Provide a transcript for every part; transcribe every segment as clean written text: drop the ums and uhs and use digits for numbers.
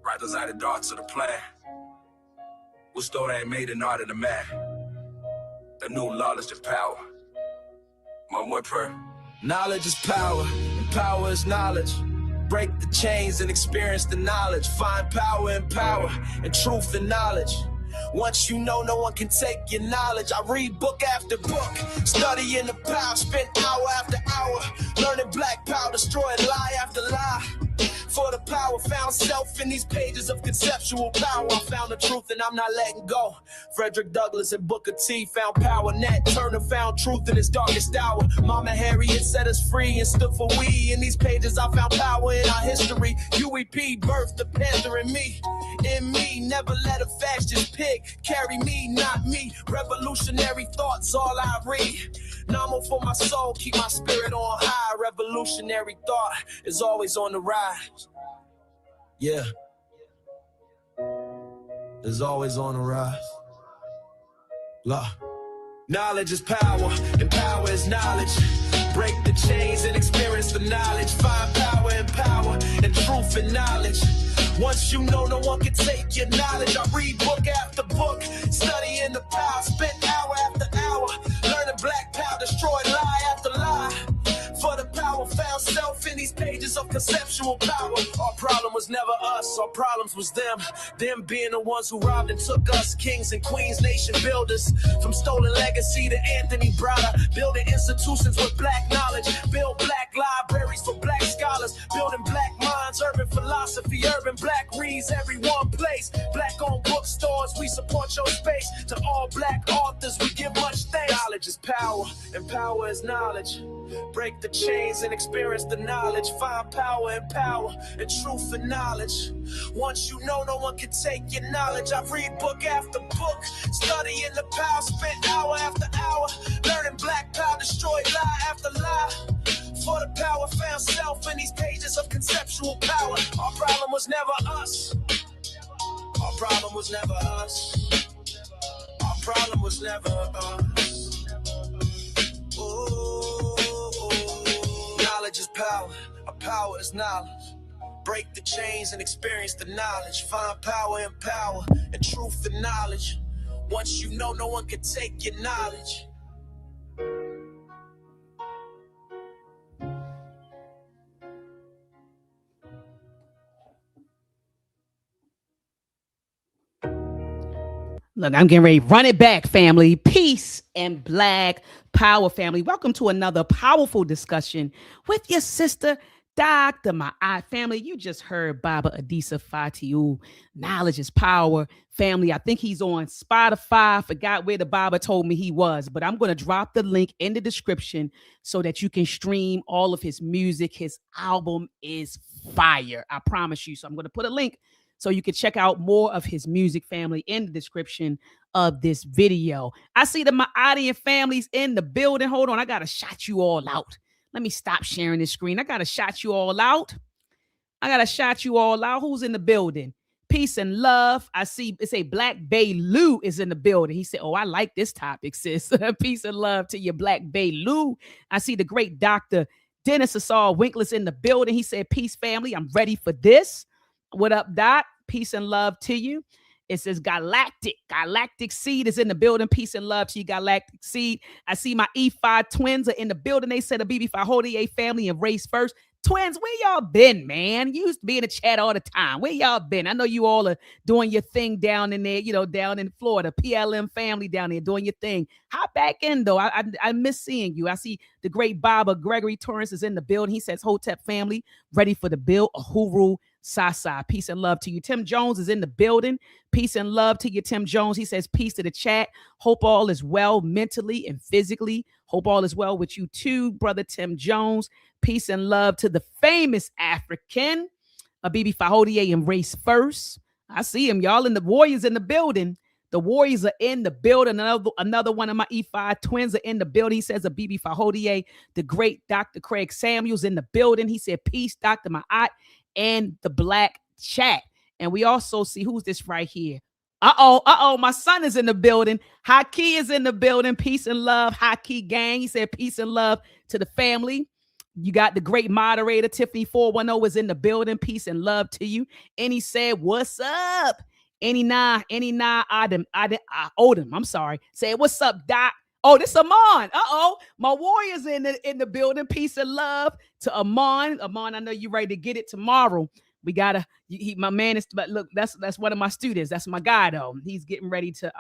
Right beside the darts of the plan. What's though they ain't made an art of the man? The new knowledge of power. One more prayer. Knowledge is power, and power is knowledge. Break the chains and experience the knowledge. Find power in power, and truth in knowledge. Once you know, no one can take your knowledge. I read book after book, studying the power, spend hour after hour, learning black power, destroying lie after lie. For the power found self in these pages of conceptual power. I found the truth and I'm not letting go. Frederick Douglass and Booker T found power. Nat Turner found truth in his darkest hour. Mama Harriet set us free and stood for we. In these pages I found power in our history. UEP birthed the panther in me. In me, never let a fascist pig carry me, not me. Revolutionary thoughts, all I read. Namo for my soul, keep my spirit on high. Revolutionary thought is always on the rise. Yeah, is always on the rise. La. Knowledge is power, and power is knowledge. Break the chains and experience the knowledge. Find power in power, and truth in knowledge. Once you know, no one can take your knowledge. I read book after book, studying the power, spend hour after hour, learning black power, destroy lie after lie. For the power found self in these pages of conceptual power. Our problem was never us, our problems was them. Them being the ones who robbed and took us, kings and queens, nation builders. From stolen legacy to Anthony Browder, building institutions with black knowledge. Build black libraries for black scholars, building black minds, urban philosophy, urban black reads every one place. Black owned bookstores, we support your space. To all black authors, we give much thanks. Knowledge is power, and power is knowledge. Break the chains and experience the knowledge. Find power in power, and truth in knowledge. Once you know, no one can take your knowledge. I read book after book, studying the power, spent hour after hour, learning black power, destroy lie after lie. For the power found self in these pages of conceptual power. Our problem was never us. Our problem was never us. Our problem was never us. Ooh. Knowledge is power. Our power is knowledge. Break the chains and experience the knowledge. Find power in power and truth in knowledge. Once you know, no one can take your knowledge. Look, I'm getting ready to run it back, family. Peace and black power, family. Welcome to another powerful discussion with your sister, Dr. Ma'at. Family, you just heard Baba Adisa Fatiu. Knowledge is power, family. I think he's on Spotify. I forgot where the Baba told me he was, but I'm going to drop the link in the description so that you can stream all of his music. His album is fire, I promise you. So I'm going to put a link so you can check out more of his music, family, in the description of this video. I see the Ma'adian families in the building. Hold on, I got to shout you all out. Let me stop sharing this screen. I got to shout you all out. Who's in the building? Peace and love. I see it say Black Bay Lou is in the building. He said, oh, I like this topic, sis. Peace and love to your Black Bay Lou. I see the great Dr. Dennis Asar Winkler's in the building. He said, peace, family. I'm ready for this. What up, Dot? Peace and love to you. It says Galactic Seed is in the building. Peace and love to you, Galactic Seed. I see my E5 twins are in the building. They said the BB5 Hodier family and race first. Twins, where y'all been, man? You used to be in the chat all the time. Where y'all been? I know you all are doing your thing down in there, down in Florida. PLM family down there doing your thing. Hop back in, though. I miss seeing you. I see the great Baba Gregory Torrance is in the building. He says, Hotep family, ready for the bill. Uhuru Sasa. Peace and love to you. Tim Jones is in the building. Peace and love to you, Tim Jones. He says, peace to the chat. Hope all is well mentally and physically. Hope all is well with you too, brother Tim Jones. Peace and love to the famous African, Bibi Fahodier and Race First. I see him, y'all, and the Warriors in the building. The Warriors are in the building. Another one of my E5 twins are in the building. He says, Bibi Fahodier, the great Dr. Craig Samuels in the building. He said, peace, Dr. Ma'at, and the black chat. And we also see, who's this right here? My son is in the building. Haki is in the building. Peace and love, Haki gang. He said, peace and love to the family. You got the great moderator, Tiffany 410 is in the building. Peace and love to you. And he said, what's up? Any Odom, I'm sorry. Said, what's up, Doc? Oh, this Amon. My warriors in the building. Peace and love to Amon. Amon, I know you ready to get it tomorrow. We gotta. My man is. But look, that's one of my students. That's my guy though. He's getting ready to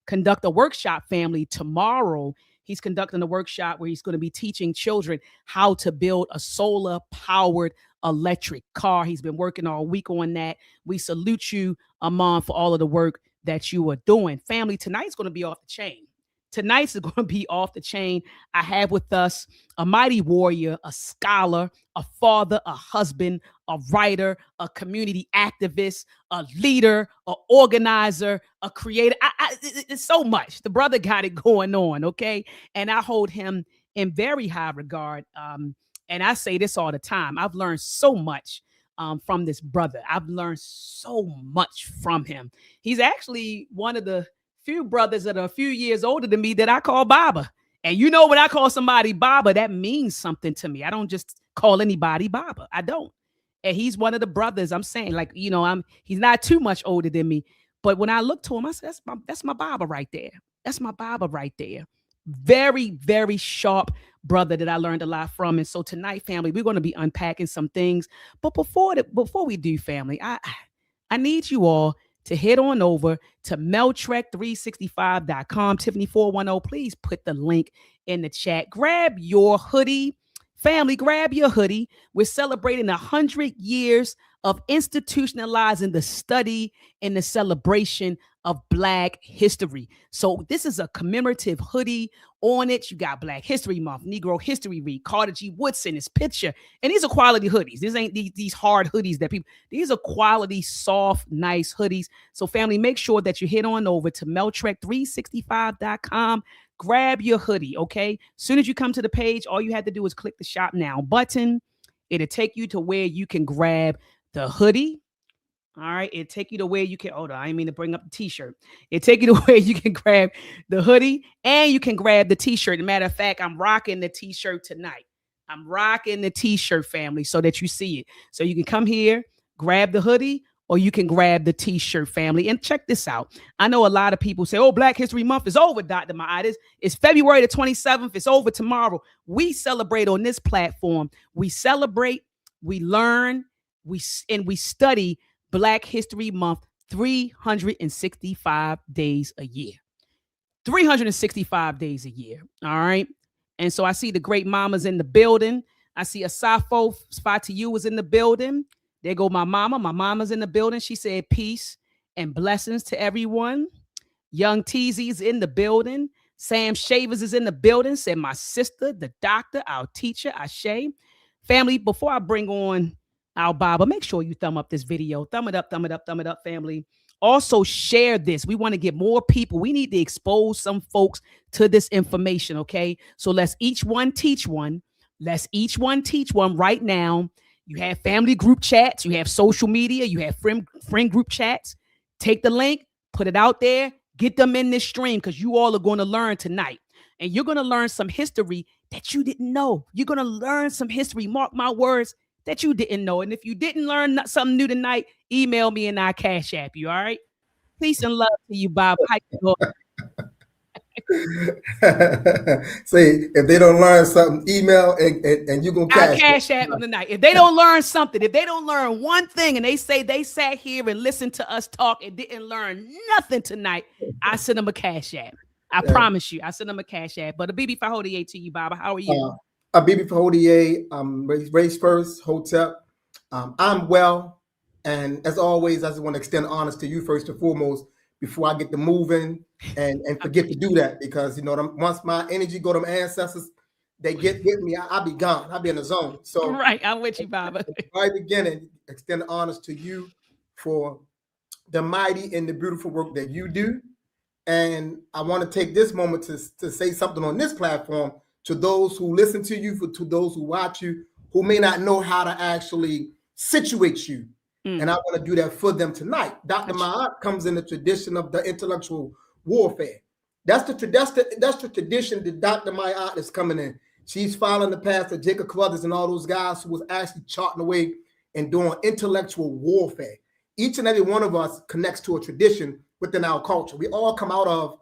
conduct a workshop, family, tomorrow. He's conducting a workshop where he's going to be teaching children how to build a solar powered electric car. He's been working all week on that. We salute you, Amon, for all of the work that you are doing. Family, tonight's going to be off the chain. Tonight's is going to be off the chain. I have with us a mighty warrior, a scholar, a father, a husband, a writer, a community activist, a leader, an organizer, a creator. It's so much. The brother got it going on, okay? And I hold him in very high regard. And I say this all the time. I've learned so much from this brother. I've learned so much from him. He's actually one of the few brothers that are a few years older than me that I call Baba. And you know, when I call somebody Baba, that means something to me. I don't just call anybody Baba. I don't. And he's one of the brothers. I'm saying, like, you know, he's not too much older than me. But when I look to him, I said, that's my Baba right there. That's my Baba right there. Very, very sharp brother that I learned a lot from. And so tonight, family, we're going to be unpacking some things. But before we do, family, I need you all to head on over to meltrek365.com. Tiffany 410, please put the link in the chat. Grab your hoodie. Family, grab your hoodie. We're celebrating 100 years of institutionalizing the study and the celebration of Black history. So this is a commemorative hoodie. On it, you got Black History Month, Negro History Week, Carter G. Woodson, his picture. And these are quality hoodies. These ain't these hard hoodies that people, these are quality, soft, nice hoodies. So family, make sure that you head on over to meltrek365.com. Grab your hoodie, okay? As soon as you come to the page, all you have to do is click the shop now button. It'll take you to where you can grab the hoodie. All right, it'll take you to where you can, hold on, I didn't mean to bring up the t-shirt. It'll take you to where you can grab the hoodie and you can grab the t-shirt. As a matter of fact, I'm rocking the t-shirt tonight. I'm rocking the t-shirt, family, so that you see it. So you can come here, grab the hoodie, or you can grab the t-shirt, family. And check this out. I know a lot of people say, oh, Black History Month is over, Dr. Ma'at. It's February the 27th. It's over tomorrow. We celebrate on this platform. We celebrate, we learn, we study Black History Month 365 days a year. 365 days a year. All right. And so I see the great mamas in the building. I see Asafo Fatiu was in the building. There go my mama. My mama's in the building. She said peace and blessings to everyone. Young Teezy's in the building. Sam Shavers is in the building. Said my sister, the doctor, our teacher, Ashe. Family, before I bring on our Baba, make sure you thumb up this video. Thumb it up, family. Also share this. We want to get more people. We need to expose some folks to this information, okay? So let's each one teach one. Let's each one teach one right now. You have family group chats. You have social media. You have friend group chats. Take the link, put it out there, get them in this stream because you all are going to learn tonight. And you're going to learn some history that you didn't know. You're going to learn some history, mark my words, that you didn't know. And if you didn't learn something new tonight, email me and I'll cash app you, all right? Peace and love to you, Bob. How you doing? Say, if they don't learn something, email and you're going to cash app them tonight. If they don't learn something, if they don't learn one thing and they say they sat here and listened to us talk and didn't learn nothing tonight, I send them a cash app. I promise you, I send them a cash app. But a BB Fahodier to you, Baba. How are you? A BB Fahodier, race first, Hotep. I'm well. And as always, I just want to extend honors to you first and foremost before I get to moving and forget to do that. Because, you know, once my energy go to my ancestors, they get with me, I'll be gone. I'll be in the zone. So right, I'm with you, Baba. Right beginning, extend honors to you for the mighty and the beautiful work that you do. And I want to take this moment to say something on this platform to those who listen to you, to those who watch you, who may not know how to actually situate you. And I want to do that for them tonight. Dr. Ma'at comes in the tradition of the intellectual warfare. That's the tradition that Dr. Ma'at is coming in. She's following the path of Jacob Carruthers and all those guys who was actually charting the way and doing intellectual warfare. Each and every one of us connects to a tradition within our culture. We all come out of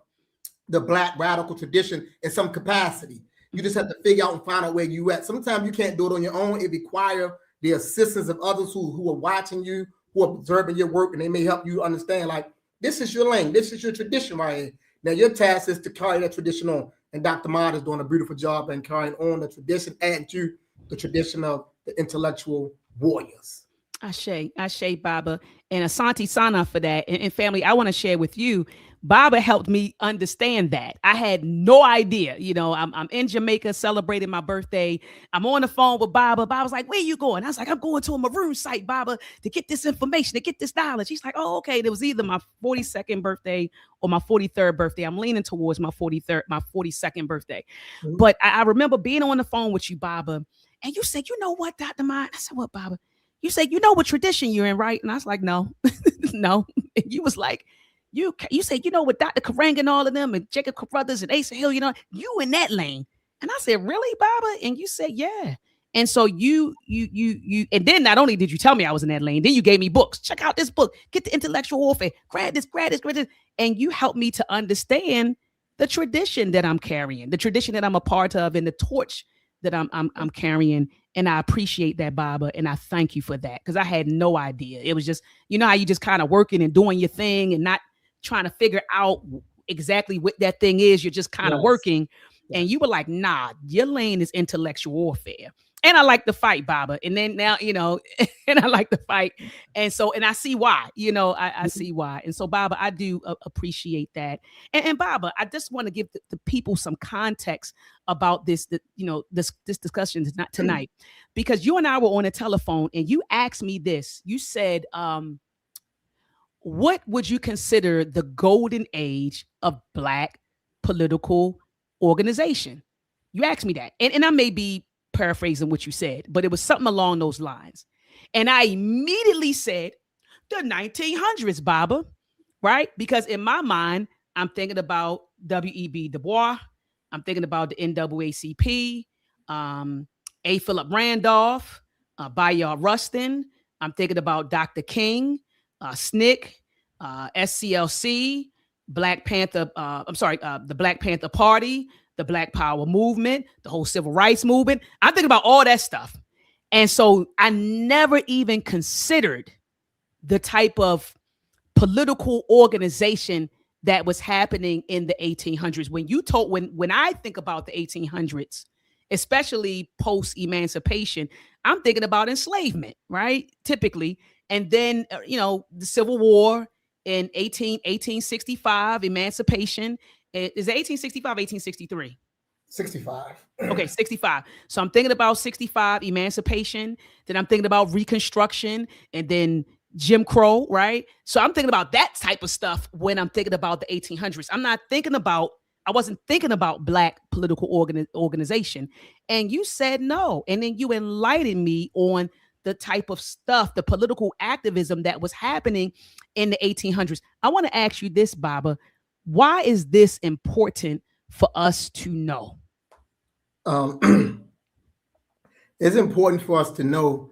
the Black radical tradition in some capacity. You just have to figure out and find out where you at. Sometimes you can't do it on your own. It requires the assistance of others who are watching you, who are observing your work, and they may help you understand, like, this is your lane, this is your tradition right here. Now your task is to carry that tradition on. And Dr. Mad is doing a beautiful job in carrying on the tradition, adding to the tradition of the intellectual warriors. Ashe, Baba, and Asante Sana for that. And family, I want to share with you, Baba helped me understand that. I had no idea. You know, I'm in Jamaica celebrating my birthday. I'm on the phone with Baba. Baba's like, where you going? I was like, I'm going to a maroon site, Baba, to get this information, to get this knowledge. He's like, oh, okay. It was either my 42nd birthday or my 43rd birthday. I'm leaning towards my 42nd birthday. Mm-hmm. But I remember being on the phone with you, Baba, and you said, you know what, Dr. Mad? I said, what, Baba? You said, you know what tradition you're in, right? And I was like, no, no. And you was like, you said, you know, with Dr. Karang and all of them and Jacob Carruthers and Asa Hill, you know, you in that lane. And I said, really, Baba? And you said, yeah. And so you, and then not only did you tell me I was in that lane, then you gave me books. Check out this book, get the intellectual warfare, grab this. And you helped me to understand the tradition that I'm carrying, the tradition that I'm a part of, and the torch that I'm carrying. And I appreciate that, Baba. And I thank you for that, because I had no idea. It was just, you know how you just kind of working and doing your thing and not trying to figure out exactly what that thing is. You're just kind of working. Yes. And you were like, nah, your lane is intellectual warfare. And I like to fight, Baba. And then now, you know, and I like to fight. And so, and I see why, you know, I see why. And so, Baba, I do appreciate that. And Baba, I just want to give the people some context about this, you know, this discussion tonight, because you and I were on a telephone and you asked me this. You said, what would you consider the golden age of Black political organization? You asked me that. And I may be paraphrasing what you said, but it was something along those lines. And I immediately said, the 1900s, Baba, right? Because in my mind, I'm thinking about W.E.B. Du Bois. I'm thinking about the NAACP, A. Philip Randolph, Bayard Rustin. I'm thinking about Dr. King, SNCC, SCLC, Black Panther, the Black Panther Party, the Black Power movement, the whole civil rights movement. I'm thinking about all that stuff. And so I never even considered the type of political organization that was happening in the 1800s. When I think about the 1800s, especially post-emancipation, I'm thinking about enslavement, right? Typically. And then, you know, the Civil War in 1865, emancipation. Is it 1865, 1863? 65. Okay, 65. So I'm thinking about 65, emancipation. Then I'm thinking about Reconstruction, and then Jim Crow, right? So I'm thinking about that type of stuff when I'm thinking about the 1800s. I wasn't thinking about Black political organization. And you said no. And then you enlightened me on the type of stuff, the political activism that was happening in the 1800s. I want to ask you this, Baba. Why is this important for us to know? It's important for us to know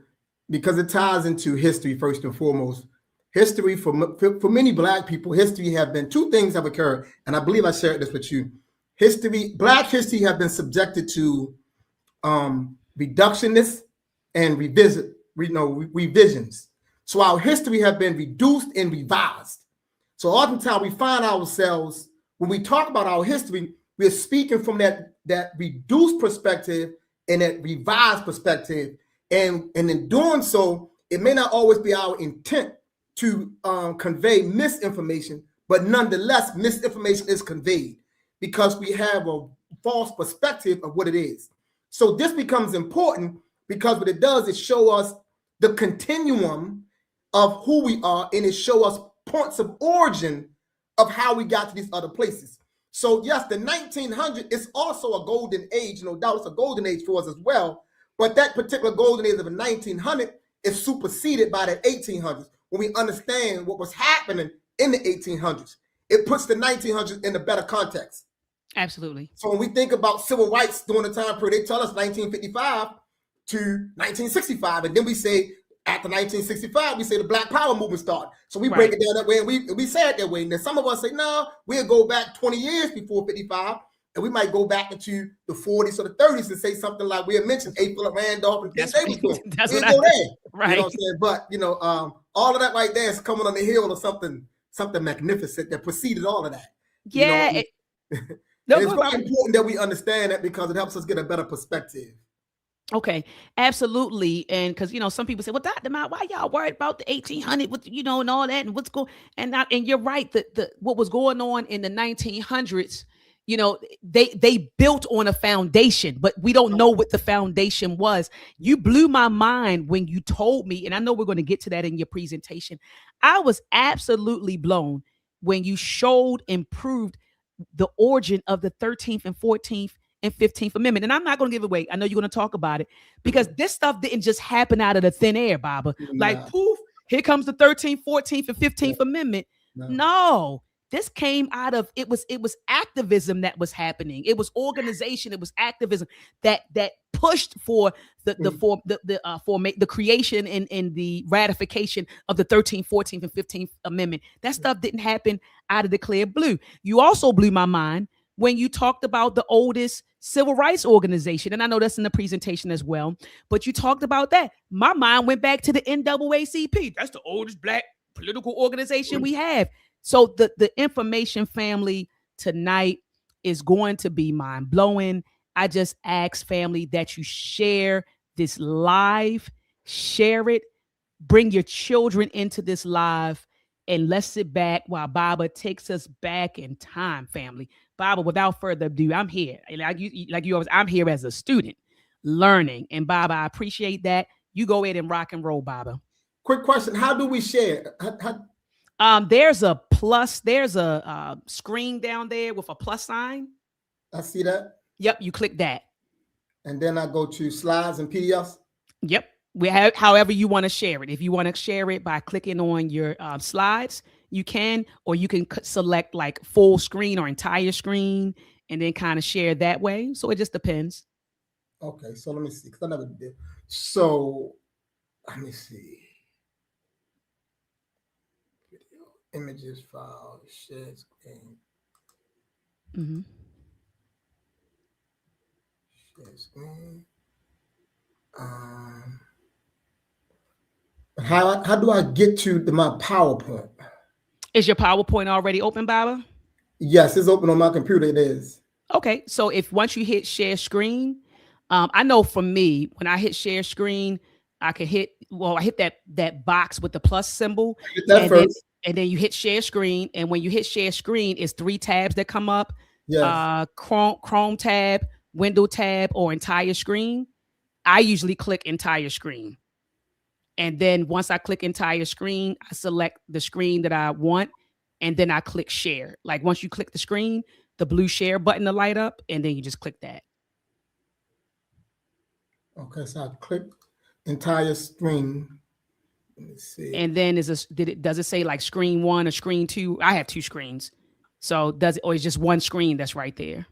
because it ties into history first and foremost. History for many Black people, history have been two things have occurred, and I believe I shared this with you. Black history have been subjected to reductionists and revisions. So our history have been reduced and revised. So oftentimes we find ourselves, when we talk about our history, we're speaking from that reduced perspective and that revised perspective. And in doing so, it may not always be our intent to convey misinformation, but nonetheless, misinformation is conveyed because we have a false perspective of what it is. So this becomes important because what it does is show us the continuum of who we are, and it show us points of origin of how we got to these other places. So yes, the 1900s is also a golden age, no doubt it's a golden age for us as well, but that particular golden age of the 1900 is superseded by the 1800s. When we understand what was happening in the 1800s, it puts the 1900s in a better context. Absolutely. So when we think about civil rights during the time period, they tell us 1955 to 1965. And then we say after 1965, we say the Black Power movement started. So we break it down that way, and we say it that way. And then some of us say, no, we'll go back 20 years before 55. And we might go back into the 40s or the 30s and say something like we had mentioned, A. Philip Randolph and things they was doing. That's we'll what go there. Right. You know what I'm saying? But, you know, all of that right there is coming on the hill of something magnificent that preceded all of that. Yeah. You know, no, it's very important that we understand that because it helps us get a better perspective. Okay, absolutely. And because, you know, some people say, well, Dr. Mott, why y'all worried about the 1800, with, you know, and all that, and what's going, and you're right, the what was going on in the 1900s, you know, they built on a foundation, but we don't know what the foundation was. You blew my mind when you told me, and I know we're going to get to that in your presentation. I was absolutely blown when you showed and proved the origin of the 13th and 14th and 15th Amendment. And I'm not going to give away. I know you're going to talk about it because this stuff didn't just happen out of the thin air, Baba. Like, poof, here comes the 13th, 14th, and 15th Amendment. No, this came out of, it was activism that was happening. It was organization. It was activism that pushed for the creation and the ratification of the 13th, 14th, and 15th Amendment. That stuff didn't happen out of the clear blue. You also blew my mind when you talked about the oldest civil rights organization. And I know that's in the presentation as well, but you talked about that. My mind went back to the NAACP. That's the oldest Black political organization we have. So the information, family, tonight is going to be mind blowing. I just ask, family, that you share this live, share it, bring your children into this live, and let's sit back while Baba takes us back in time, family. Baba, without further ado, I'm here. Like you always, I'm here as a student learning. And Baba, I appreciate that. You go ahead and rock and roll, Baba. Quick question. How do we share? There's a plus. There's a screen down there with a plus sign. I see that. Yep. You click that. And then I go to slides and PDFs. Yep. We have however you want to share it. If you want to share it by clicking on your slides, you can, or you can select like full screen or entire screen and then kind of share that way. So it just depends. Okay, so let me see, because I never did. So let me see. Video, images, file, share screen. Mm-hmm. Share screen. How do I get to my PowerPoint? Is your PowerPoint already open, Baba? Yes, it's open on my computer. It is. Okay, so if once you hit share screen, I know for me, when I hit share screen, I can hit, I hit that box with the plus symbol. Hit that first. And then you hit share screen. And when you hit share screen, it's 3 tabs that come up. Yes. Chrome tab, window tab, or entire screen. I usually click entire screen. And then once I click entire screen, I select the screen that I want. And then I click share. Like once you click the screen, the blue share button will light up. And then you just click that. Okay, so I click entire screen. Let me see. And then does it say like screen 1 or screen 2? I have 2 screens. So does it, or it's just one screen that's right there?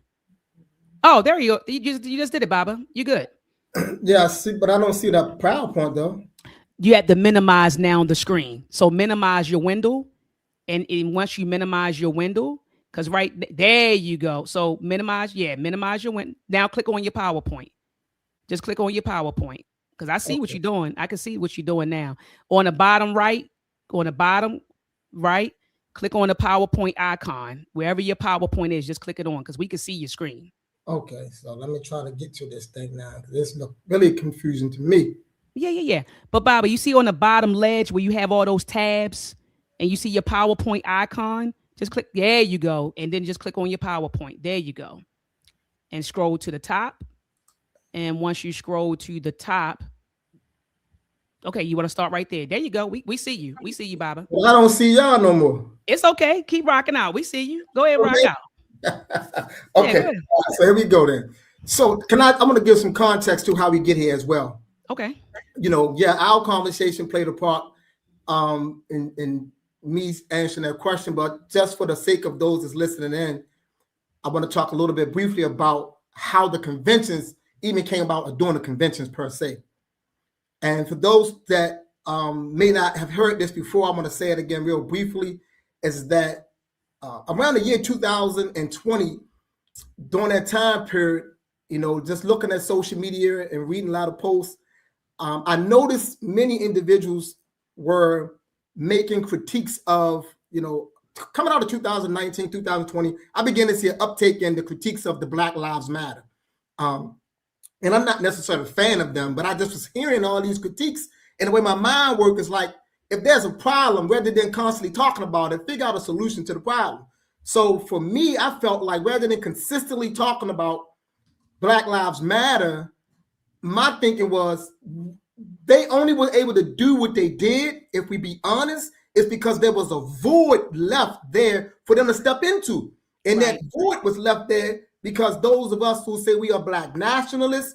Oh, there you go. You just did it, Baba. You good. Yeah, I see, but I don't see that PowerPoint though. You have to minimize now the screen. So minimize your window. And once you minimize your window, because right there you go. So minimize your window. Now click on your PowerPoint. Just click on your PowerPoint. Because I see what you're doing. I can see what you're doing now. On the bottom right, click on the PowerPoint icon. Wherever your PowerPoint is, just click it on because we can see your screen. Okay, so let me try to get to this thing now. This looks really confusing to me. Yeah. But Baba, you see on the bottom ledge where you have all those tabs and you see your PowerPoint icon? Just click, there you go. And then just click on your PowerPoint. There you go. And scroll to the top. And once you scroll to the top, okay, you want to start right there. There you go. We see you. We see you, Baba. Well, I don't see y'all no more. It's okay. Keep rocking out. We see you. Go ahead, rock out. Okay, right, so here we go then. So I'm going to give some context to how we get here as well. Okay. Our conversation played a part in me answering that question, but just for the sake of those that's listening in, I want to talk a little bit briefly about how the conventions even came about, or during the conventions per se. And for those that may not have heard this before, I want to say it again real briefly, is that around the year 2020, during that time period, just looking at social media and reading a lot of posts, I noticed many individuals were making critiques of, coming out of 2019, 2020, I began to see an uptake in the critiques of the Black Lives Matter. And I'm not necessarily a fan of them, but I just was hearing all these critiques. And the way my mind works is like, if there's a problem, rather than constantly talking about it, figure out a solution to the problem. So for me, I felt like rather than consistently talking about Black Lives Matter, my thinking was they only were able to do what they did, if we be honest, is because there was a void left there for them to step into. And that void was left there because those of us who say we are Black nationalists,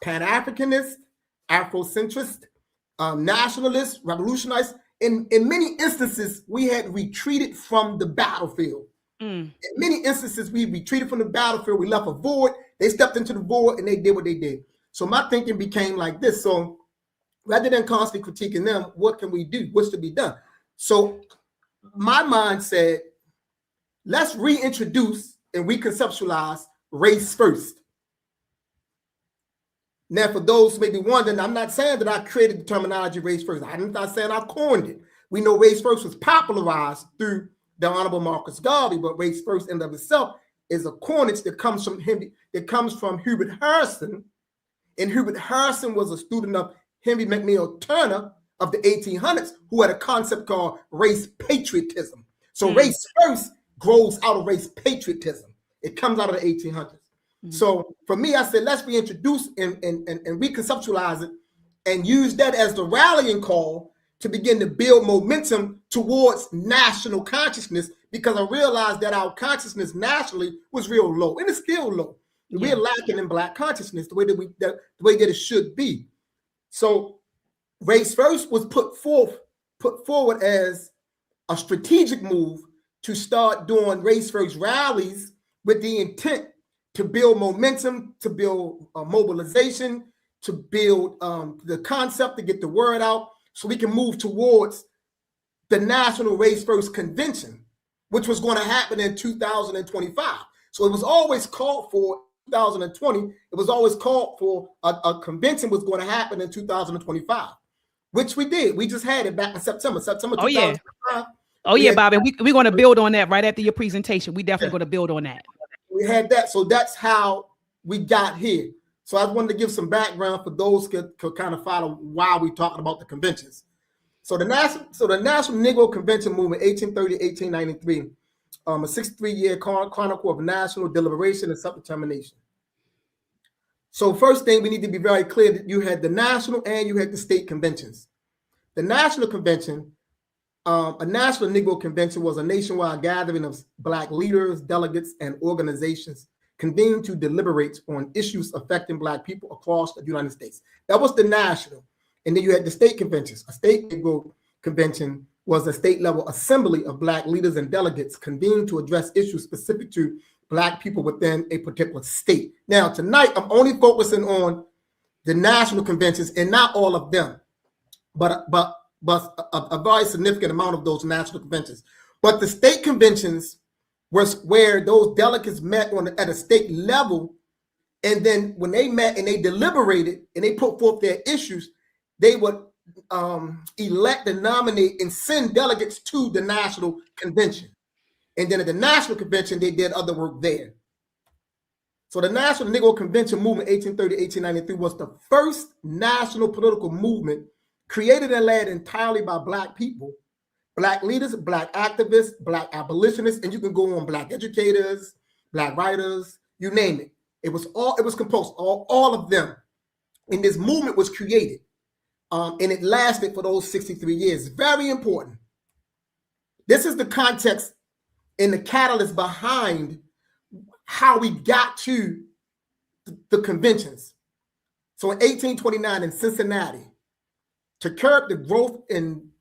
Pan-Africanists, Afrocentrists, nationalists, revolutionists, in many instances, we had retreated from the battlefield. In many instances, we retreated from the battlefield. We left a void. They stepped into the void and they did what they did. So my thinking became like this. So rather than constantly critiquing them, what can we do? What's to be done? So my mind said, let's reintroduce and reconceptualize race first. Now, for those who may be wondering, I'm not saying that I created the terminology race first. I'm not saying I coined it. We know race first was popularized through the Honorable Marcus Garvey, but race first in and of itself is a coinage that comes from him, that comes from Hubert Harrison. And Hubert Harrison was a student of Henry McNeill Turner of the 1800s, who had a concept called race patriotism. So race first grows out of race patriotism. It comes out of the 1800s. So for me, I said, let's reintroduce and reconceptualize it and use that as the rallying call to begin to build momentum towards national consciousness, because I realized that our consciousness nationally was real low, and it's still low. We're lacking in Black consciousness the way that it should be. So race first was put forward as a strategic move to start doing race first rallies with the intent to build momentum, to build mobilization, to build the concept, to get the word out, so we can move towards the National Race First Convention, which was going to happen in 2025. So it was always called for 2020. It was always called for a convention was going to happen in 2025, which we did. We just had it back in September 2025. Oh yeah, Bob, and we're going to build on that right after your presentation. We definitely going to build on that. We had that, so that's how we got here. So I wanted to give some background for those who could kind of follow why we're talking about the conventions. So the National Negro Convention Movement, 1830-1893, a 63-year chronicle of national deliberation and self-determination. So first thing, we need to be very clear that you had the national and you had the state conventions. The National Convention, a National Negro Convention, was a nationwide gathering of Black leaders, delegates, and organizations convened to deliberate on issues affecting Black people across the United States. That was the national. And then you had the state conventions. A state Negro Convention was a state-level assembly of Black leaders and delegates convened to address issues specific to Black people within a particular state. Now, tonight, I'm only focusing on the national conventions and not all of them, but a very significant amount of those national conventions. But the state conventions was where those delegates met at a state level, and then when they met and they deliberated and they put forth their issues, they would elect and nominate and send delegates to the national convention. And then at the national convention, they did other work there. So the National Negro Convention Movement, 1830-1893, was the first national political movement created and led entirely by Black people, Black leaders, Black activists, Black abolitionists, and you can go on Black educators, Black writers, you name it. It was composed, all of them. And this movement was created. And it lasted for those 63 years. Very important. This is the context and the catalyst behind how we got to the conventions. So in 1829 in Cincinnati, to curb the growth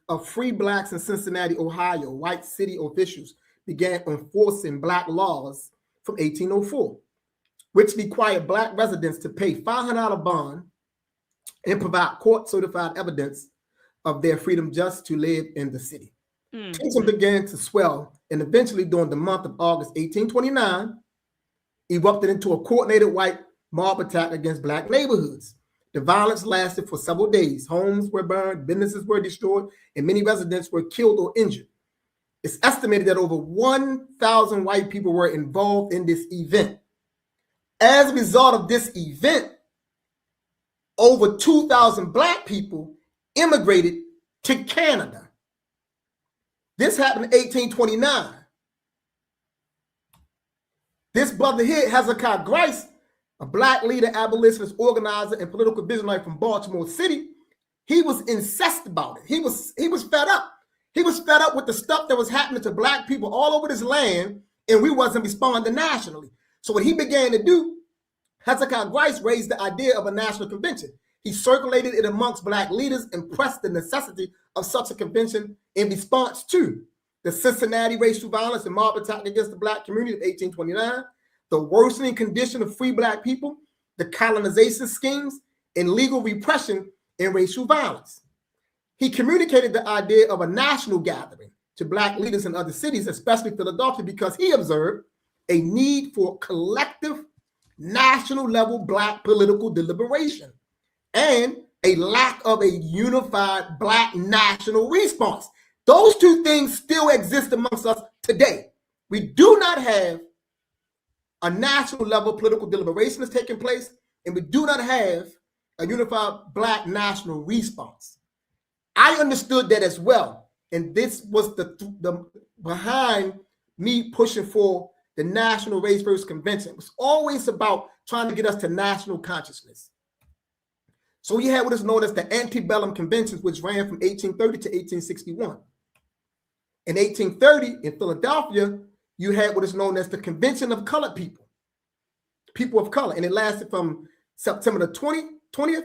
of free Blacks in Cincinnati, Ohio, white city officials began enforcing Black laws from 1804, which required Black residents to pay $500 bond and provide court-certified evidence of their freedom just to live in the city. Tension began to swell, and eventually during the month of August 1829, erupted into a coordinated white mob attack against Black neighborhoods. The violence lasted for several days. Homes were burned, businesses were destroyed, and many residents were killed or injured. It's estimated that over 1,000 white people were involved in this event. As a result of this event, over 2,000 Black people immigrated to Canada. This happened in 1829. This brother here, Hezekiah Grice, a Black leader, abolitionist, organizer, and political visionary from Baltimore City, he was incensed about it. He was fed up. He was fed up with the stuff that was happening to Black people all over this land, and we wasn't responding nationally. So what he began to do, Hezekiah Grice raised the idea of a national convention. He circulated it amongst Black leaders and pressed the necessity of such a convention in response to the Cincinnati racial violence and mob attack against the Black community of 1829, the worsening condition of free Black people, the colonization schemes, and legal repression and racial violence. He communicated the idea of a national gathering to Black leaders in other cities, especially Philadelphia, because he observed a need for collective national level Black political deliberation and a lack of a unified Black national response. Those two things still exist amongst us today. We do not have a national level political deliberation that's taking place, and we do not have a unified Black national response. I understood that as well, and this was the behind me pushing for the National Race First Convention. It was always about trying to get us to national consciousness. So we had what is known as the antebellum conventions, which ran from 1830 to 1861. In 1830, in Philadelphia, you had what is known as the Convention of Colored People, people of color, and it lasted from September the 20th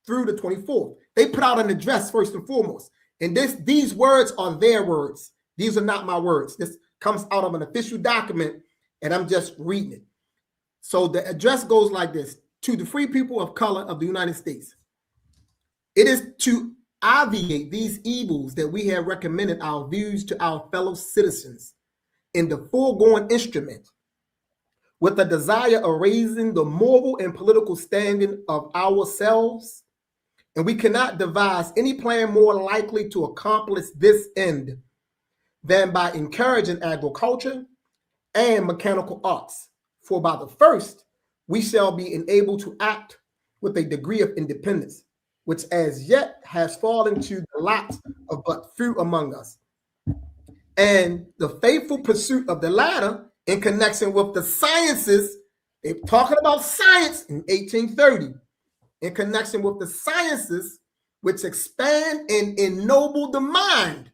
through the 24th. They put out an address first and foremost, and these words are their words. These are not my words. This comes out of an official document, and I'm just reading it. So the address goes like this: to the free people of color of the United States. It is to obviate these evils that we have recommended our views to our fellow citizens in the foregoing instrument, with the desire of raising the moral and political standing of ourselves, and we cannot devise any plan more likely to accomplish this end than by encouraging agriculture and mechanical arts. For by the first, we shall be enabled to act with a degree of independence, which as yet has fallen to the lot of but few among us. And the faithful pursuit of the latter in connection with the sciences, they're talking about science in 1830, in connection with the sciences which expand and ennoble the mind,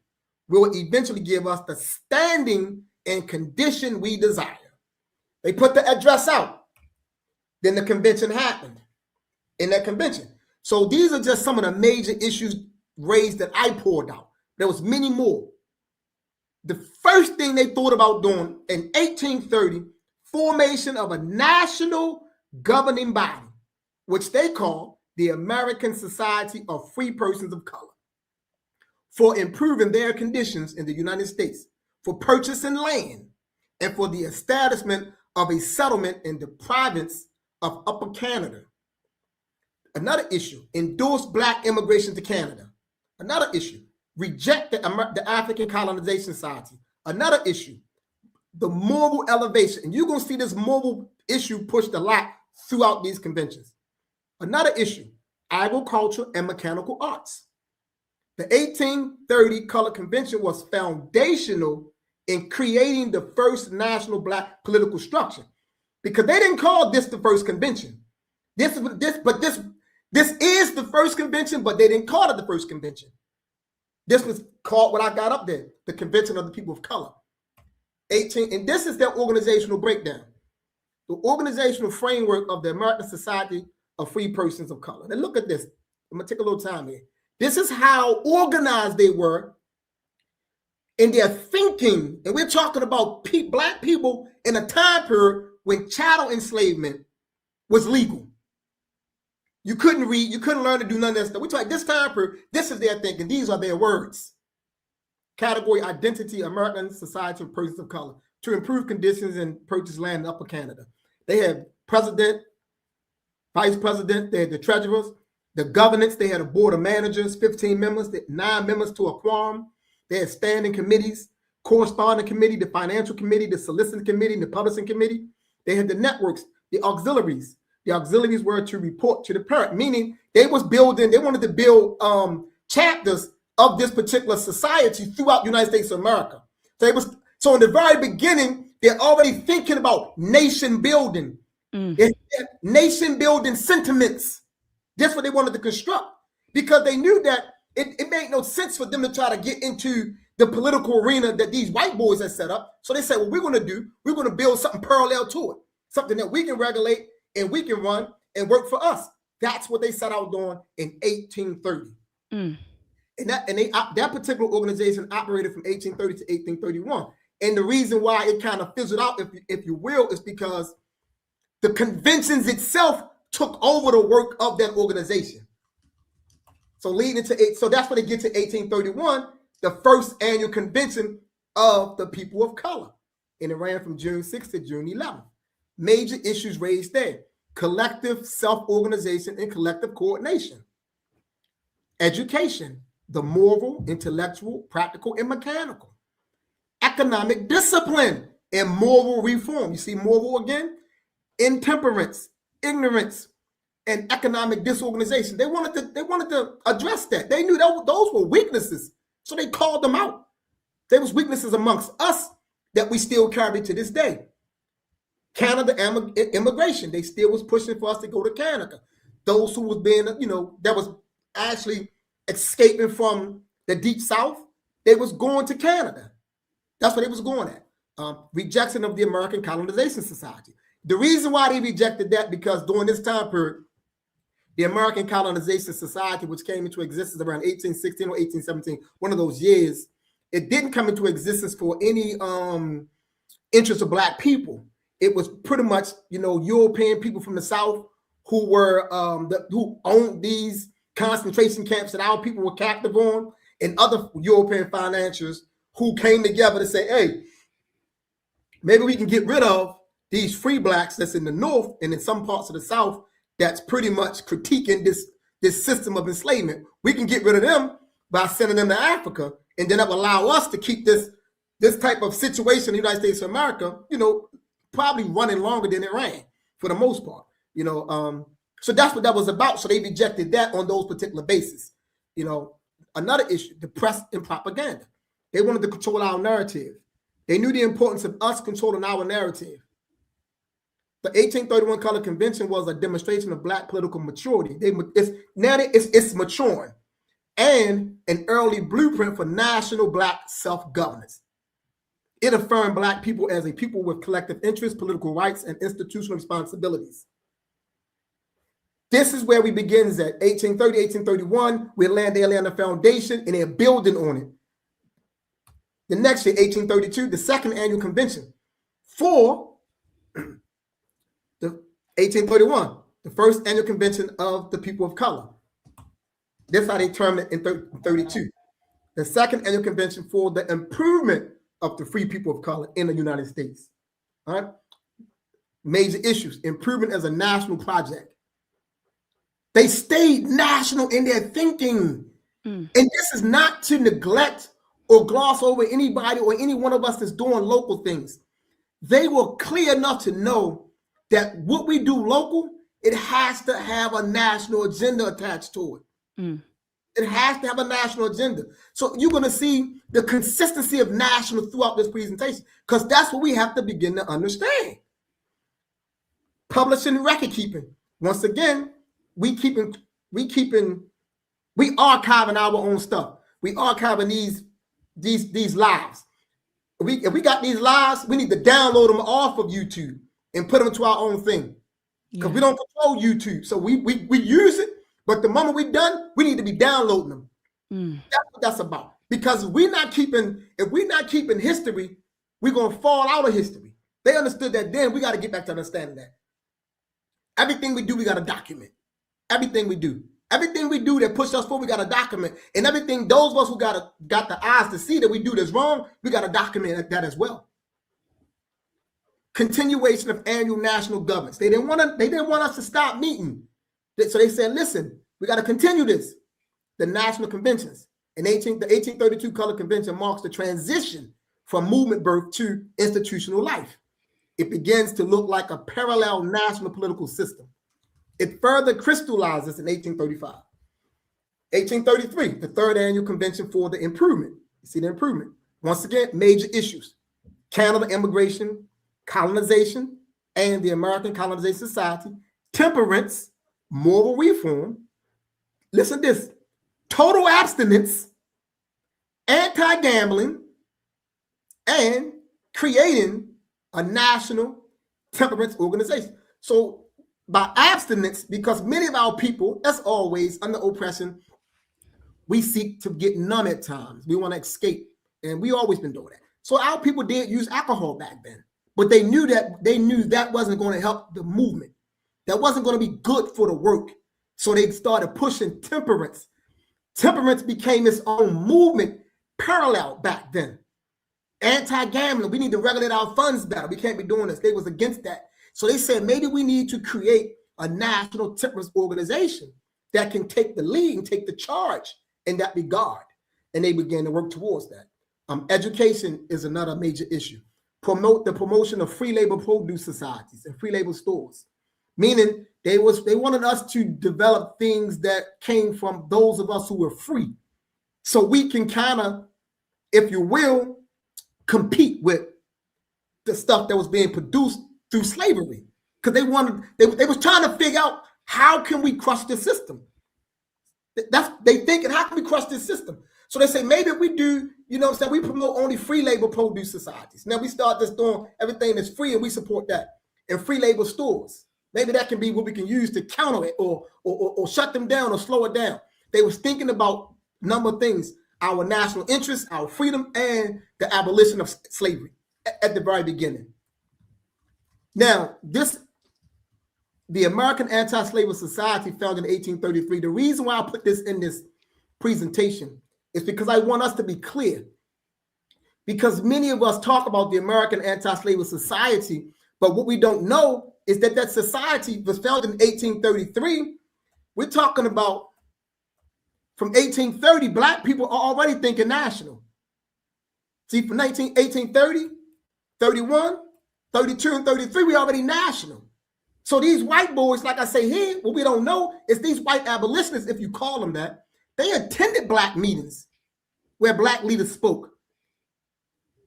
will eventually give us the standing and condition we desire. They put the address out. Then the convention happened in that convention. So these are just some of the major issues raised that I poured out. There was many more. The first thing they thought about doing in 1830, formation of a national governing body, which they call the American Society of Free Persons of Color, for improving their conditions in the United States, for purchasing land, and for the establishment of a settlement in the province of Upper Canada. Another issue, endorse Black immigration to Canada. Another issue, reject the African Colonization Society. Another issue, the moral elevation. And you're going to see this moral issue pushed a lot throughout these conventions. Another issue, agriculture and mechanical arts. The 1830 Color Convention was foundational in creating the first national Black political structure, because they didn't call this the first convention. This is the first convention, but they didn't call it the first convention. This was called, what I got up there, the Convention of the People of Color. And this is their organizational breakdown. The organizational framework of the American Society of Free Persons of Color. Now look at this. I'm gonna take a little time here. This is how organized they were in their thinking. And we're talking about Black people in a time period when chattel enslavement was legal. You couldn't read, you couldn't learn to do none of that stuff. We talk this time period, this is their thinking, these are their words. Category identity, American society of persons of color, to improve conditions and purchase land in Upper Canada. They had president, vice president, they had the treasurers, the governance, they had a board of managers, 15 members, 9 members to a quorum. They had standing committees, corresponding committee, the financial committee, the soliciting committee, and the publishing committee. They had the networks, the auxiliaries. The auxiliaries were to report to the parent, meaning they was building, they wanted to build chapters of this particular society throughout the United States of America. So in the very beginning, they're already thinking about nation building, nation building sentiments. That's what they wanted to construct, because they knew that it made no sense for them to try to get into the political arena that these white boys had set up. So they said, what we're going to build something parallel to it, something that we can regulate and we can run and work for us. That's what they set out doing in 1830. And that particular organization operated from 1830 to 1831. And the reason why it kind of fizzled out, if you will, is because the conventions itself took over the work of that organization. So so that's when they get to 1831, the first annual convention of the people of color. And it ran from June 6th to June 11th. Major issues raised there: collective self-organization and collective coordination. Education, the moral, intellectual, practical, and mechanical. Economic discipline and moral reform. You see moral again? Intemperance, ignorance, and economic disorganization. They wanted to address that. They knew those were weaknesses, so they called them out. There was weaknesses amongst us that we still carry to this day. Canada immigration, they still was pushing for us to go to Canada. Those who was being, that was actually escaping from the deep South, they was going to Canada. That's what they was going at. Rejection of the American Colonization Society. The reason why they rejected that, because during this time period, the American Colonization Society, which came into existence around 1816 or 1817, one of those years, it didn't come into existence for any interest of Black people. It was pretty much, European people from the South who were who owned these concentration camps that our people were captive on, and other European financiers who came together to say, hey, maybe we can get rid of these free Blacks that's in the North and in some parts of the South that's pretty much critiquing this system of enslavement. We can get rid of them by sending them to Africa, and then that will allow us to keep this type of situation in the United States of America, probably running longer than it ran for the most part. So that's what that was about. So they rejected that on those particular bases. Another issue, the press and propaganda. They wanted to control our narrative. They knew the importance of us controlling our narrative. The 1831 Color Convention was a demonstration of Black political maturity. It's maturing, and an early blueprint for national Black self-governance. It affirmed Black people as a people with collective interests, political rights, and institutional responsibilities. This is where we begin at 1830, 1831. They lay on the foundation, and they're building on it. The next year, 1832, the second annual convention for the 1831, the first annual convention of the people of color. That's how they termed it in 32. The second annual convention for the improvement of the free people of color in the United States. All right. Major issues: improvement as a national project. They stayed national in their thinking. And this is not to neglect or gloss over anybody or any one of us that's doing local things. They were clear enough to know that what we do local, it has to have a national agenda attached to it. It has to have a national agenda. So you're going to see the consistency of national throughout this presentation, because that's what we have to begin to understand. Publishing and record keeping. Once again, we archiving our own stuff. We archiving these lives. If we got these lives, we need to download them off of YouTube and put them to our own thing, because we don't control YouTube. So we use it, but the moment we're done, we need to be downloading them. That's what that's about. Because if we're not keeping history, we're gonna fall out of history. They understood that then. We got to get back to understanding that. Everything we do, we got to document. Everything we do. Everything we do that push us forward, we got to document. And everything those of us who got the eyes to see that we do that's wrong, we got to document that as well. Continuation of annual national governments. They didn't want us to stop meeting. So they said, listen, we got to continue this. The national conventions. The 1832 Color Convention marks the transition from movement birth to institutional life. It begins to look like a parallel national political system. It further crystallizes in 1835. 1833, the third annual convention for the improvement. You see the improvement. Once again, major issues. Canada immigration, colonization, and the American Colonization Society, temperance, moral reform. Listen to this. Total abstinence, anti-gambling, and creating a national temperance organization. So by abstinence, because many of our people, as always, under oppression, we seek to get numb at times. We want to escape, and we always been doing that. So our people did use alcohol back then, but they knew that wasn't going to help the movement. That wasn't going to be good for the work. So they started pushing temperance. Temperance became its own movement parallel back then. Anti-gambling, we need to regulate our funds better. We can't be doing this. They was against that. So they said, maybe we need to create a national temperance organization that can take the lead and take the charge in that regard. And they began to work towards that. Education is another major issue. Promote the promotion of free labor produce societies and free labor stores. Meaning they wanted us to develop things that came from those of us who were free. So we can kind of, if you will, compete with the stuff that was being produced through slavery. Because they was trying to figure out, how can we crush the system? They thinking, how can we crush this system? So they say, maybe if we do, you know what I'm saying, we promote only free labor produce societies. Now we start just doing everything that's free and we support that. And free labor stores. Maybe that can be what we can use to counter it or shut them down or slow it down. They was thinking about a number of things, our national interests, our freedom, and the abolition of slavery at the very beginning. Now, the American Anti-Slavery Society founded in 1833. The reason why I put this in this presentation is because I want us to be clear. Because many of us talk about the American Anti-Slavery Society, but what we don't know is that society was founded in 1833. We're talking about from 1830, Black people are already thinking national. See, from 1830, 31, 32, and 33, we already national. So these white boys, like I say here, what we don't know is these white abolitionists, if you call them that, they attended Black meetings where Black leaders spoke.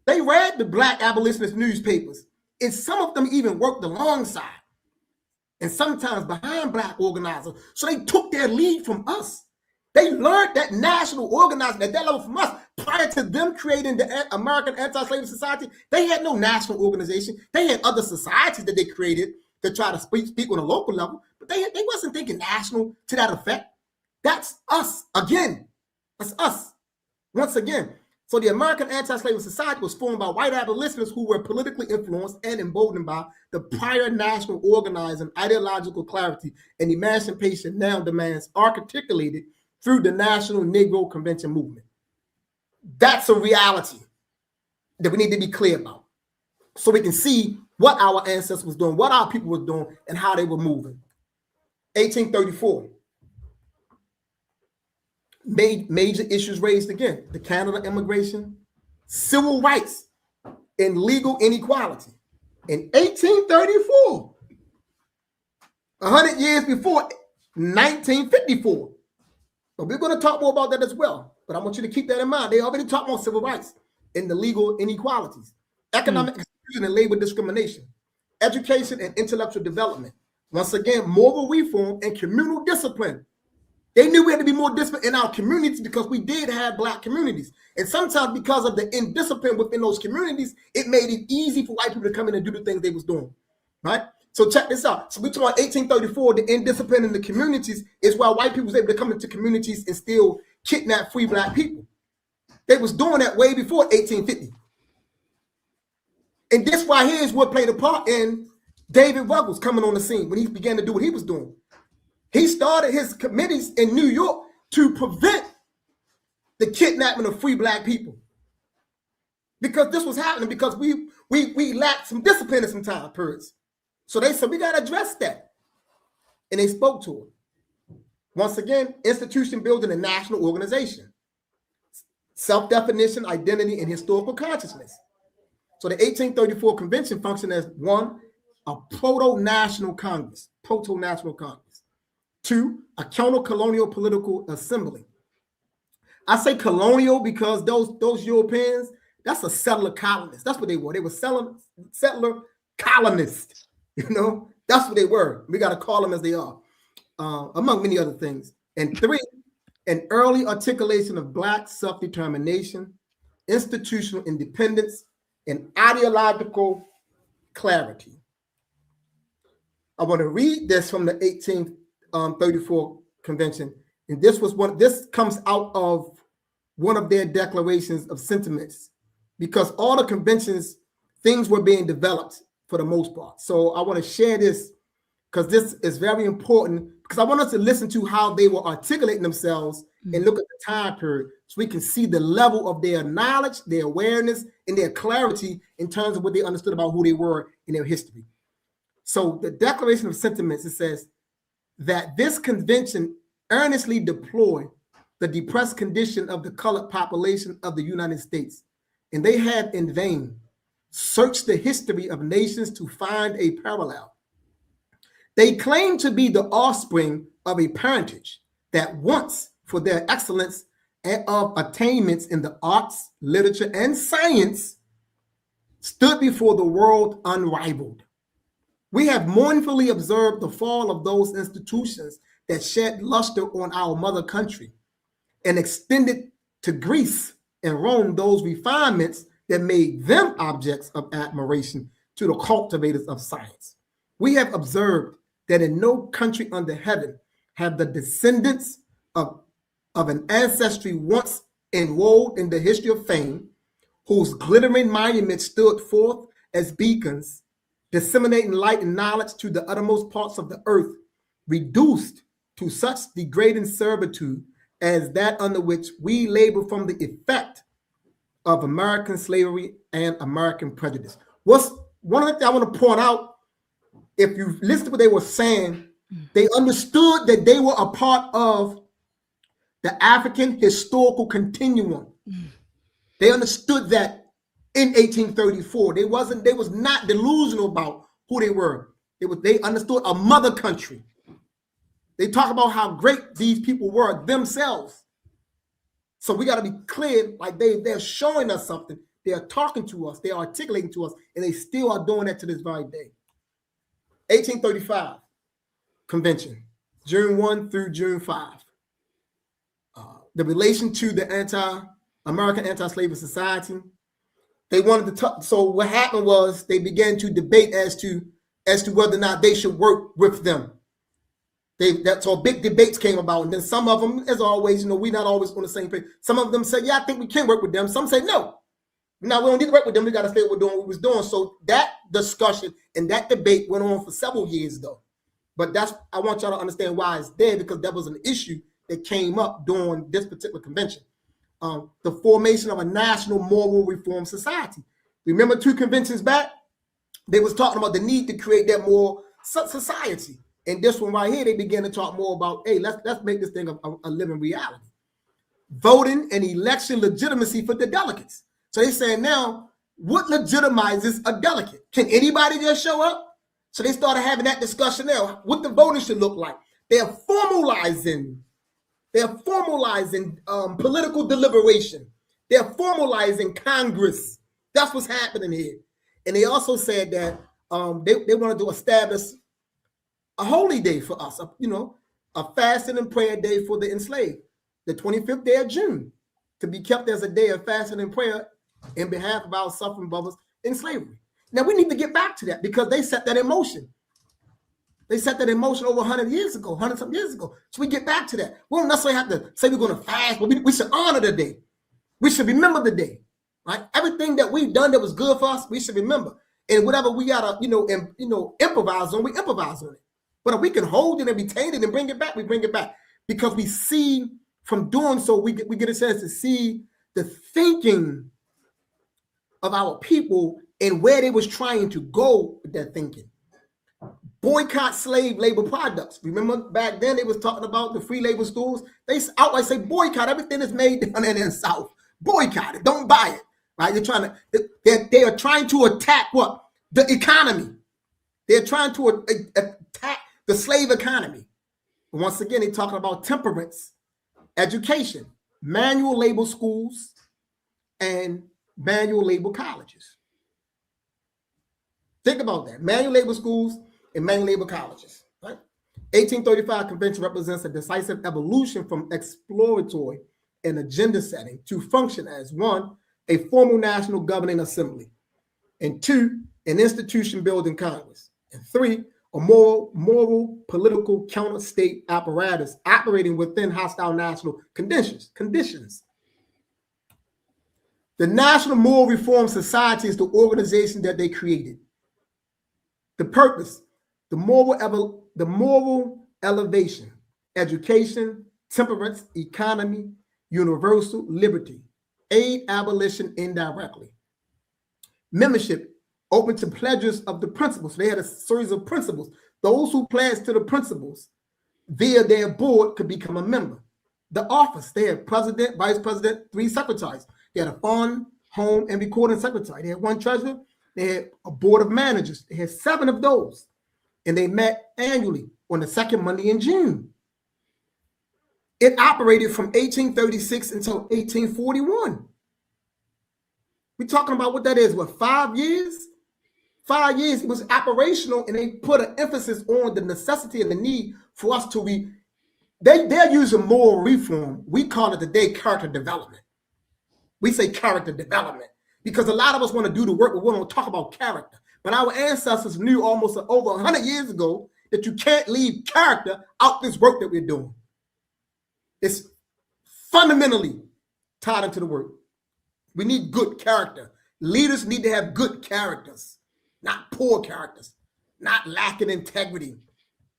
They read the Black abolitionist newspapers, and some of them even worked alongside and sometimes behind Black organizers. So they took their lead from us. They learned that national organizing at that level from us. Prior to them creating the American Anti-Slavery Society, they had no national organization. They had other societies that they created to try to speak on a local level, but they wasn't thinking national to that effect. That's us again. That's us once again. So the American Anti-Slavery Society was formed by white abolitionists who were politically influenced and emboldened by the prior national organizing, ideological clarity, and emancipation now demands articulated through the National Negro Convention movement. That's a reality that we need to be clear about, so we can see what our ancestors was doing, what our people were doing, and how they were moving. 1834. Major issues raised again: the Canada immigration, civil rights, and legal inequality. In 1834, 100 years before 1954. But we're going to talk more about that as well. But I want you to keep that in mind. They already talked about civil rights and the legal inequalities, economic exclusion and labor discrimination, education and intellectual development. Once again, moral reform and communal discipline. They knew we had to be more disciplined in our communities because we did have Black communities. And sometimes because of the indiscipline within those communities, it made it easy for white people to come in and do the things they was doing, right? So check this out. So we talk about 1834, the indiscipline in the communities is why white people was able to come into communities and still kidnap free Black people. They was doing that way before 1850. And this right here is what played a part in David Ruggles coming on the scene when he began to do what he was doing. He started his committees in New York to prevent the kidnapping of free black people. Because this was happening because we lacked some discipline in some time periods. So they said, we got to address that. And they spoke to him. Once again, institution building a national organization. Self-definition, identity, and historical consciousness. So the 1834 convention functioned as one, a proto-national Congress. Two, a counter-colonial political assembly. I say colonial because those Europeans, that's a settler colonist. That's what they were. They were settler colonists. You know, that's what they were. We got to call them as they are, among many other things. And three, an early articulation of black self-determination, institutional independence, and ideological clarity. I want to read this from the 1834 convention, and this comes out of one of their declarations of sentiments, because all the conventions, things were being developed for the most part. So I want to share this because this is very important, because I want us to listen to how they were articulating themselves and look at the time period so we can see the level of their knowledge, their awareness, and their clarity in terms of what they understood about who they were in their history. So the Declaration of Sentiments, it says that this convention earnestly deplored the depressed condition of the colored population of the United States, and they have in vain searched the history of nations to find a parallel. They claim to be the offspring of a parentage that once, for their excellence and of attainments in the arts, literature, and science, stood before the world unrivaled. We have mournfully observed the fall of those institutions that shed luster on our mother country and extended to Greece and Rome those refinements that made them objects of admiration to the cultivators of science. We have observed that in no country under heaven have the descendants of an ancestry once enrolled in the history of fame, whose glittering monuments stood forth as beacons, disseminating light and knowledge to the uttermost parts of the earth, reduced to such degrading servitude as that under which we labor from the effect of American slavery and American prejudice. What's one of the things I want to point out, if you listen to what they were saying, they understood that they were a part of the African historical continuum. They understood that in 1834. They was not delusional about who they were. They understood a mother country. They talk about how great these people were themselves. So we got to be clear, like they're showing us something. They are talking to us, they are articulating to us, and they still are doing that to this very day. 1835 convention, June 1 through June 5. The relation to the American Anti-Slavery Society. They wanted to talk. So what happened was they began to debate as to whether or not they should work with them. So big debates came about, and then some of them, as always, we're not always on the same page. Some of them said, "Yeah, I think we can work with them." Some said, "No, we don't need to work with them. We got to stay what we're doing, what we was doing." So that discussion and that debate went on for several years, though. But I want y'all to understand why it's there, because that was an issue that came up during this particular convention. The formation of a national moral reform society. Remember 2 conventions back, they was talking about the need to create that moral society. And this one right here, they began to talk more about, hey, let's make this thing a living reality. Voting and election legitimacy for the delegates. So they saying now, what legitimizes a delegate? Can anybody just show up? So they started having that discussion now, what the voting should look like. They're formalizing political deliberation. They're formalizing Congress. That's what's happening here. And they also said that they wanted to establish a holy day for us, a fasting and prayer day for the enslaved, the 25th day of June, to be kept as a day of fasting and prayer in behalf of our suffering brothers in slavery. Now we need to get back to that, because they set that in motion. They set that in motion over 100 some years ago. So we get back to that. We don't necessarily have to say we're going to fast, but we should honor the day. We should remember the day. right? Everything that we've done that was good for us, we should remember. And whatever we gotta, improvise on, we improvise on it. But if we can hold it and retain it and bring it back, we bring it back. Because we see from doing so, we get a chance to see the thinking of our people and where they was trying to go with their thinking. Boycott slave labor products. Remember back then they was talking about the free labor stores. They outright say boycott everything that's made down there in the South. Boycott it. Don't buy it. Right? They are trying to attack what? The economy. They're trying to attack the slave economy. And once again, they're talking about temperance, education, manual labor schools, and manual labor colleges. Think about that. Manual labor schools and manual labor colleges. Right? 1835 convention represents a decisive evolution from exploratory and agenda setting to function as 1, a formal national governing assembly, and 2, an institution building Congress, and 3, a moral political counter-state apparatus operating within hostile national conditions. The National Moral Reform Society is the organization that they created. The purpose, the moral elevation, education, temperance, economy, universal liberty, aid abolition indirectly. Membership, open to pledges of the principles. They had a series of principles. Those who pledged to the principles via their board could become a member. The office, they had president, vice president, 3 secretaries. They had a foreign, home, and recording secretary. They had 1 treasurer. They had a board of managers. They had 7 of those. And they met annually on the second Monday in June. It operated from 1836 until 1841. We're talking about what that is, 5 years? 5 years it was operational, and they put an emphasis on the necessity and the need for us to they're using moral reform. We call it today character development. We say character development because a lot of us want to do the work, but we don't talk about character. But our ancestors knew almost over 100 years ago that you can't leave character out this work that we're doing. It's fundamentally tied into the work. We need good character. Leaders need to have good characters, not poor characters, not lacking integrity,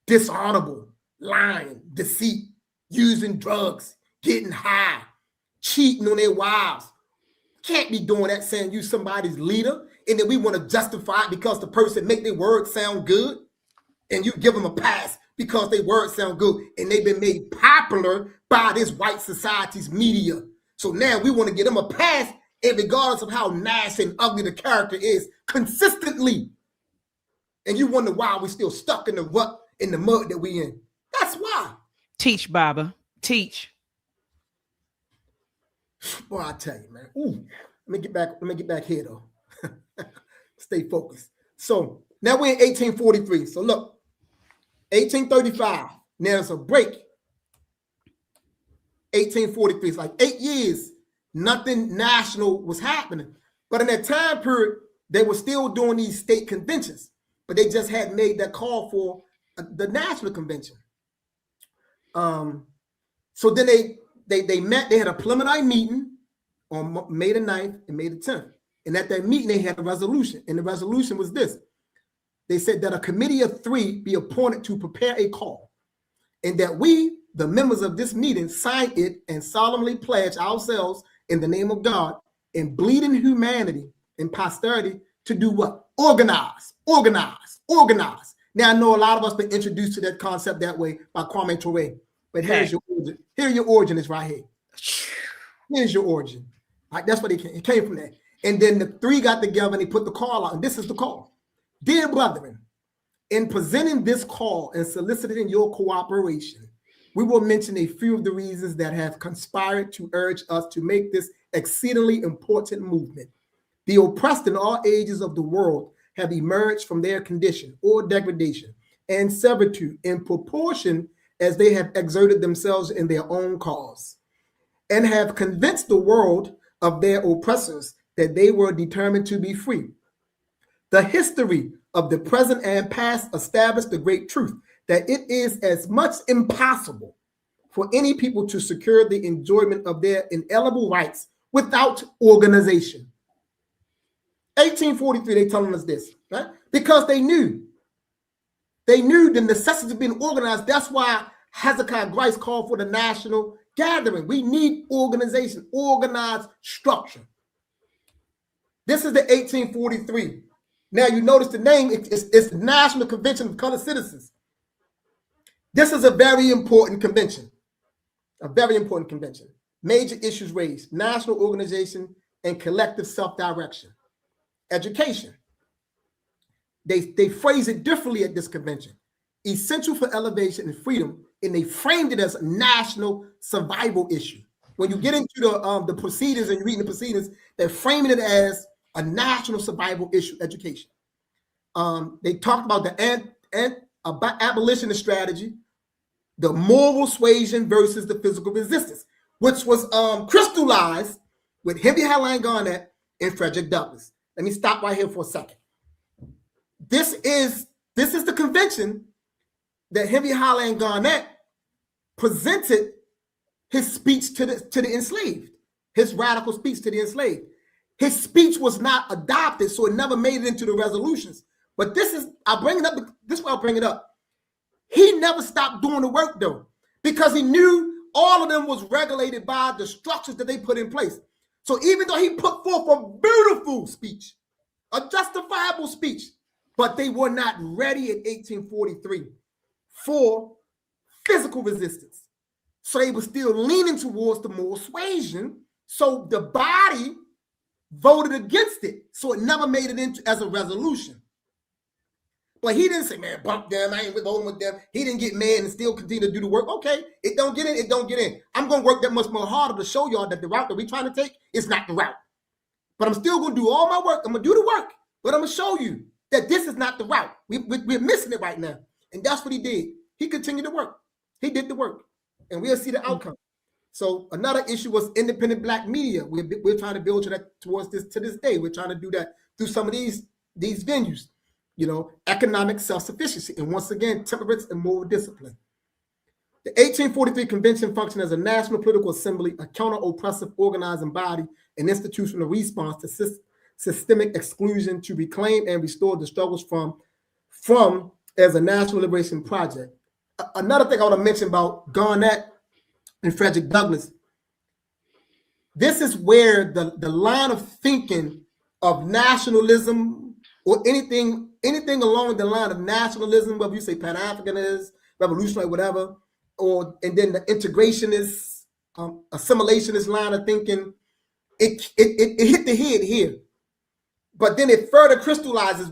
dishonorable, lying, deceit, using drugs, getting high, cheating on their wives. Can't be doing that, saying you somebody's leader, and then we want to justify it because the person make their words sound good, and you give them a pass because their words sound good, and they've been made popular by this white society's media. So now we want to give them a pass, and regardless of how nasty and ugly the character is, consistently. And you wonder why we're still stuck in the rut, in the mud that we in. That's why. Teach, Baba. Teach. Boy, I tell you, man. Ooh, let me get back here though. Stay focused. So now we're in 1843. So look, 1835. Now there's a break. 1843. It's like 8 years. Nothing national was happening. But in that time period, they were still doing these state conventions, but they just hadn't made that call for the national convention. So then they met. They had a preliminary meeting on May the 9th and May the 10th. And at that meeting, they had a resolution. And the resolution was this. They said that a committee of 3 be appointed to prepare a call, and that we, the members of this meeting, sign it and solemnly pledge ourselves in the name of God and bleeding humanity and posterity to do what? Organize. Now, I know a lot of us been introduced to that concept that way by Kwame Ture, but here's your origin. Here your origin is right here. Here's your origin. Right, that's what it came from there. And then the 3 got together and they put the call out, and this is the call. Dear brethren, in presenting this call and soliciting your cooperation, we will mention a few of the reasons that have conspired to urge us to make this exceedingly important movement. The oppressed in all ages of the world have emerged from their condition or degradation and servitude in proportion as they have exerted themselves in their own cause, and have convinced the world of their oppressors that they were determined to be free. The history of the present and past established the great truth that it is as much impossible for any people to secure the enjoyment of their inalienable rights without organization. 1843, they telling us this, right? Because they knew the necessity of being organized. That's why Hezekiah Grice called for the national gathering. We need organization, organized structure. This is the 1843. Now you notice the name, it's the National Convention of Colored Citizens. This is a very important convention, Major issues raised: national organization and collective self-direction. Education. They phrase it differently at this convention. Essential for elevation and freedom, and they framed it as a national survival issue. When you get into the proceedings and you're reading the proceedings, they're framing it as a national survival issue, education. They talked about the abolitionist strategy, the moral suasion versus the physical resistance, which was crystallized with Henry Highline Garnett and Frederick Douglass. Let me stop right here for a second. This is the convention that Henry Highline Garnett presented his speech to the enslaved, his radical speech to the enslaved. His speech was not adopted, so it never made it into the resolutions. But I'll bring it up. This is why I'll bring it up. He never stopped doing the work though, because he knew all of them was regulated by the structures that they put in place. So even though he put forth a beautiful speech, a justifiable speech, but they were not ready in 1843 for physical resistance. So they were still leaning towards the moral suasion. So the body voted against it. So it never made it into as a resolution. But he didn't say, man, bump them, I ain't voting with them. He didn't get mad and still continue to do the work. Okay, it don't get in, it don't get in. I'm going to work that much more harder to show y'all that the route that we're trying to take is not the route. But I'm still going to do all my work. I'm going to do the work, but I'm going to show you that this is not the route. We're missing it right now. And that's what he did. He continued to work. He did the work. And we'll see the outcome. So another issue was independent Black media. We're trying to build towards this to this day. We're trying to do that through some of these venues. You know, economic self-sufficiency, and once again, temperance and moral discipline. The 1843 convention functioned as a national political assembly, a counter-oppressive organizing body, an institutional response to systemic exclusion to reclaim and restore the struggles from as a national liberation project. Another thing I want to mention about Garnett and Frederick Douglass, this is where the line of thinking of nationalism or anything along the line of nationalism, whether you say Pan-Africanist, revolutionary, whatever, and then the integrationist, assimilationist line of thinking, it hit the head here. But then it further crystallizes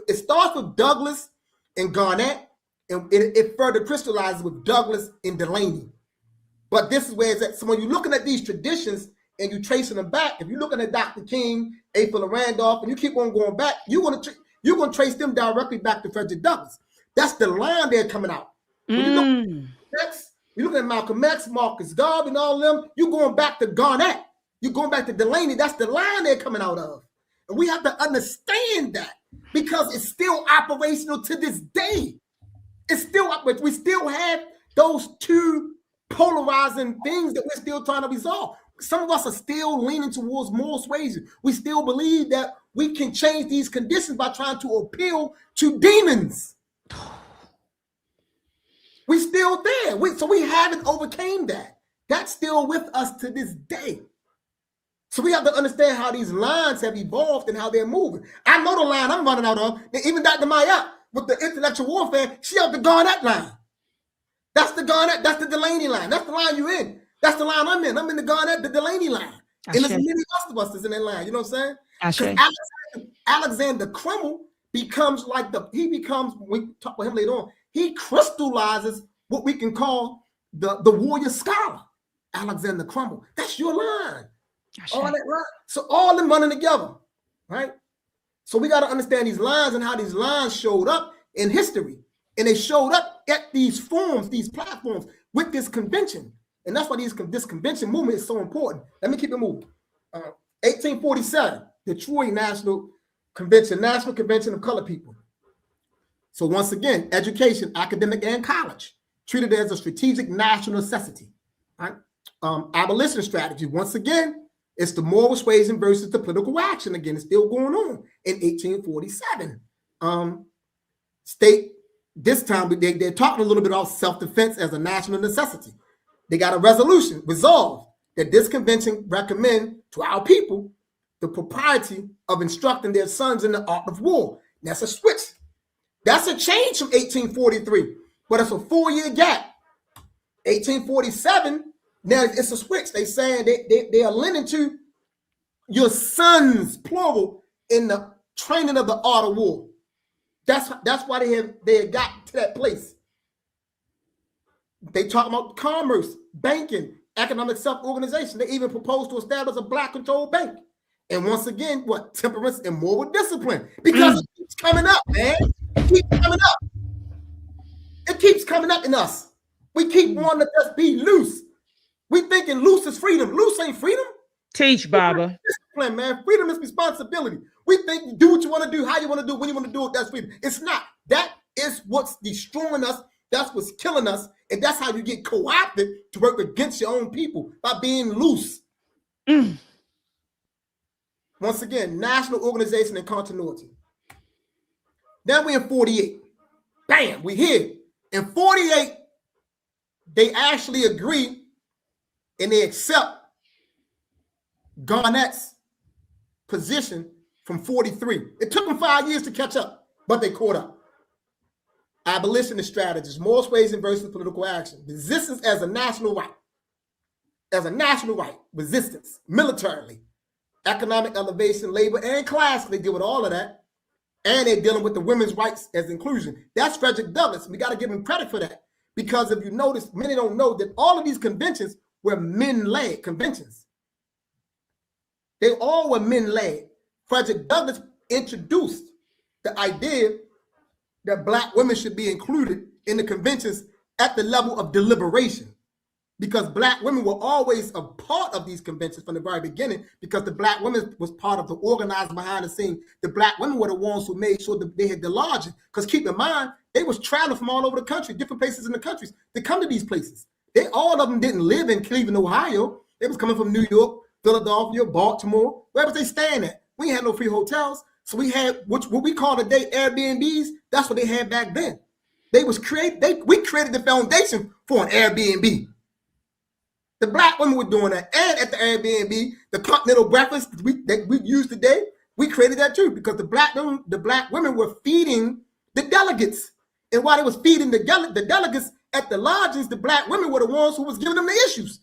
it starts with Douglass and Garnett, and it further crystallizes with Douglass and Delaney. But this is where it's at. So when you're looking at these traditions and you're tracing them back, if you're looking at Dr. King, A. Fuller Randolph, and you keep on going back, you're going to trace them directly back to Frederick Douglass. That's the line they're coming out. When you look at Malcolm X, Marcus Garvey, and all of them, you're going back to Garnett. You're going back to Delaney. That's the line they're coming out of. And we have to understand that because it's still operational to this day. It's still, we still have those two polarizing things that we're still trying to resolve. Some of us are still leaning towards moral suasion. We still believe that we can change these conditions by trying to appeal to demons. We're still there. So we haven't overcame that. That's still with us to this day. So we have to understand how these lines have evolved and how they're moving. I know the line I'm running out of. Even Dr. Maya, with the intellectual warfare, she have the Garnett line. That's the Garnett, that's the Delaney line. That's the line you're in. That's the line I'm in. I'm in the Garnett, the Delaney line. And there's many of us that's in that line. You know what I'm saying? Alexander Crummell becomes when we talk about him later on, he crystallizes what we can call the warrior scholar. Alexander Crummell. That's your line. All that line. So all them running together, right? So we got to understand these lines and how these lines showed up in history. And they showed up at these forums, these platforms with this convention. And that's why this convention movement is so important. Let me keep it moving. 1847, Detroit National Convention of Colored People. So once again, education, academic and college, treated as a strategic national necessity. Right? Abolition strategy. Once again, It's the moral suasion versus the political action. Again, it's still going on in 1847. State, this time, they're talking a little bit about self-defense as a national necessity. They got a resolution, resolved, that this convention recommend to our people the propriety of instructing their sons in the art of war. That's a switch. That's a change from 1843, but it's a 4-year gap. 1847, now it's a switch. They saying they are lending to your sons, plural, in the training of the art of war. That's why they had got to that place. They talk about commerce, banking, economic self-organization. They even proposed to establish a black-controlled bank. And once again, what? Temperance and moral discipline. Because it keeps coming up, man. It keeps coming up. It keeps coming up in us. We keep wanting to just be loose. We thinking loose is freedom. Loose ain't freedom. Teach, Baba. Discipline, man. Freedom is responsibility. We think you do what you want to do, how you want to do it, when you want to do it, that's freedom. It's not. That is what's destroying us. That's what's killing us. And that's how you get co-opted to work against your own people, by being loose. Once again, national organization and continuity. Then we're in 48. Bam, we here. In 48, they actually agree and they accept Garnett's position from 43. It took them 5 years to catch up, but they caught up. Abolitionist strategies, moral suasion versus political action. Resistance as a national right. As a national right. Resistance, militarily. Economic elevation, labor, and class. They deal with all of that. And they're dealing with the women's rights as inclusion. That's Frederick Douglass. We got to give him credit for that. Because if you notice, many don't know that all of these conventions were men-led conventions. They all were men-led. Frederick Douglass introduced the idea that black women should be included in the conventions at the level of deliberation, because black women were always a part of these conventions from the very beginning, because the black women was part of the organizing behind the scene. The black women were the ones who made sure that they had the lodging, because keep in mind, they was traveling from all over the country, different places in the countries to come to these places. They, all of them didn't live in Cleveland, Ohio. They was coming from New York, Philadelphia, Baltimore. Where was they staying at? We had no free hotels. So we had what we call today Airbnbs. That's what they had back then. We created the foundation for an Airbnb. The black women were doing that. And at the Airbnb, the continental breakfast that we use today, we created that too, because the black women were feeding the delegates. And while they was feeding the delegates at the lodges, the black women were the ones who was giving them the issues.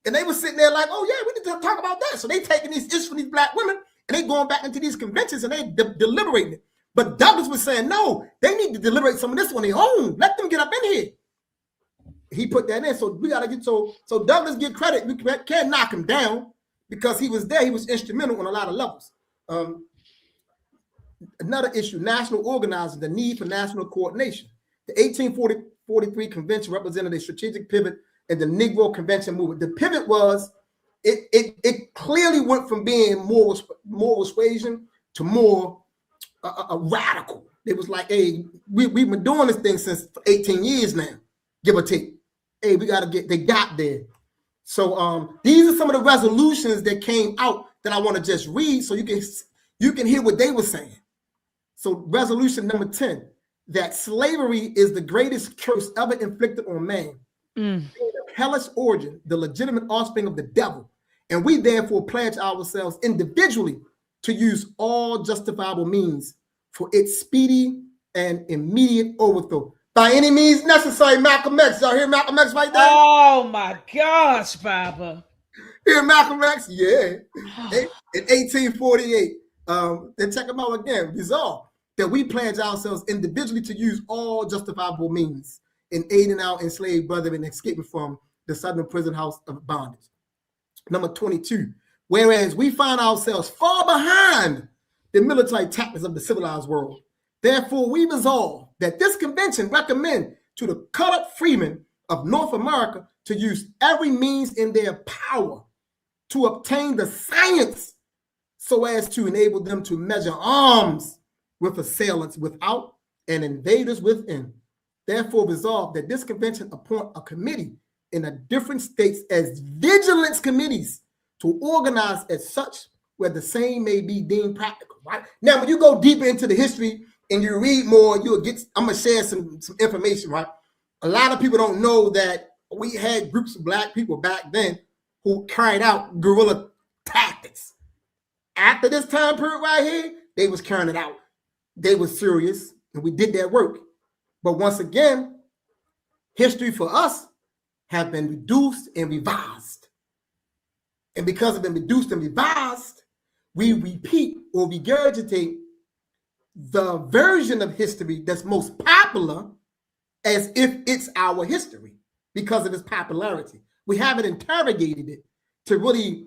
And they were sitting there like, oh yeah, we need to talk about that. So they taking these issues from these black women, and they going back into these conventions and they deliberating it. But Douglass was saying, no, they need to deliberate some of this on their own. Let them get up in here. He put that in. So we got to get, so Douglass get credit. We can't knock him down because he was there. He was instrumental on a lot of levels. Another issue, national organizing, the need for national coordination. The 1843 convention represented a strategic pivot in the Negro Convention movement. The pivot was, it clearly went from being more suasion to more radical. It was like, hey, we've been doing this thing since 18 years now, give or take. Hey, they got there. So these are some of the resolutions that came out that I want to just read so you can hear what they were saying. So resolution number 10, that slavery is the greatest curse ever inflicted on man. Of hellish origin, the legitimate offspring of the devil. And we therefore pledge ourselves individually to use all justifiable means for its speedy and immediate overthrow. By any means necessary, Malcolm X. Y'all hear Malcolm X right there? Oh my gosh, Baba. Hear Malcolm X? Yeah. In 1848, then check them out again. Resolve that we pledge ourselves individually to use all justifiable means in aiding our enslaved brethren escaping from the southern prison house of bondage. Number 22, whereas we find ourselves far behind the military tactics of the civilized world, therefore we resolve that this convention recommend to the colored freemen of North America to use every means in their power to obtain the science so as to enable them to measure arms with assailants without and invaders within. Therefore resolve that this convention appoint a committee in the different states as vigilance committees to organize as such where the same may be deemed practical, right? Now, when you go deeper into the history and you read more, you'll get, I'm going to share some information, right? A lot of people don't know that we had groups of black people back then who carried out guerrilla tactics. After this time period right here, they was carrying it out. They were serious, and we did that work. But once again, history for us have been reduced and revised. And because it's been reduced and revised, we repeat or regurgitate the version of history that's most popular as if it's our history because of its popularity. We haven't interrogated it to really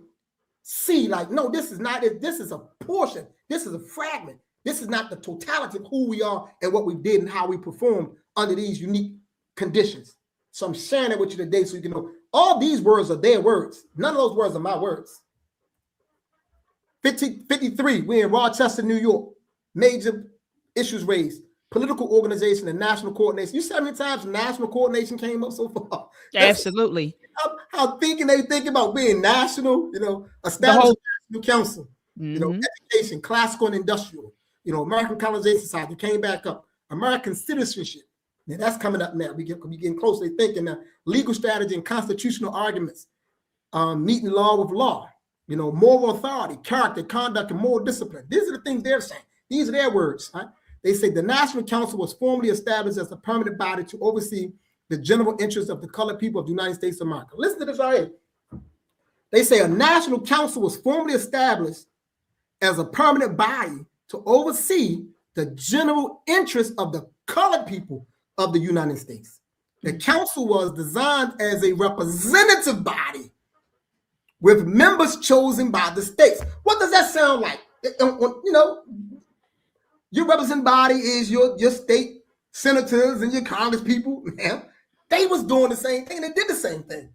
see, like, no, this is not it. This is a portion. This is a fragment. This is not the totality of who we are and what we did and how we performed under these unique conditions. So I'm sharing it with you today so you can know all these words are their words. None of those words are my words. 53, we're in Rochester, New York. Major issues raised. Political organization and national coordination. You see how many times national coordination came up so far? Absolutely. How they think about being national, establish a national council, education, classical and industrial, American Colonization Society came back up. American citizenship. Now that's coming up now. We getting closely thinking now. Legal strategy and constitutional arguments, meeting law with law, moral authority, character, conduct, and moral discipline. These are the things they're saying. These are their words. Right? They say the National Council was formally established as a permanent body to oversee the general interests of the colored people of the United States of America. Listen to this right here. They say a National Council was formally established as a permanent body to oversee the general interests of the colored people of the United States. The council was designed as a representative body with members chosen by the states. What does that sound like? Your representing body is your state senators and your congress people. Man, they was doing the same thing. They did the same thing,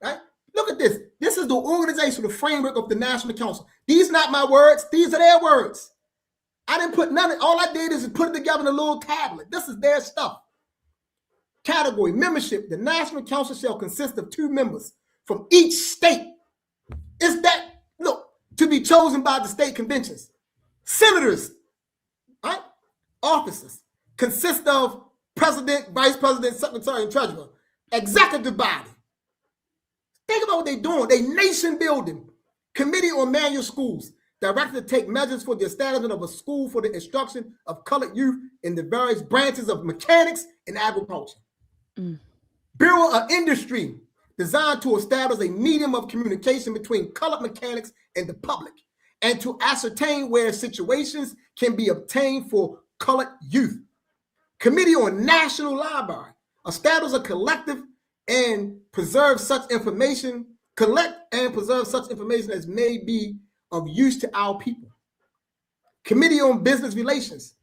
right? Look at this. This is the organization, the framework of the National Council. These are not my words. These are their words. I didn't put none of it. All I did is put it together in a little tablet. This is their stuff. Category, membership. The National Council shall consist of 2 members from each state. Is that, look, to be chosen by the state conventions. Senators, right? Officers consist of president, vice president, secretary, and treasurer. Executive body. Think about what they're doing. They nation building. Committee on Manual Schools, directed to take measures for the establishment of a school for the instruction of colored youth in the various branches of mechanics and agriculture. Bureau of Industry, designed to establish a medium of communication between colored mechanics and the public, and to ascertain where situations can be obtained for colored youth. Committee on National Library, establish a collective and preserve such information, collect and preserve such information as may be of use to our people. Committee on Business Relations,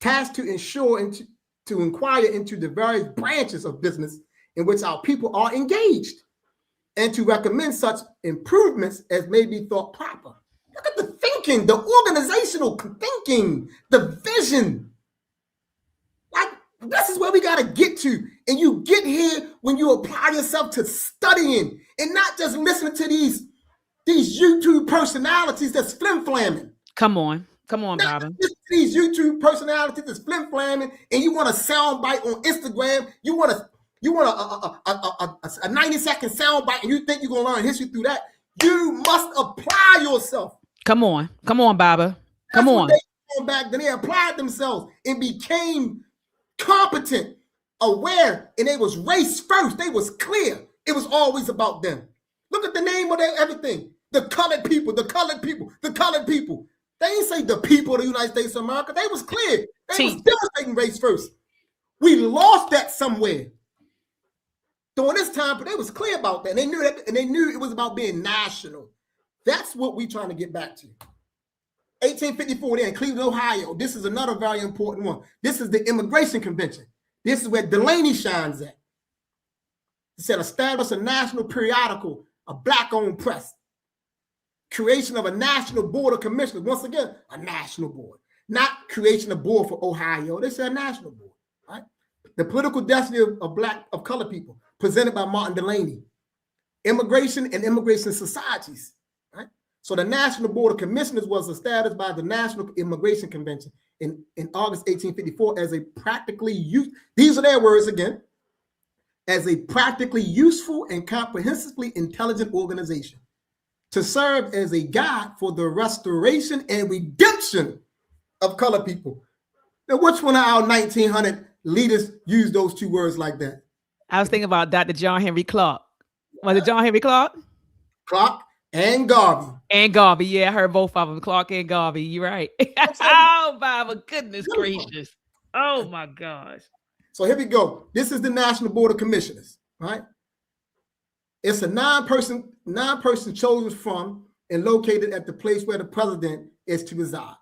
tasked to ensure and to inquire into the various branches of business in which our people are engaged, and to recommend such improvements as may be thought proper. Look at the thinking, the organizational thinking, the vision. Like, this is where we got to get to. And you get here when you apply yourself to studying and not just listening to these YouTube personalities that's flim-flamming. Come on, Baba. These YouTube personalities that's flim-flamming, and you want a sound bite on Instagram. You want a 90-second sound bite, and you think you're gonna learn history through that. You must apply yourself. Come on, Baba. Come on. They back then, they applied themselves and became competent, aware, and they was race first. They was clear. It was always about them. Look at the name of everything. The colored people, the colored people, the colored people. They didn't say the people of the United States of America. They was clear. They was demonstrating race first. We lost that somewhere. During this time, but they was clear about that. And they knew that, and they knew it was about being national. That's what we're trying to get back to. 1854 there in Cleveland, Ohio. This is another very important one. This is the Immigration Convention. This is where Delaney shines at. It said establish a national periodical, a black-owned press. Creation of a national board of commissioners. Once again, a national board. Not creation of board for Ohio. They said a national board. Right? The political destiny of colored people, presented by Martin Delaney. Immigration and immigration societies. So the National Board of Commissioners was established by the National Immigration Convention in August 1854 as a these are their words again, as a practically useful and comprehensively intelligent organization to serve as a guide for the restoration and redemption of colored people. Now, which one of our 1900 leaders used those two words like that? I was thinking about Dr. John Henry Clark. Was it John Henry Clark? Clark and Garvey. And Garvey. Yeah, I heard both of them. Clark and Garvey. You're right. Oh, Bible, goodness gracious. Oh, my gosh. So here we go. This is the National Board of Commissioners, right? It's a nine-person chosen from and located at the place where the president is to reside.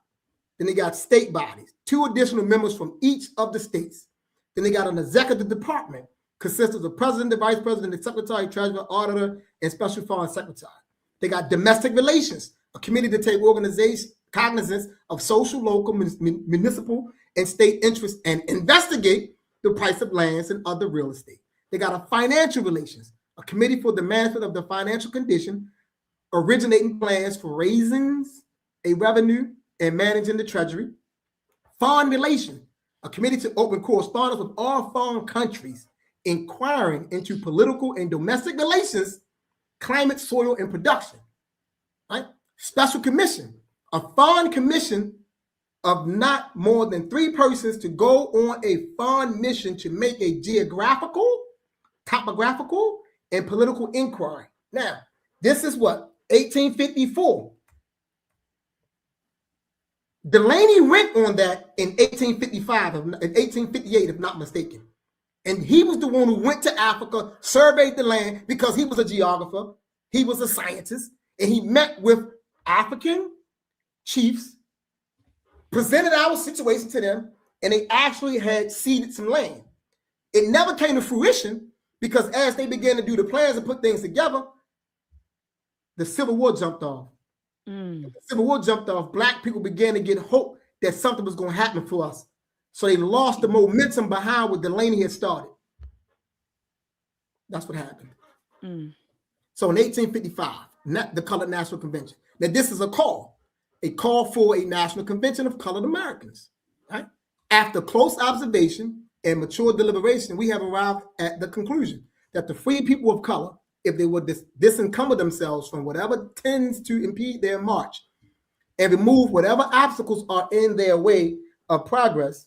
Then they got state bodies, 2 additional members from each of the states. Then they got an executive department, consists of the president, the vice president, the secretary, treasurer, auditor, and special foreign secretary. They got domestic relations, a committee to take cognizance of social, local, municipal, and state interests and investigate the price of lands and other real estate. They got a financial relations, a committee for the management of the financial condition, originating plans for raising a revenue and managing the treasury. Foreign relations, a committee to open correspondence with all foreign countries, inquiring into political and domestic relations, climate, soil, and production. Right? Special commission, a foreign commission of not more than 3 persons to go on a foreign mission to make a geographical, topographical, and political inquiry. Now, this is what? 1854. Delaney went on that in 1855, in 1858, if not mistaken. And he was the one who went to Africa, surveyed the land, because he was a geographer, he was a scientist, and he met with African chiefs, presented our situation to them, and they actually had ceded some land. It never came to fruition because as they began to do the plans and put things together, the Civil War jumped off. The Civil War jumped off. Black people began to get hope that something was going to happen for us. So they lost the momentum behind what Delaney had started. That's what happened. So in 1855, the Colored National Convention. Now this is a call for a national convention of colored Americans. Right? After close observation and mature deliberation, we have arrived at the conclusion that the free people of color, if they would disencumber themselves from whatever tends to impede their march and remove whatever obstacles are in their way of progress,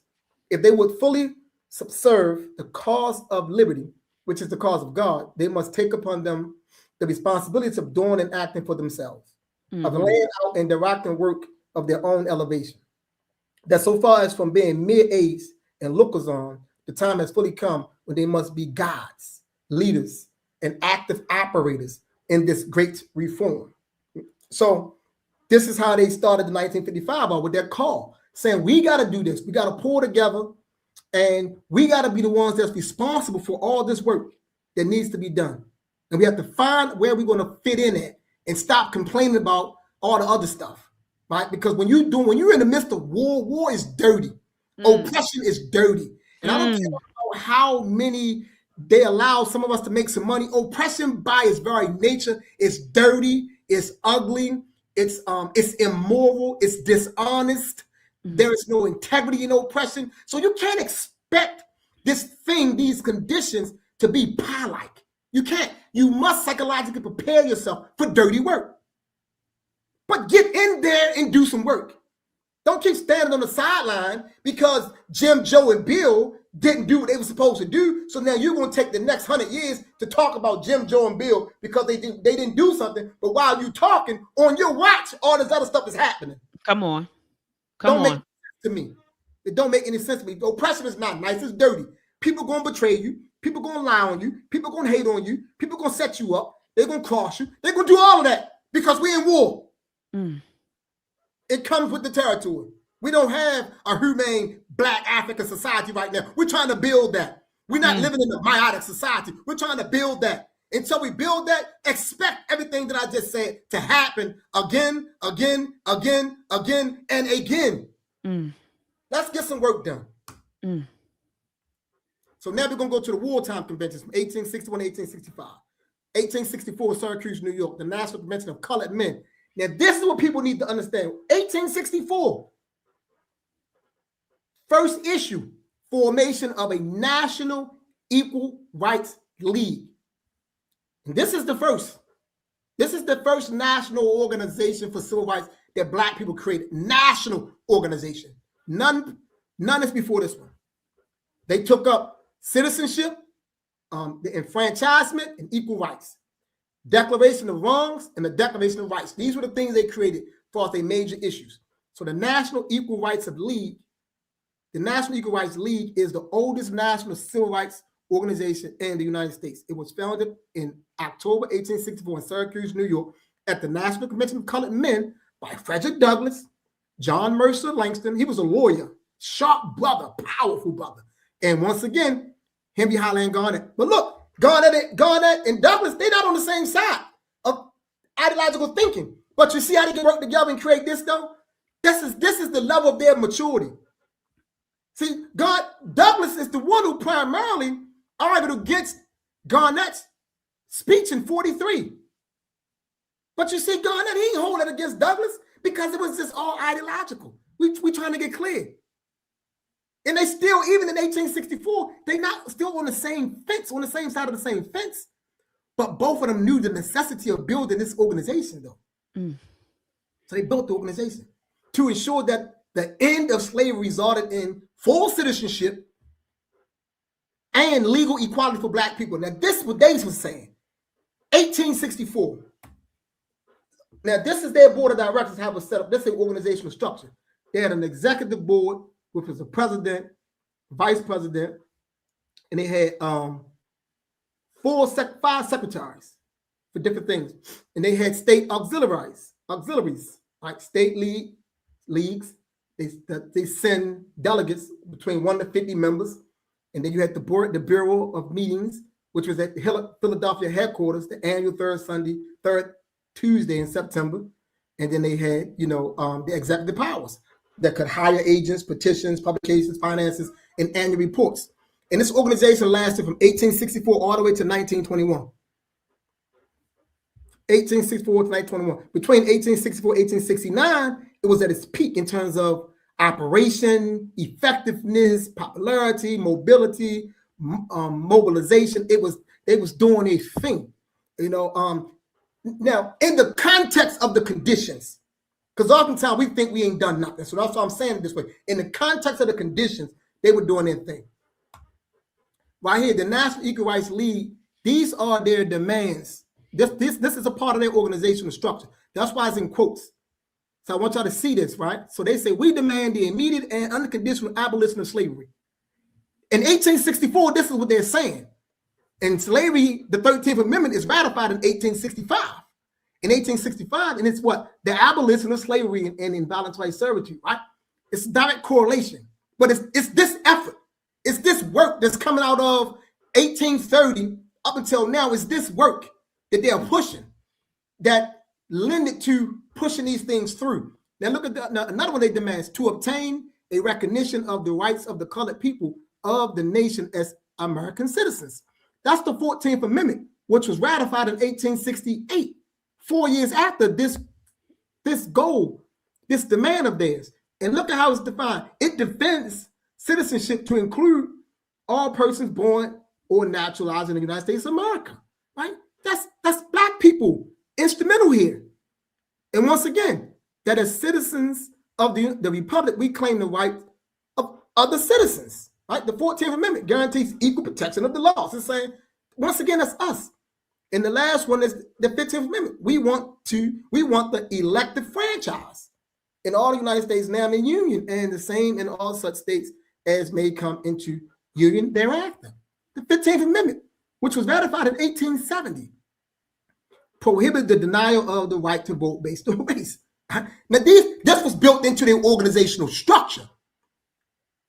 if they would fully subserve the cause of liberty, which is the cause of God, they must take upon them the responsibility of doing and acting for themselves, of laying out and directing work of their own elevation. That so far as from being mere aides and lookers on, the time has fully come when they must be gods, leaders, and active operators in this great reform. So this is how they started in 1955 with their call, saying we got to do this. We got to pull together, and we got to be the ones that's responsible for all this work that needs to be done. And we have to find where we're going to fit in at and stop complaining about all the other stuff, right? Because when you're in the midst of war is dirty. Oppression is dirty. And I don't care about how many they allow some of us to make some money. Oppression by its very nature is dirty, it's ugly, it's immoral, it's dishonest. There is no integrity in oppression. So you can't expect these conditions to be pie-like. You can't. You must psychologically prepare yourself for dirty work. But get in there and do some work. Don't keep standing on the sideline because Jim, Joe, and Bill didn't do what they were supposed to do. So now you're going to take the next 100 years to talk about Jim, Joe, and Bill because they didn't do something. But while you're talking, on your watch, all this other stuff is happening. Come on. Don't make sense to me. It don't make any sense to me. Oppression is not nice. It's dirty. People going to betray you. People going to lie on you. People going to hate on you. People going to set you up. They're going to cross you. They're going to do all of that because we're in war. It comes with the territory. We don't have a humane Black African society right now. We're trying to build that. We're not living in a meiotic society. We're trying to build that. Until we build that, expect everything that I just said to happen again, and again. Let's get some work done. So now we're going to go to the wartime conventions from 1861 to 1865. 1864, Syracuse, New York, the National Convention of Colored Men Now, this is what people need to understand. 1864, first issue, formation of a National Equal Rights League. And this is the first. This is the first national organization for civil rights that Black people created. National organization. None is before this one. They took up citizenship, the enfranchisement, and equal rights. Declaration of wrongs and the Declaration of rights. These were the things they created for their major issues. So the National Equal Rights League, the National Equal Rights League is the oldest national civil rights organization in the United States. It was founded in October 1864 in Syracuse, New York, at the National Convention of Colored Men by Frederick Douglass, John Mercer Langston. He was a lawyer, sharp brother, powerful brother. And once again, Henry Highland Garnet. But look, Garnet and Douglass, they're not on the same side of ideological thinking. But you see how they can work together and create this, though? This is the level of their maturity. See, Douglass is the one who primarily argued against Garnet's speech in 43. But you see, Garnet, he ain't holding it against Douglass because it was just all ideological. We trying to get clear. And they still, even in 1864, they not still on the same fence, on the same side of the same fence. But both of them knew the necessity of building this organization, though. So they built the organization to ensure that the end of slavery resulted in full citizenship and legal equality for Black people. Now, this is what they was saying. 1864. Now, this is their board of directors have a setup. This is their organizational structure. They had an executive board, which was a president, vice president, and they had 5 secretaries for different things. And they had state auxiliaries, like state leagues. They send delegates between 1 to 50 members. And then you had the Bureau of Meetings, which was at the Philadelphia headquarters, the annual third Tuesday in September. And then they had, the executive powers that could hire agents, petitions, publications, finances, and annual reports. And this organization lasted from 1864 all the way to 1921. 1864 to 1921. Between 1864 and 1869, it was at its peak in terms of operation, effectiveness, popularity, mobility, mobilization. They was doing a thing, Now, in the context of the conditions, because oftentimes we think we ain't done nothing. So that's why I'm saying it this way. In the context of the conditions, they were doing their thing. Right here, the National Equal Rights League, these are their demands. This is a part of their organizational structure. That's why it's in quotes. So I want y'all to see this, right? So they say, we demand the immediate and unconditional abolition of slavery. In 1864, this is what they're saying. And slavery, the 13th Amendment, is ratified in 1865. In 1865, and it's what? The abolition of slavery and involuntary servitude, right? It's direct correlation. But it's this effort. It's this work that's coming out of 1830 up until now. It's this work that they're pushing that lended to pushing these things through. Now look at another one they demand is to obtain a recognition of the rights of the colored people of the nation as American citizens. That's the 14th Amendment, which was ratified in 1868, 4 years after this goal, this demand of theirs. And look at how it's defined. It defends citizenship to include all persons born or naturalized in the United States of America, right? That's Black people instrumental here. And once again, that as citizens of the Republic, we claim the rights of other citizens, right? The 14th Amendment guarantees equal protection of the laws. It's saying, once again, that's us. And the last one is the 15th Amendment. We want the elective franchise in all the United States now in the Union, and the same in all such states as may come into union thereafter. The 15th Amendment, which was ratified in 1870, prohibited the denial of the right to vote based on race. Now, this was built into their organizational structure.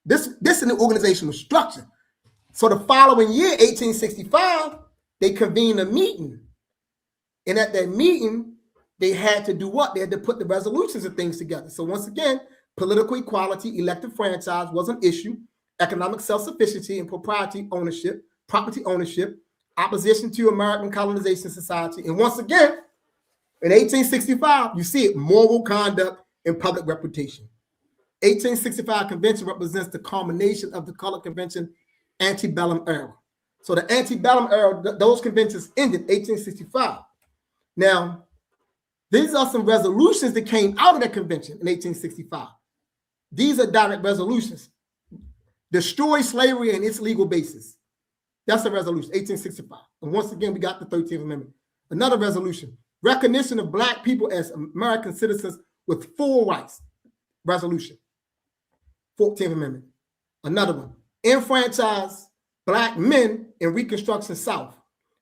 This in the organizational structure. So the following year, 1865, they convened a meeting. And at that meeting, they had to do what? They had to put the resolutions of things together. So once again, political equality, elective franchise was an issue, economic self-sufficiency and property ownership, opposition to American colonization society. And once again, In 1865, you see it, moral conduct and public reputation. 1865 convention represents the culmination of the Color Convention antebellum era. So the antebellum era, those conventions ended 1865. Now, these are some resolutions that came out of that convention in 1865. These are direct resolutions. Destroy slavery and its legal basis. That's a resolution, 1865. And once again, we got the 13th Amendment. Another resolution, recognition of Black people as American citizens with full rights. Resolution, 14th Amendment. Another one, enfranchise Black men in Reconstruction South,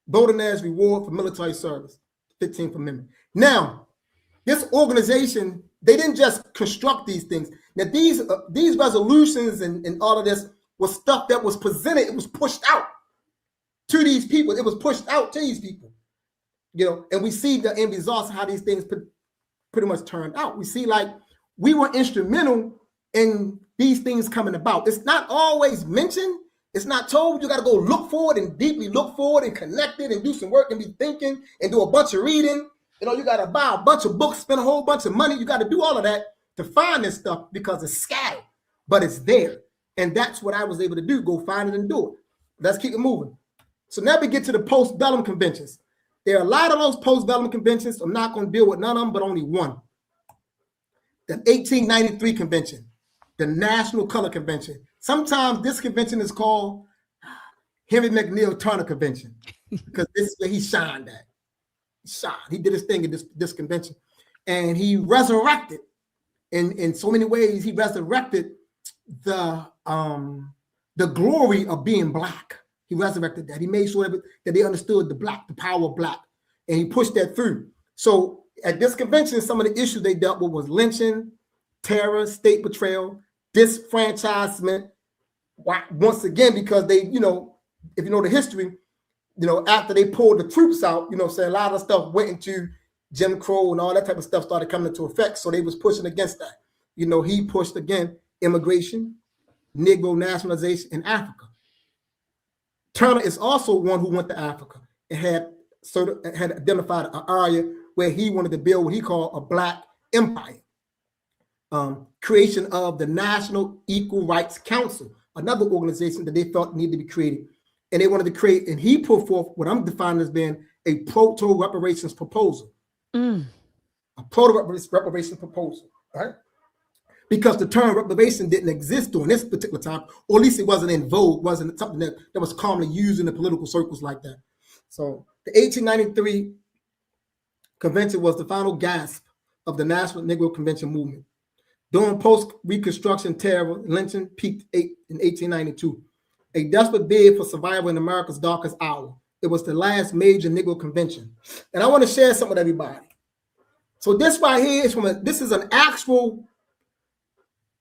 voting as reward for military service, 15th Amendment. Now, this organization, they didn't just construct these things. Now, these resolutions and all of this was stuff that was presented. It was pushed out to these people. It was pushed out to these people, you know, and we see the end results of how these things pretty much turned out. We see like we were instrumental in these things coming about. It's not always mentioned. It's not told. You got to go look for it and deeply look for it and connect it and do some work and be thinking and do a bunch of reading. You know, you got to buy a bunch of books, spend a whole bunch of money. You got to do all of that to find this stuff because it's scattered, but it's there. And that's what I was able to do, go find it and do it. Let's keep it moving. So now we get to the post-bellum conventions. There are a lot of those post-bellum conventions. I'm not going to deal with none of them, but only one. The 1893 convention, the National Color Convention. Sometimes this convention is called Henry McNeil Turner Convention because this is where he shined at. He did his thing in this convention, and he resurrected in so many ways. He resurrected the glory of being Black. He resurrected that. He made sure that they understood the power of Black, and he pushed that through. So at this convention, some of the issues they dealt with was lynching, terror, state betrayal, disfranchisement. Once again, because they, you know, if you know the history, you know, after they pulled the troops out, you know, a lot of stuff went into Jim Crow and all that type of stuff started coming into effect. So they was pushing against that. You know, he pushed again immigration, Negro nationalization in Africa. Turner is also one who went to Africa and had identified an area where he wanted to build what he called a Black empire. Creation of the National Equal Rights Council, another organization that they felt needed to be created. And they wanted to create, and he put forth what I'm defining as being a proto-reparations proposal. A proto-reparations proposal, right? Because the term reparation didn't exist during this particular time, or at least it wasn't in vogue, wasn't something that was commonly used in the political circles like that. So the 1893 convention was the final gasp of the National Negro Convention movement. During post-Reconstruction terror, lynching peaked in 1892. A desperate bid for survival in America's darkest hour. It was the last major Negro convention. And I want to share something with everybody. So this right here is this is an actual,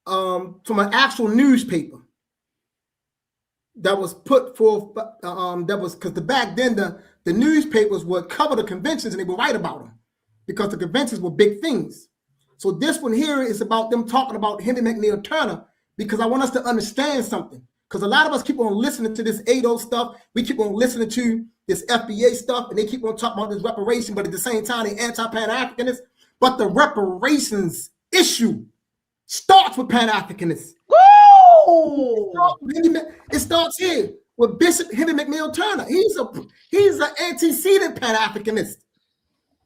from an actual newspaper that was put forth, because back then the newspapers would cover the conventions and they would write about them because the conventions were big things. So this one here is about them talking about Henry McNeil Turner, because I want us to understand something. Because a lot of us keep on listening to this ADO stuff. We keep on listening to this FBA stuff, and they keep on talking about this reparation, but at the same time, they anti-Pan-Africanists. But the reparations issue starts with Pan-Africanists. Woo! It starts here with Bishop Henry McNeil Turner. He's an antecedent Pan-Africanist.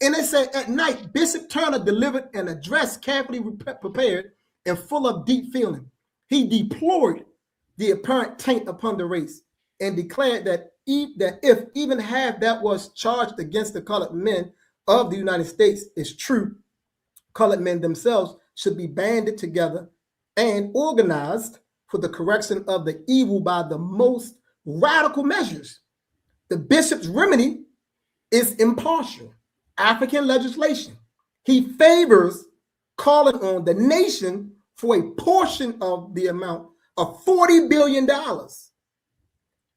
And they say at night, Bishop Turner delivered an address carefully prepared and full of deep feeling. He deplored the apparent taint upon the race and declared that if even half that was charged against the colored men of the United States is true, colored men themselves should be banded together and organized for the correction of the evil by the most radical measures. The bishop's remedy is impartial African legislation. He favors calling on the nation for a portion of the amount of $40 billion,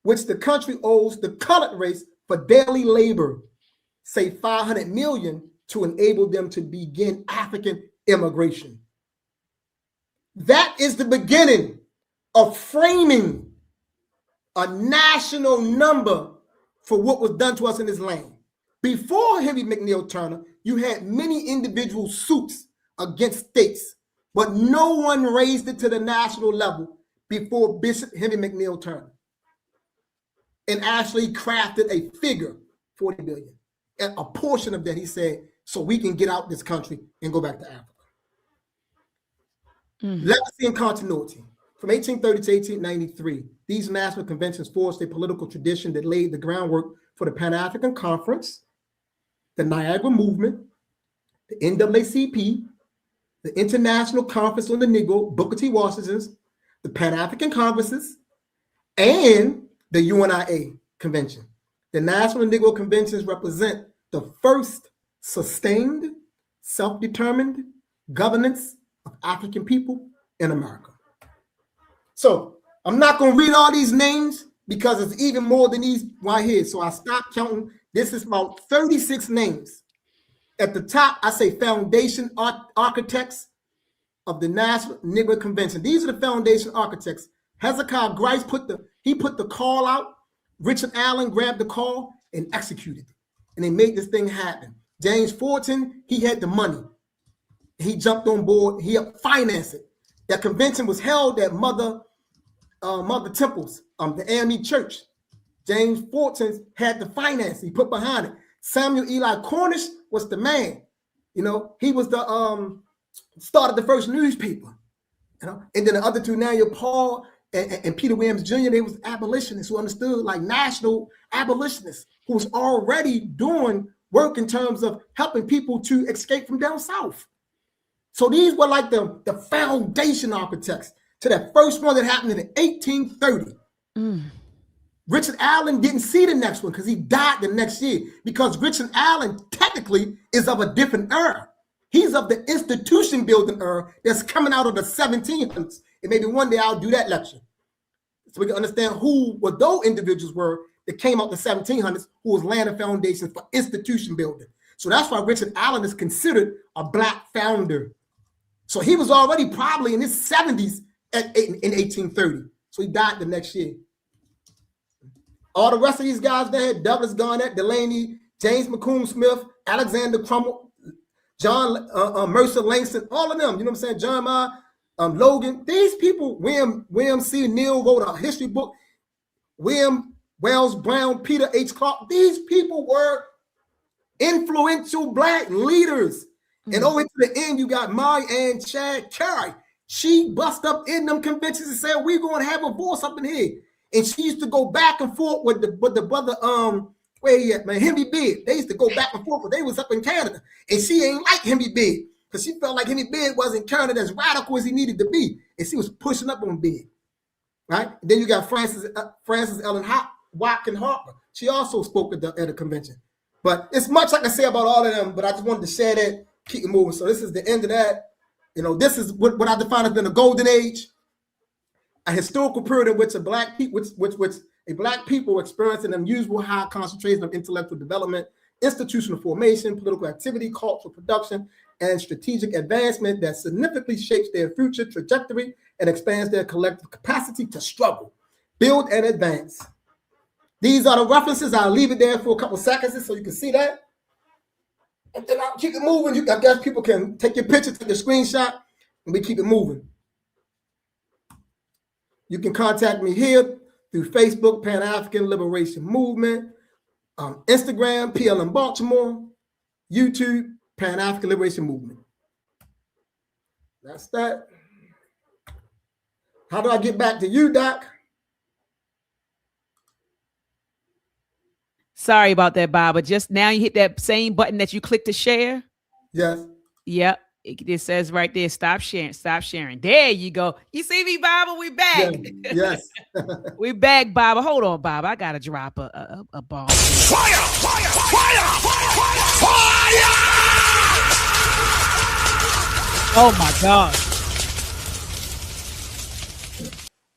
which the country owes the colored race for daily labor, say $500 million, to enable them to begin African immigration. That is the beginning of framing a national number for what was done to us in this land. Before Henry McNeil Turner, you had many individual suits against states, but no one raised it to the national level before Bishop Henry McNeil Turner and actually crafted a figure, 40 billion. And a portion of that, he said, so we can get out this country and go back to Africa. Legacy and continuity. From 1830 to 1893, these national conventions forged a political tradition that laid the groundwork for the Pan-African Conference, the Niagara Movement, the NAACP, the International Conference on the Negro, Booker T. Washington's, the Pan-African Congresses, and the UNIA Convention. The National Negro Conventions represent the first sustained, self-determined governance of African people in America. So I'm not going to read all these names because it's even more than these right here. So I stopped counting. This is about 36 names. At the top, I say foundation architects of the National Negro Convention. These are the foundation architects. Hezekiah Grice put the call out. Richard Allen grabbed the call and executed it. And they made this thing happen. James Fortin, he had the money. He jumped on board. He helped finance it. That convention was held at Mother Temple's, the AME Church. James Fortin had the finance. He put behind it. Samuel Eli Cornish was the man. You know, he was the started the first newspaper. You know, and then the other two, Nathaniel Paul and Peter Williams Jr., they was abolitionists who understood, like national abolitionists who was already doing work in terms of helping people to escape from down south. So these were like the foundation architects to that first one that happened in 1830. Richard Allen didn't see the next one because he died the next year, because Richard Allen technically is of a different era. He's of the institution building era that's coming out of the 1700s. And maybe one day I'll do that lecture so we can understand what those individuals were that came out the 1700s, who was laying the foundations for institution building. So that's why Richard Allen is considered a Black founder. So he was already probably in his 70s in 1830. So he died the next year. All the rest of these guys there, Douglas Garnett, Delaney, James McComb Smith, Alexander Crummell, John Mercer Langston, all of them, you know what I'm saying? John Ma, Logan, these people, William C. Neal wrote a history book, William Wells Brown, Peter H. Clark, these people were influential Black leaders. And over to the end, you got Mary Ann Chad Carey. She bust up in them conventions and said, we're going to have a voice up in here. And she used to go back and forth with the brother, where he at, man, Henry Beard. They used to go back and forth, but they was up in Canada. And she ain't like Henry Beard because she felt like Henry Beard wasn't counted as radical as he needed to be. And she was pushing up on Beard, right? And then you got Frances Ellen Watkin Harper. She also spoke at the convention. But it's much I can say about all of them, but I just wanted to share that, keep it moving. So this is the end of that. You know, this is what I define as been a golden age, a historical period in which a Black people experience an unusual high concentration of intellectual development, institutional formation, political activity, cultural production, and strategic advancement that significantly shapes their future trajectory and expands their collective capacity to struggle, build, and advance. These are the references. I'll leave it there for a couple seconds so you can see that. And then I'll keep it moving. I guess people can take your picture, take a screenshot, and we keep it moving. You can contact me here through Facebook, Pan-African Liberation Movement, Instagram, PLM Baltimore, YouTube, Pan-African Liberation Movement. That's that. How do I get back to you, Doc? Sorry about that, Bob, but just now you hit that same button that you clicked to share. Yes. Yep. It says right there, stop sharing, stop sharing. There you go. You see me, Bob? We back. Yes. We back, Bob. Hold on, Bob. I got to drop a bomb. Fire! Fire! Fire! Fire! Fire! Oh, my God.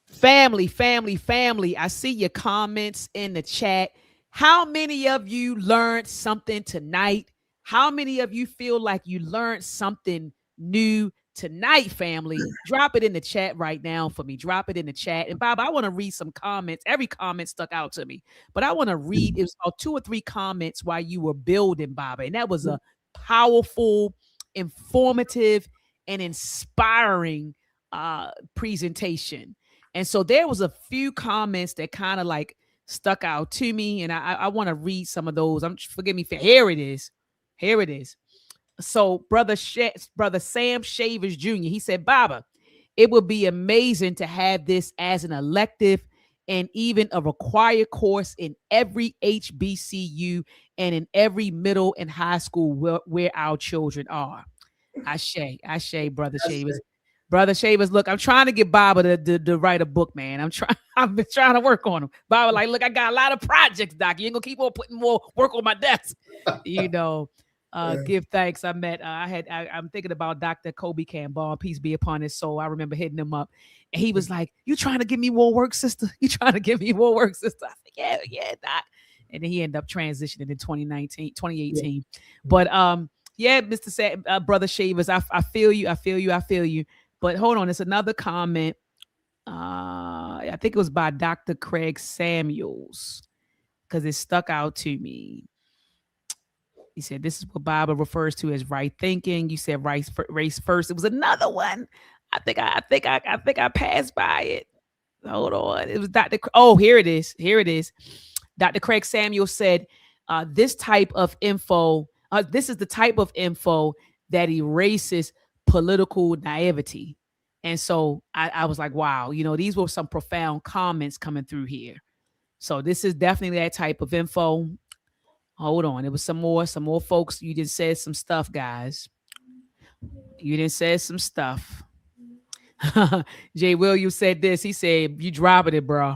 Family. I see your comments in the chat. How many of you learned something tonight? How many of you feel like you learned something new tonight, family? Drop it in the chat right now for me. Drop it in the chat. And Bob, I want to read some comments. Every comment stuck out to me, but I want to read, it was about 2 or 3 comments while you were building, Bob. And that was a powerful, informative, and inspiring presentation. And so there was a few comments that kind of like stuck out to me, and I want to read some of those. Forgive me for here it is. Here it is. So brother Sam Shavers Jr. He said, Baba, it would be amazing to have this as an elective and even a required course in every HBCU and in every middle and high school where our children are. Ashe, brother Shavers. Brother Shavers, look, I'm trying to get Baba to write a book, man. I've been trying to work on him. Baba, like, look, I got a lot of projects, Doc. You ain't gonna keep on putting more work on my desk. Give thanks. I'm thinking about Dr. Kobe Cambon, peace be upon his soul. I remember hitting him up, and he was like, "You trying to give me more work, sister? You trying to give me more work, sister?" I said, yeah, Doc. And then he ended up transitioning in 2018. But yeah, Brother Shavers, I feel you. But hold on, it's another comment. I think it was by Dr. Craig Samuels, because it stuck out to me. He said, this is what Baba refers to as right thinking. You said race first. It was another one. I think I passed by it. Hold on. It was here it is. Dr. Craig Samuel said, this type of info, this is the type of info that erases political naivety. And so I was like, wow, these were some profound comments coming through here. So this is definitely that type of info. Hold on. It was some more folks. You just said some stuff, guys. You didn't say some stuff. Jay Williams said this. He said, you dropping it, bro.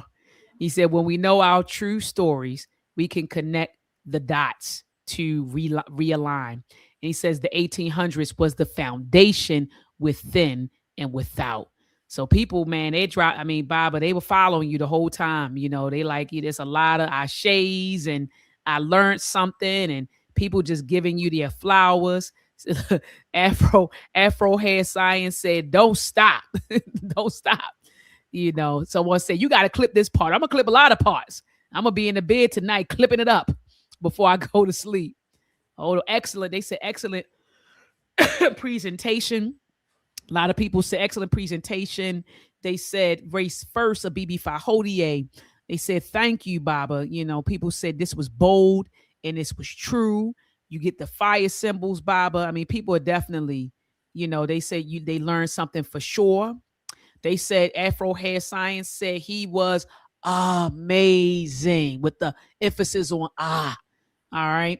He said, when we know our true stories, we can connect the dots to realign. And he says the 1800s was the foundation within and without. So people, man, Baba, they were following you the whole time. They like, there's a lot of ashes and I learned something, and people just giving you their flowers. Afro Hair Science said, don't stop. Don't stop. Someone said, you got to clip this part. I'm going to clip a lot of parts. I'm going to be in the bed tonight clipping it up before I go to sleep. Oh, excellent. They said excellent presentation. A lot of people said excellent presentation. They said race first, a BB Fahodier. They said, thank you, Baba. People said this was bold and this was true. You get the fire symbols, Baba. People are definitely, they said they learned something for sure. They said Afro Hair Science said he was amazing with the emphasis on All right.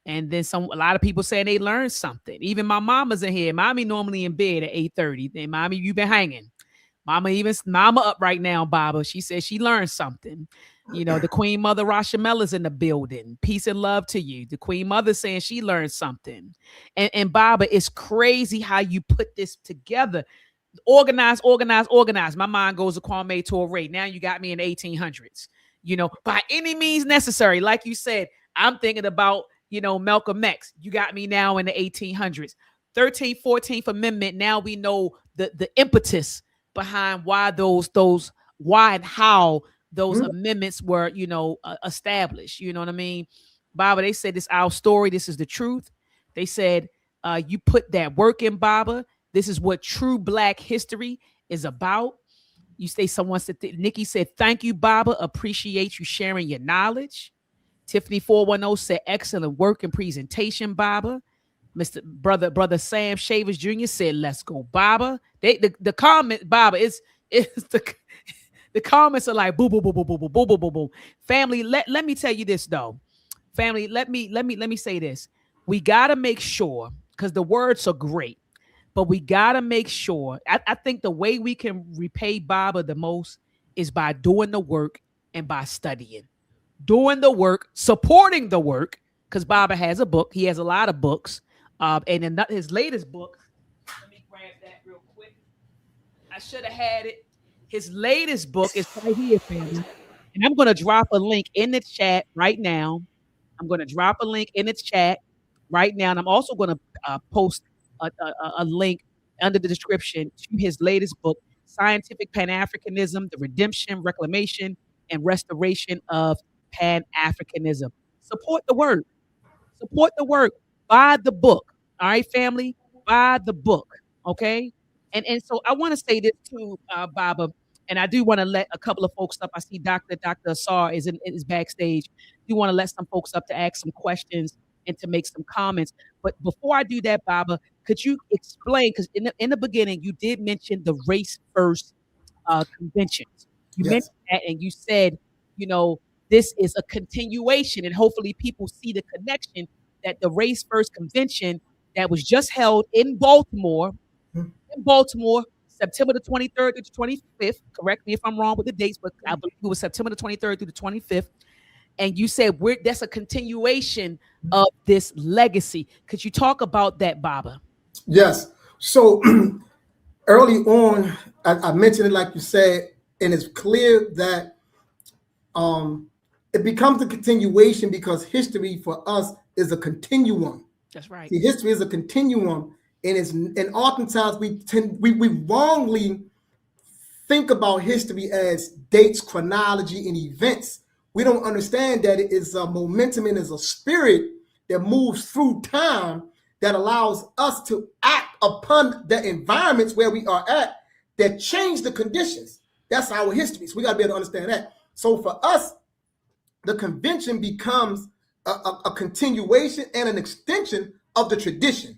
And then a lot of people saying they learned something. Even my mama's in here. Mommy normally in bed at 8:30. Then mommy, you been hanging. Mama up right now, Baba. She says she learned something. The Queen Mother Rashamella's in the building. Peace and love to you. The Queen Mother saying she learned something. And Baba, it's crazy how you put this together. Organize. My mind goes to Kwame Ture. Now you got me in the 1800s. By any means necessary. Like you said, I'm thinking about, Malcolm X. You got me now in the 1800s. 13th, 14th Amendment. Now we know the impetus behind why why and how those amendments were, established. You know what I mean? Baba, they said this our story. This is the truth. They said, you put that work in, Baba. This is what true Black history is about. You say someone said, Nikki said, thank you, Baba. Appreciate you sharing your knowledge. Tiffany 410 said, excellent work and presentation, Baba. Brother Sam Shavers Jr. said, let's go, Baba. The comment, Baba, it's the comments are like, boo, boo, boo, boo, boo, boo, boo, boo, boo, boo. Family, let me tell you this, though. Family, let me say this. We got to make sure, because the words are great, but we got to make sure. I think the way we can repay Baba the most is by doing the work and by studying. Doing the work, supporting the work, because Baba has a book. He has a lot of books. And in his latest book, let me grab that real quick. I should have had it. His latest book is right here, family. And I'm going to drop a link in the chat right now. I'm going to drop a link in the chat right now. And I'm also going to post a link under the description to his latest book, Scientific Pan-Africanism, the Redemption, Reclamation, and Restoration of Pan-Africanism. Support the work. Support the work. Buy the book. All right, family, buy the book. Okay. And so I want to say this too, Baba, and I do want to let a couple of folks up. I see Dr. Assar is backstage. Do want to let some folks up to ask some questions and to make some comments. But before I do that, Baba, could you explain? Because in the beginning, you did mention the race first conventions. You Yes. mentioned that, and you said, you know, this is a continuation, and hopefully people see the connection that the race first convention that was just held in Baltimore, September the 23rd to the 25th. Correct me if I'm wrong with the dates, but I believe it was September the 23rd through the 25th. And you said that's a continuation of this legacy. Could you talk about that, Baba? Yes. So early on, I mentioned it like you said, and it's clear that it becomes a continuation because history for us is a continuum. That's right. See, history is a continuum, and oftentimes we wrongly think about history as dates, chronology, and events. We don't understand that it is a momentum and is a spirit that moves through time that allows us to act upon the environments where we are at that change the conditions. That's our history. So we got to be able to understand that. So for us, the convention becomes a continuation and an extension of the tradition.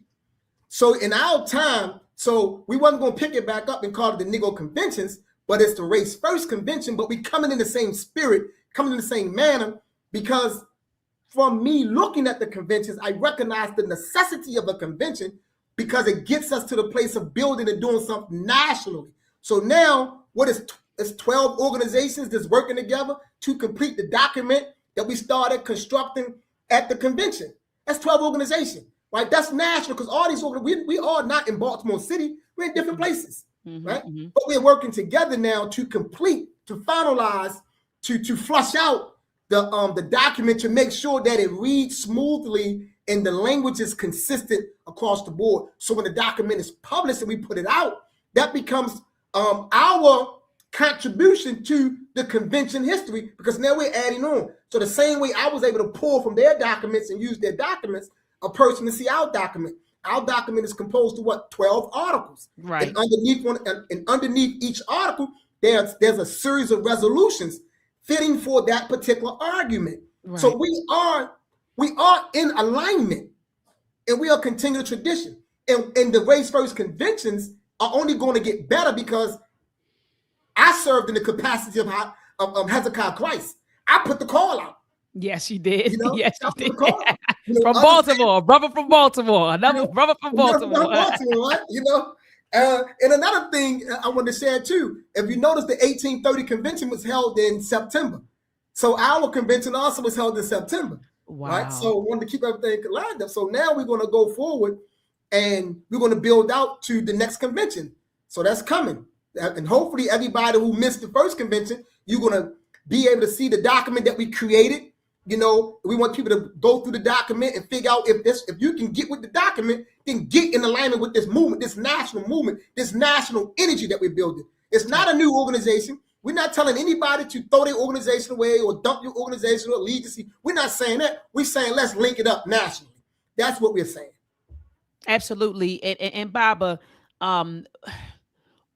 So in our time, so we wasn't going to pick it back up and call it the Negro Conventions, but it's the Race First Convention, but we coming in the same spirit, coming in the same manner, because from me looking at the conventions, I recognize the necessity of a convention because it gets us to the place of building and doing something nationally. So now, what is it's 12 organizations that's working together to complete the document that we started constructing at the convention. That's 12 organizations, right? That's national because all these we are not in Baltimore City. We're in different places, right? But we're working together now to complete, to finalize, to flush out the document to make sure that it reads smoothly and the language is consistent across the board. So when the document is published and we put it out, that becomes our contribution to the convention history because now we're adding on. So the same way I was able to pull from their documents and use their documents, a person to see our document. Our document is composed of what? 12 articles. Right. And underneath each article, there's a series of resolutions fitting for that particular argument. Right. So we are in alignment and we are continuing the tradition. And the Race First conventions are only going to get better because I served in the capacity of Hezekiah Christ. I put the call out. Yes, you did. You know, yes, you did. You know, from Baltimore, brother from Baltimore, another brother from Baltimore. Right? You know, and another thing I want to share too, if you notice the 1830 convention was held in September. So our convention also was held in September. Wow. Right. So we wanted to keep everything lined up. So now we're going to go forward and we're going to build out to the next convention. So that's coming. And hopefully everybody who missed the first convention, you're going to be able to see the document that we created. You know, we want people to go through the document and figure out if you can get with the document, then get in alignment with this movement, this national energy that we're building. It's not a new organization. We're not telling anybody to throw their organization away or dump your organization or legacy. We're not saying that. We're saying let's link it up nationally. That's what we're saying. Absolutely. And Baba,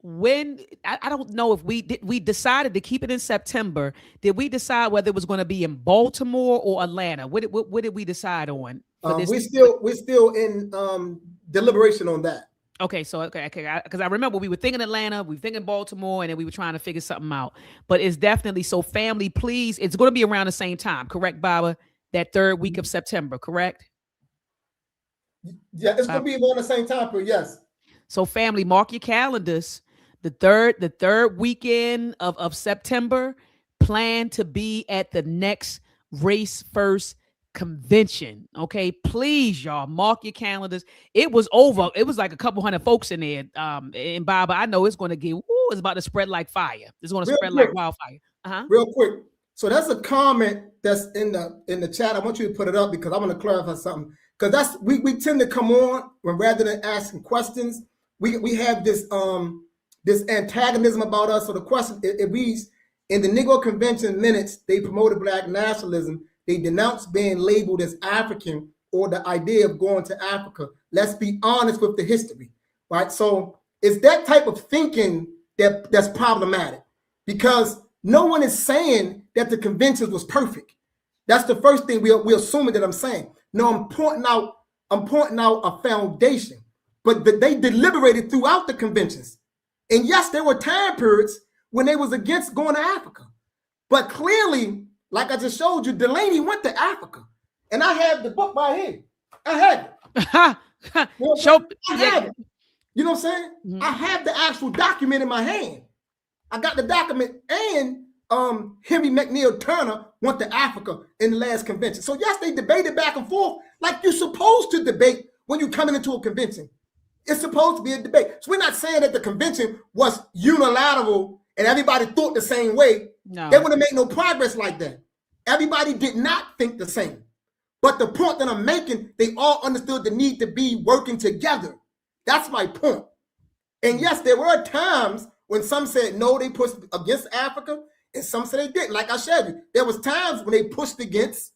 when I don't know if we decided to keep it in September. Did we decide whether it was going to be in Baltimore or Atlanta? What did we decide on? We're still in deliberation on that. Okay, so because I remember we were thinking Atlanta, we were thinking Baltimore, and then we were trying to figure something out. But it's definitely so. Family, please, it's going to be around the same time, correct, Baba? That third week of September, correct? Yeah, it's going to be around the same time, but yes. So, family, mark your calendars. The third weekend of September, plan to be at the next Race First convention. Okay, please, y'all, mark your calendars. It was over. It was like a couple hundred folks in there. And Baba, I know it's going to get. It's about to spread like fire. It's going to spread like wildfire. Real quick. So that's a comment that's in the chat. I want you to put it up because I want to clarify something. Because that's we tend to come on when rather than asking questions, we have this antagonism about us. So the question it reads, in the Negro Convention minutes, they promoted Black nationalism. They denounced being labeled as African or the idea of going to Africa. Let's be honest with the history, right? So it's that type of thinking that's problematic, because no one is saying that the convention was perfect. That's the first thing we're assuming that I'm saying. No, I'm pointing out a foundation, but they deliberated throughout the conventions. And yes, there were time periods when they was against going to Africa. But clearly, like I just showed you, Delaney went to Africa. And I have the book right here. I have it. I have it. You know what I'm saying? Mm-hmm. I have the actual document in my hand. I got the document, and Henry McNeil Turner went to Africa in the last convention. So yes, they debated back and forth like you're supposed to debate when you're coming into a convention. It's supposed to be a debate. So we're not saying that the convention was unilateral and everybody thought the same way. No. They would have made no progress like that. Everybody did not think the same. But the point that I'm making, they all understood the need to be working together. That's my point. And yes, there were times when some said no, they pushed against Africa, and some said they didn't. Like I showed you, there was times when they pushed against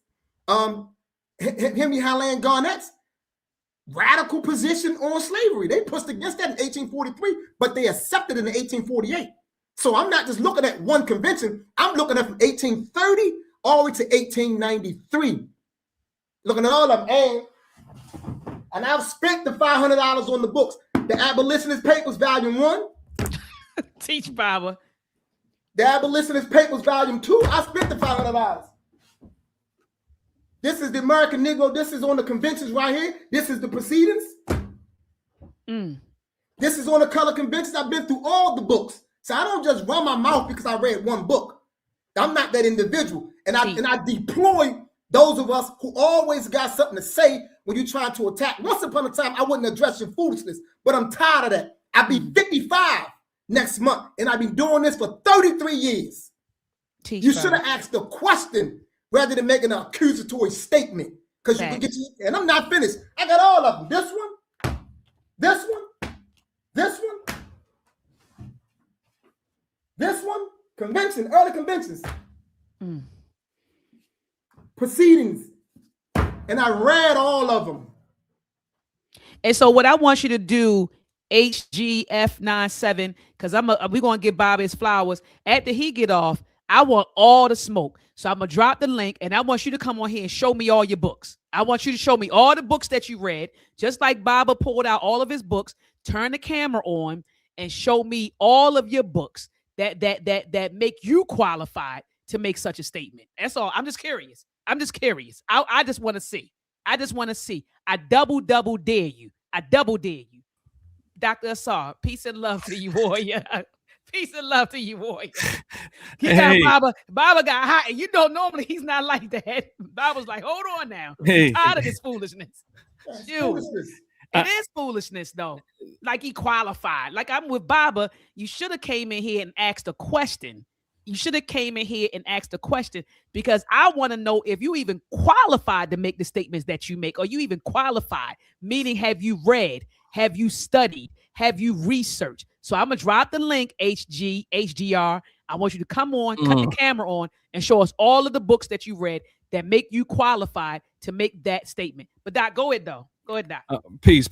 Henry Highland Garnett's radical position on slavery. They pushed against that in 1843, but they accepted it in 1848. So I'm not just looking at one convention. I'm looking at from 1830 all the way to 1893. Looking at all of them. And I've spent the $500 on the books. The Abolitionist Papers, Volume 1. Teach, Baba. The Abolitionist Papers, Volume 2. I spent the $500. This is the American Negro. This is on the conventions right here. This is the proceedings. This is on the color conventions. I've been through all the books. So I don't just run my mouth because I read one book. I'm not that individual. And I deploy those of us who always got something to say when you're trying to attack. Once upon a time, I wouldn't address your foolishness, but I'm tired of that. I'll be 55 next month, and I've been doing this for 33 years. You should have asked a question rather than making an accusatory statement, because you can get you. And I'm not finished. I got all of them. This one, this one, this one, this one. Convention, early conventions, proceedings, and I read all of them. And so, what I want you to do, HGF97, because we're gonna give Bob his flowers after he get off. I want all the smoke, so I'm gonna drop the link, and I want you to come on here and show me all your books. I want you to show me all the books that you read, just like Baba pulled out all of his books. Turn the camera on and show me all of your books that make you qualified to make such a statement. That's all. I'm just curious. I just want to see. I double dare you. Dr. Assar, peace and love to you, warrior. Peace and love to you, warrior. Baba got hot, and you know normally he's not like that. Baba's like, hold on now. I'm tired of this foolishness. It is foolishness, though. Like he qualified. Like I'm with Baba. You should have came in here and asked a question. Because I want to know if you even qualified to make the statements that you make. Are you even qualified? Meaning, have you read? Have you studied? Have you researched? So I'm going to drop the link, HGR. I want you to come on, cut the camera on, and show us all of the books that you read that make you qualified to make that statement. But Doc, go ahead, though. Go ahead, Doc. Peace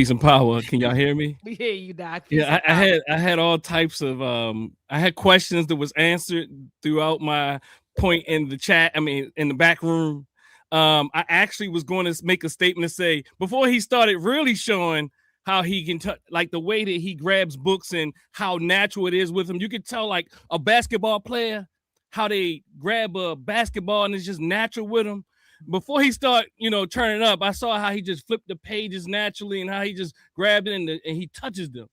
and power. Can y'all hear me? We hear you, Doc. I had all types of I had questions that was answered throughout my point in the chat. I mean, in the back room. I actually was going to make a statement to say before he started really showing how he can like the way that he grabs books and how natural it is with him. You could tell like a basketball player, how they grab a basketball and it's just natural with him. Before he start, turning up, I saw how he just flipped the pages naturally and how he just grabbed it and he touches them.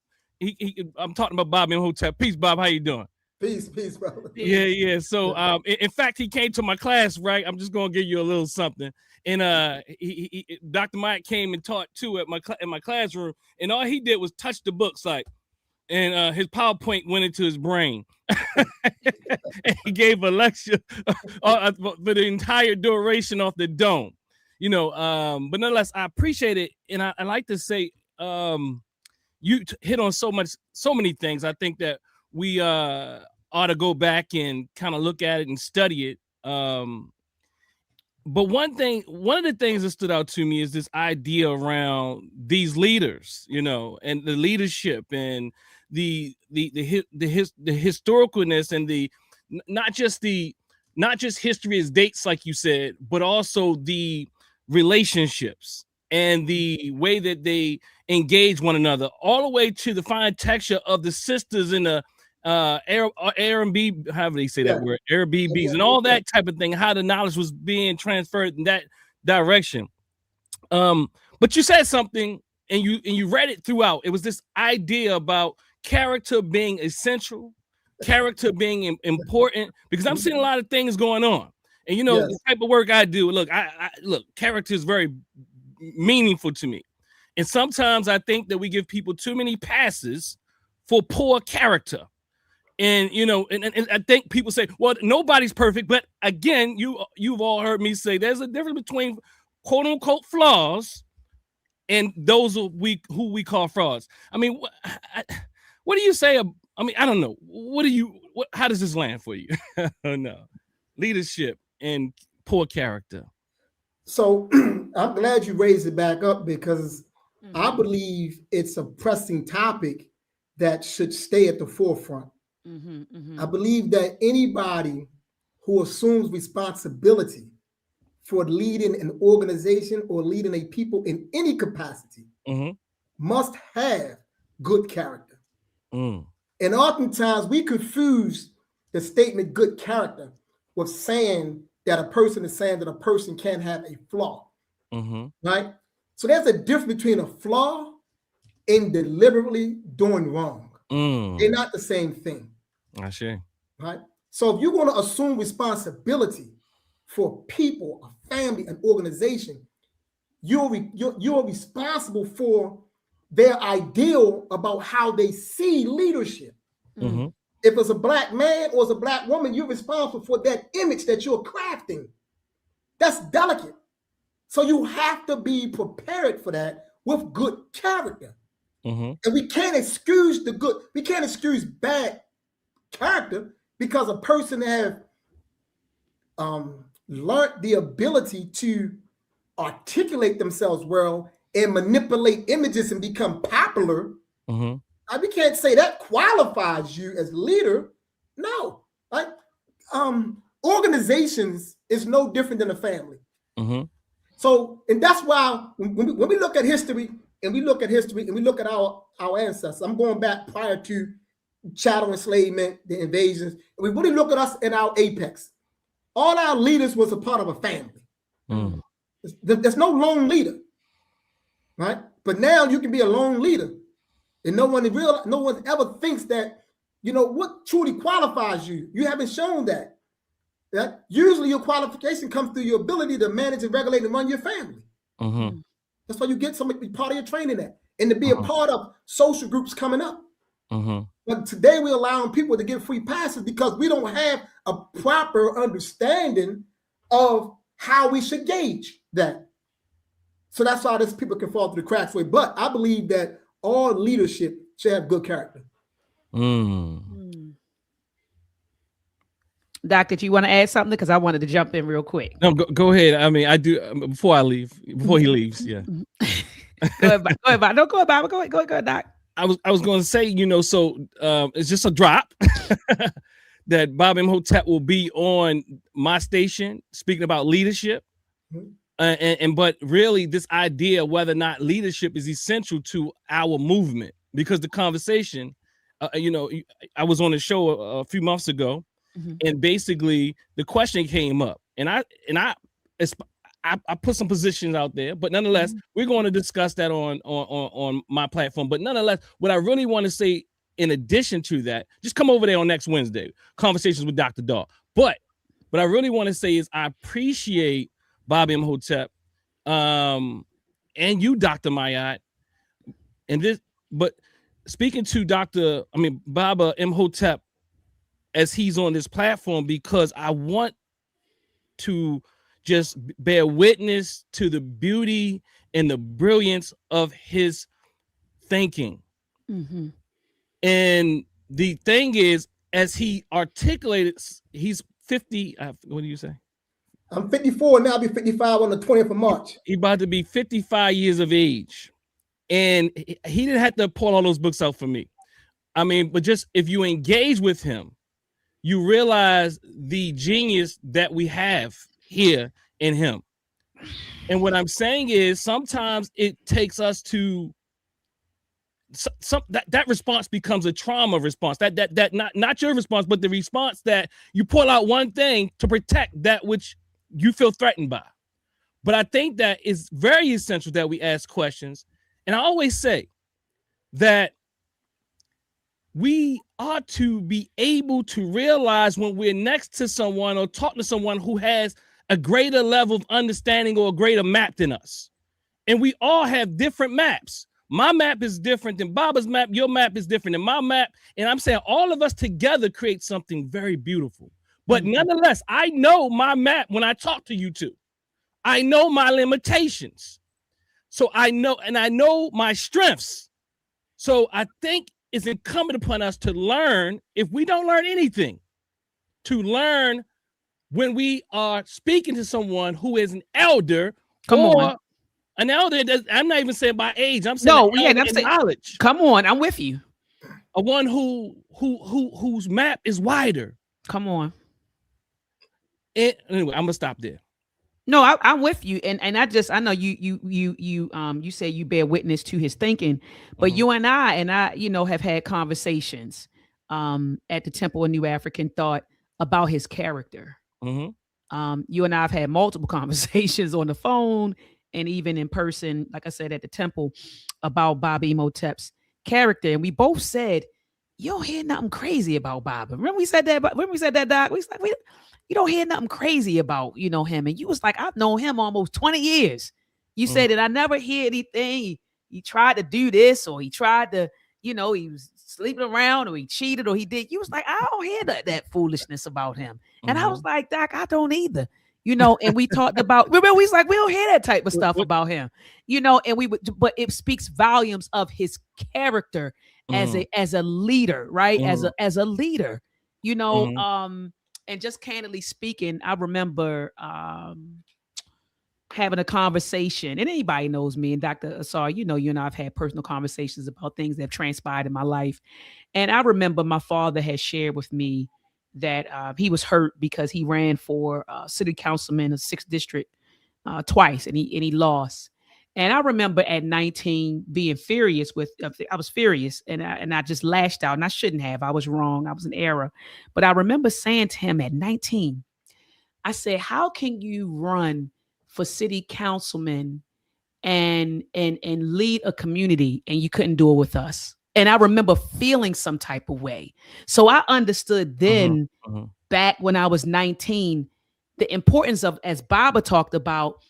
I'm talking about Bob Imhotep. Peace, Bob. How you doing? Peace, brother. Yeah. So, in fact, he came to my class, right? I'm just gonna give you a little something. And Dr. Mike came and taught too in my classroom, and all he did was touch the books, and his PowerPoint went into his brain. And he gave a lecture for the entire duration off the dome, but nonetheless, I appreciate it. And I like to say, you hit on so many things. I think that we ought to go back and kind of look at it and study it. But one of the things that stood out to me is this idea around these leaders, you know, and the leadership and the historicalness and the not just history as dates, like you said, but also the relationships and the way that they engage one another, all the way to the fine texture of the sisters in the R&B, however they say that word, Airbnbs, and all that type of thing, how the knowledge was being transferred in that direction. But you said something, and you read it throughout. It was this idea about character being essential, character being important, because I'm seeing a lot of things going on. And you know, the type of work I do, look, I look, character is very meaningful to me. And sometimes I think that we give people too many passes for poor character. And you know, and I think people say, well, nobody's perfect. But again, you've all heard me say there's a difference between quote unquote flaws and those who we call frauds. I mean, what do you say? I mean, I don't know. How does this land for you? No, leadership and poor character. So I'm glad you raised it back up, because I believe it's a pressing topic that should stay at the forefront. I believe that anybody who assumes responsibility for leading an organization or leading a people in any capacity must have good character. And oftentimes we confuse the statement good character with saying that a person is saying that a person can have a flaw, right? So there's a difference between a flaw and deliberately doing wrong. They're not the same thing. I see. Right? So if you're going to assume responsibility for people, a family, an organization, you're responsible for their ideal about how they see leadership. If it's a black man or it's a black woman, you're responsible for that image that you're crafting. That's delicate. So you have to be prepared for that with good character. And we can't excuse bad character because a person have learned the ability to articulate themselves well and manipulate images and become popular. We can't say that qualifies you as leader. No, right? Organizations is no different than a family. So, and that's why when we look at history and we look at our ancestors, I'm going back prior to chattel enslavement, the invasions, and we really look at us in our apex. All our leaders was a part of a family. There's no lone leader, right? But now you can be a lone leader, and no one ever thinks that, you know, what truly qualifies you. You haven't shown that. That usually your qualification comes through your ability to manage and regulate and run your family. That's why you get somebody to be part of your training that, and to be a part of social groups coming up. But today we're allowing people to get free passes because we don't have a proper understanding of how we should gauge that. So that's why these people can fall through the cracks. But I believe that all leadership should have good character. Doctor, do you want to add something? Because I wanted to jump in real quick. No, go ahead. I mean, I do before he leaves. Yeah. Go ahead, Bob. Don't go ahead, Bob. Go ahead, Doc. I was going to say, you know, so it's just a drop that Bob Imhotep will be on my station speaking about leadership. But really this idea of whether or not leadership is essential to our movement, because the conversation, you know, I was on a show a few months ago, and basically the question came up, and I put some positions out there, but nonetheless, we're going to discuss that on my platform. But nonetheless, what I really want to say in addition to that, just come over there on next Wednesday, Conversations with Dr. Daw. But what I really want to say is I appreciate Bob Imhotep, and you, Dr. Mayat, and this, but speaking to Baba Imhotep as he's on this platform, because I want to just bear witness to the beauty and the brilliance of his thinking. And the thing is, as he articulated, he's 50, what do you say? I'm 54 now. I'll be 55 on the 20th of March. He about to be 55 years of age. And he didn't have to pull all those books out for me. I mean, but just if you engage with him, you realize the genius that we have here in him. And what I'm saying is sometimes it takes us to that response becomes a trauma response. That not your response, but the response that you pull out one thing to protect that which you feel threatened by. But I think that it's very essential that we ask questions. And I always say that we ought to be able to realize when we're next to someone or talk to someone who has a greater level of understanding or a greater map than us. And we all have different maps. My map is different than Baba's map. Your map is different than my map. And I'm saying all of us together create something very beautiful. But nonetheless, I know my map when I talk to you two. I know my limitations. So I know my strengths. So I think it's incumbent upon us to learn, if we don't learn anything, to learn when we are speaking to someone who is an elder. Come on. An elder, I'm not even saying by age. I'm saying I'm saying knowledge. Come on, I'm with you. A one whose map is wider. Come on. Anyway, I'm gonna stop there. No, I'm with you, and I know you say you bear witness to his thinking, but you and I have had conversations at the Temple of New African Thought about his character. You and I have had multiple conversations on the phone and even in person, like I said, at the temple, about Baba Imhotep's character. And we both said, you don't hear nothing crazy about Baba. Remember we said that, Doc? We was like, you don't hear nothing crazy about, him. And you was like, I've known him almost 20 years. You said that I never hear anything. He tried to do this, or he tried to, he was sleeping around, or he cheated, or he did. You was like, I don't hear that foolishness about him. And I was like, Doc, I don't either. And we talked about, remember, we was like, we don't hear that type of stuff about him, and we would, but it speaks volumes of his character as a leader, right? As a leader, and just candidly speaking, I remember having a conversation, and anybody knows me, and Dr. Asar, you and I've had personal conversations about things that have transpired in my life. And I remember my father had shared with me that he was hurt because he ran for city councilman of 6th district twice, and he lost. And I remember at 19 being furious I was furious, and I just lashed out, and I shouldn't have. I was wrong. I was in error. But I remember saying to him at 19, I said, how can you run for city councilman and lead a community and you couldn't do it with us? And I remember feeling some type of way. So I understood then, back when I was 19, the importance of, as Baba talked about,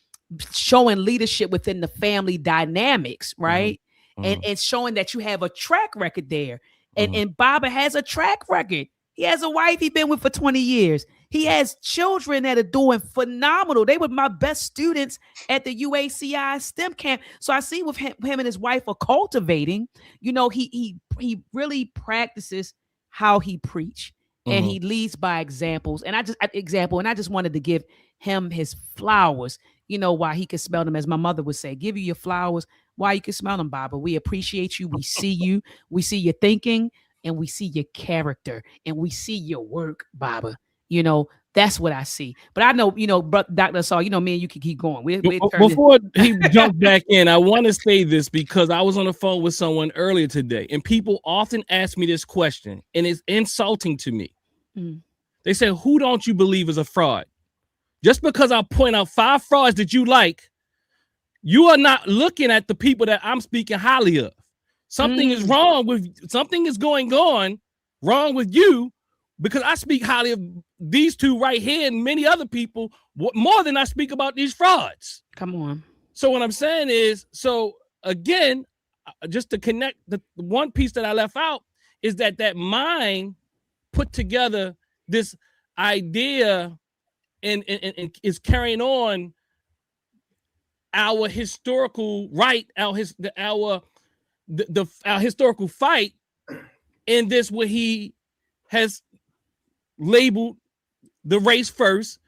showing leadership within the family dynamics, right? And showing that you have a track record there. And Baba has a track record. He has a wife he's been with for 20 years. He has children that are doing phenomenal. They were my best students at the UACI STEM camp. So I see with him and his wife are cultivating, he really practices how he preach, and he leads by examples. And I just wanted to give him his flowers, while he could smell them, as my mother would say, give you your flowers while you can smell them, Baba. We appreciate you. We see you. We see your thinking, and we see your character, and we see your work, Baba. That's what I see. But I know, Dr. Saul, me and you can keep going. Before he jumps back in, I want to say this because I was on the phone with someone earlier today, and people often ask me this question, and it's insulting to me. They say, who don't you believe is a fraud? Just because I point out 5 frauds that you like, you are not looking at the people that I'm speaking highly of. Something is wrong something is going on wrong with you, because I speak highly of these two right here and many other people more than I speak about these frauds. Come on. So what I'm saying is, so again, just to connect the one piece that I left out is that mind put together this idea and is carrying on our historical our historical fight in this, where he has labeled the race first,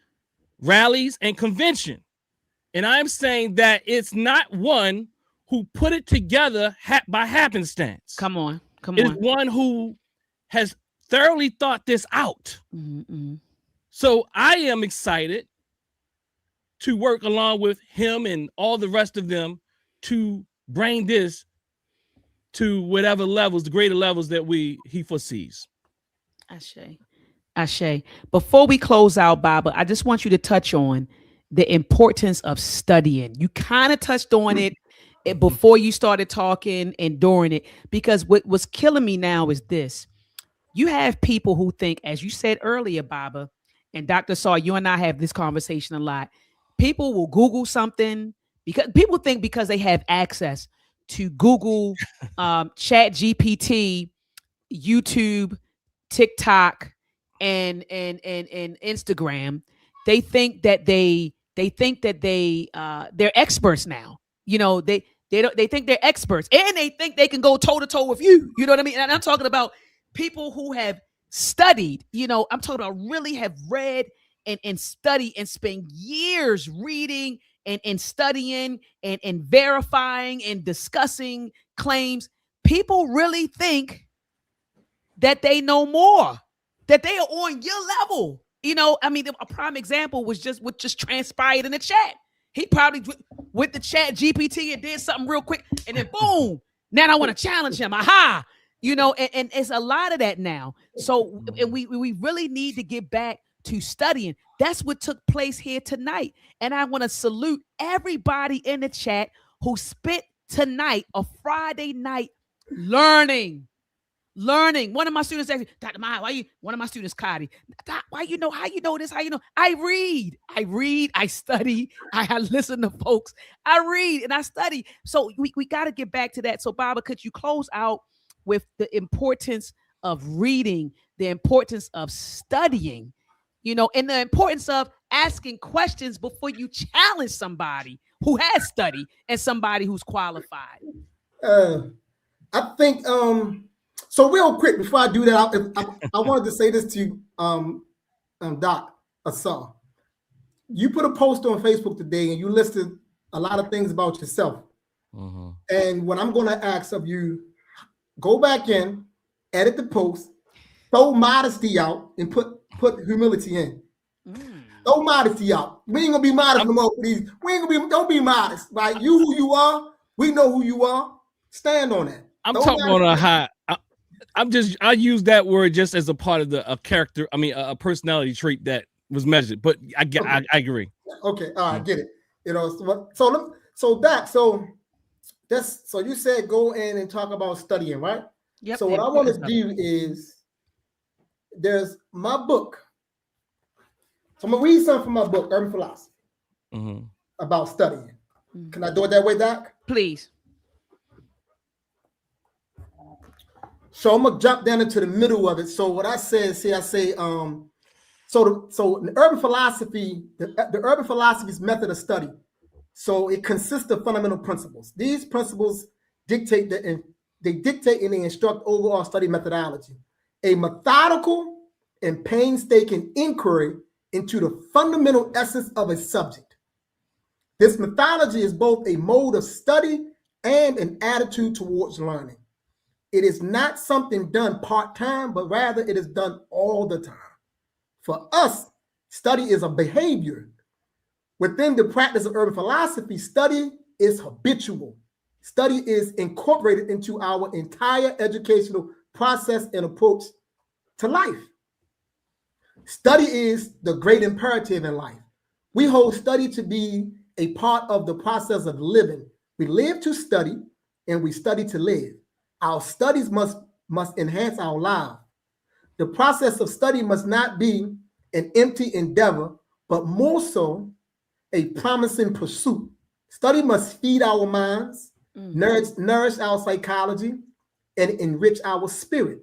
rallies, and convention. And I'm saying that it's not one who put it together by happenstance. Come on. It is one who has thoroughly thought this out. Mm-hmm. So I am excited to work along with him and all the rest of them to bring this to whatever levels, the greater levels that he foresees. Ashe. Before we close out, Baba, I just want you to touch on the importance of studying. You kind of touched on it before you started talking and during it, because what was killing me now is this. You have people who think, as you said earlier, Baba, and Dr. Saw, you and I have this conversation a lot. People will Google something because people think because they have access to Google, Chat GPT, YouTube, TikTok, and Instagram, they think that they're experts now. You know, they think they're experts, and they think they can go toe to toe with you. You know what I mean? And I'm talking about people who have studied. You know, I'm talking about really have read and studied and spent years reading and studying and verifying and discussing claims. People really think that they know more, that they are on your level. You know, I mean, a prime example was just what just transpired in the chat. He probably went to Chat GPT and did something real quick, and then boom, now I want to challenge him. Aha. You know, and it's a lot of that now. So and we really need to get back to studying. That's what took place here tonight. And I want to salute everybody in the chat who spent tonight, a Friday night, learning. One of my students asked me, Dr. Maya, one of my students, Cotty, how you know this? I read, I study, I listen to folks, I read and I study. So we got to get back to that. So Baba, could you close out with the importance of reading, the importance of studying, you know, and the importance of asking questions before you challenge somebody who has studied and somebody who's qualified? I think, so real quick, before I do that, I wanted to say this to you, Doc Asar. You put a post on Facebook today and you listed a lot of things about yourself. Mm-hmm. And what I'm going to ask of you, go back in, edit the post, throw modesty out, and put humility in. Throw modesty out. We ain't gonna be modest no more, please. Don't be modest, right? You who you are, we know who you are. Stand on that. I'm talking on a high. I use that word just as a part of a character. I mean, a personality trait that was measured. But I agree. Okay, all right, get it. You know, so you said go in and talk about studying, right? Yep. So what I want to do is there's my book. So I'm gonna read something from my book, Urban Philosophy, about studying. Can I do it that way, Doc? Please. So I'm gonna jump down into the middle of it. So what I say, so in urban philosophy, the urban philosophy's method of study. So it consists of fundamental principles. These principles dictate and they instruct overall study methodology, a methodical and painstaking inquiry into the fundamental essence of a subject. This methodology is both a mode of study and an attitude towards learning. It is not something done part-time, but rather it is done all the time. For us, study is a behavior. Within the practice of urban philosophy, study is habitual. Study is incorporated into our entire educational process and approach to life. Study is the great imperative in life. We hold study to be a part of the process of living. We live to study and we study to live. Our studies must enhance our lives. The process of study must not be an empty endeavor, but more so a promising pursuit. Study must feed our minds, nourish our psychology, and enrich our spirit.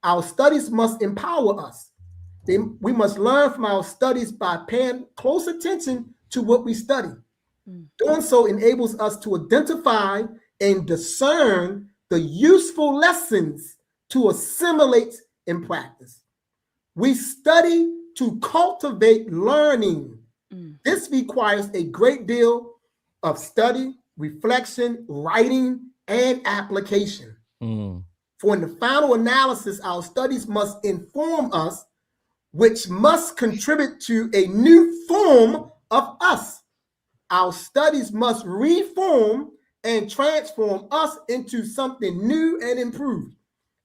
Our studies must empower us. We must learn from our studies by paying close attention to what we study. Doing so enables us to identify and discern the useful lessons to assimilate and practice. We study to cultivate learning This requires a great deal of study, reflection, writing, and application. For in the final analysis, our studies must inform us, which must contribute to a new form of us. Our studies must reform and transform us into something new and improved.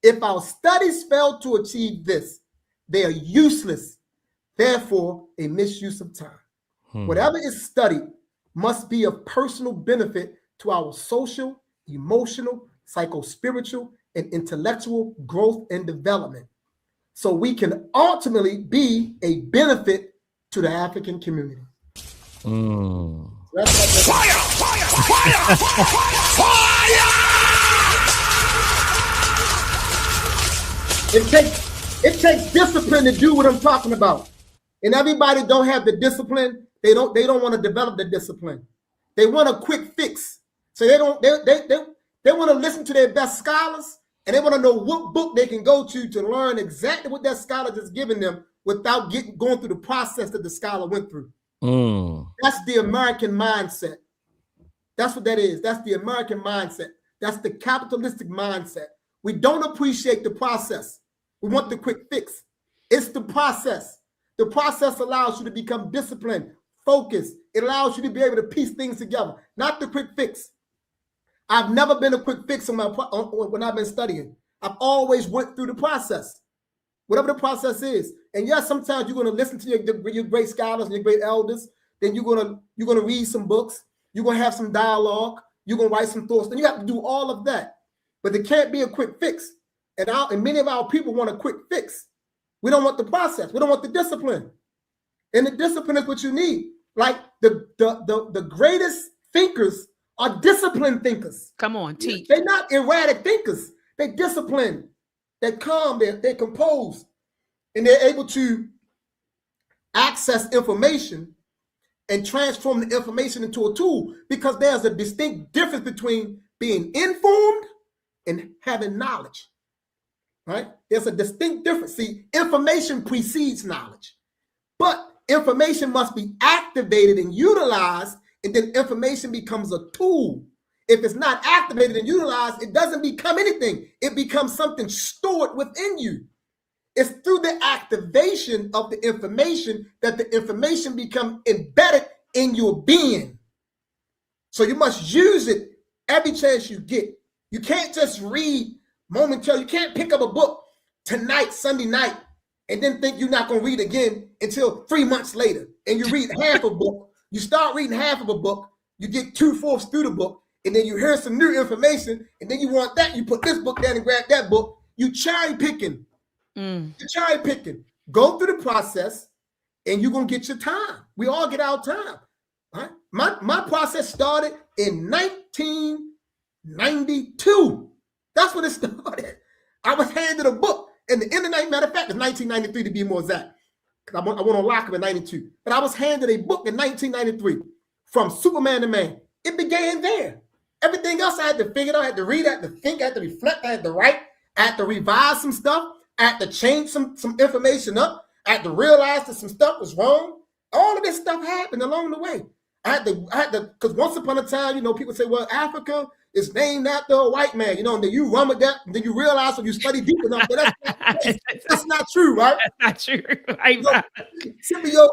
If our studies fail to achieve this, they are useless, therefore a misuse of time. Whatever is studied must be of personal benefit to our social, emotional, psycho-spiritual, and intellectual growth and development, so we can ultimately be a benefit to the African community. It takes discipline to do what I'm talking about. And everybody don't have the discipline. They don't want to develop the discipline. They want a quick fix. So they want to listen to their best scholars, and they want to know what book they can go to learn exactly what that scholar is giving them without going through the process that the scholar went through. That's the American mindset. That's what that is. That's the American mindset. That's the capitalistic mindset. We don't appreciate the process. We want the quick fix. It's the process. The process allows you to become disciplined, focused. It allows you to be able to piece things together, not the quick fix. I've never been a quick fix when I've been studying. I've always went through the process, whatever the process is. And yes, sometimes you're going to listen to your great scholars and your great elders. Then you're going to read some books. You're going to have some dialogue. You're going to write some thoughts. Then you have to do all of that. But there can't be a quick fix. And many of our people want a quick fix. We don't want the process. We don't want the discipline. And the discipline is what you need. Like the greatest thinkers are disciplined thinkers. Come on, teach. They're not erratic thinkers. They're disciplined. They're calm. They're composed. And they're able to access information and transform the information into a tool, because there's a distinct difference between being informed and having knowledge. Right? There's a distinct difference. See, information precedes knowledge, but information must be activated and utilized, and then information becomes a tool. If it's not activated and utilized, it doesn't become anything. It becomes something stored within you. It's through the activation of the information that the information becomes embedded in your being. So you must use it every chance you get. You can't just read momentarily. You can't pick up a book tonight, Sunday night, and then think you're not going to read again until 3 months later. And you read half a book. You start reading half of a book. You get 2/4 through the book, and then you hear some new information, and then you want that. You put this book down and grab that book. You cherry picking. You're cherry picking. Go through the process, and you're going to get your time. We all get our time. Right? My process started in 1992. That's when it started. I was handed a book, and the internet, matter of fact, it's 1993 to be more exact, because I went on lockup in 92. But I was handed a book in 1993, From Superman to Man. It began there. Everything else I had to figure out. I had to read, I had to think, I had to reflect, I had to write, I had to revise some stuff, I had to change some information up, I had to realize that some stuff was wrong. All of this stuff happened along the way. I had to, because once upon a time, people say, well, Africa is named after a white man, and then you run with that, and then you realize when you study deep enough that that's not true, right? That's not true. Right? Scipio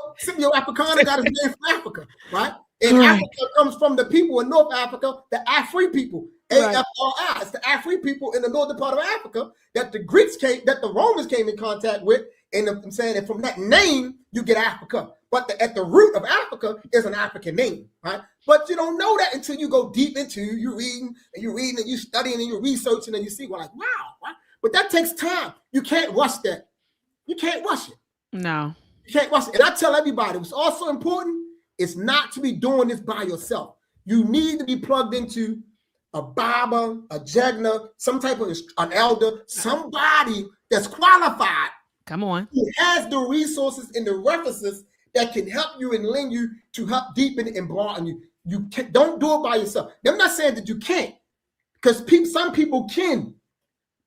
Africana got his name from Africa, right? And Africa comes from the people in North Africa, the Afri people, A-F-R-I. It's the Afri people in the northern part of Africa that the Romans came in contact with, and I'm saying, and from that name you get Africa. But at the root of Africa is an African name, right? But you don't know that until you go deep into you reading and you're studying and you're researching and you see, well, like, wow, right? But that takes time. You can't rush that. You can't rush it. No. You can't rush it. And I tell everybody, what's also important is not to be doing this by yourself. You need to be plugged into a Baba, a Jegna, some type of an elder, somebody that's qualified. Come on. Who has the resources and the references that can help you and lend you to help deepen and broaden you. You don't do it by yourself. I'm not saying that you can't, because some people can,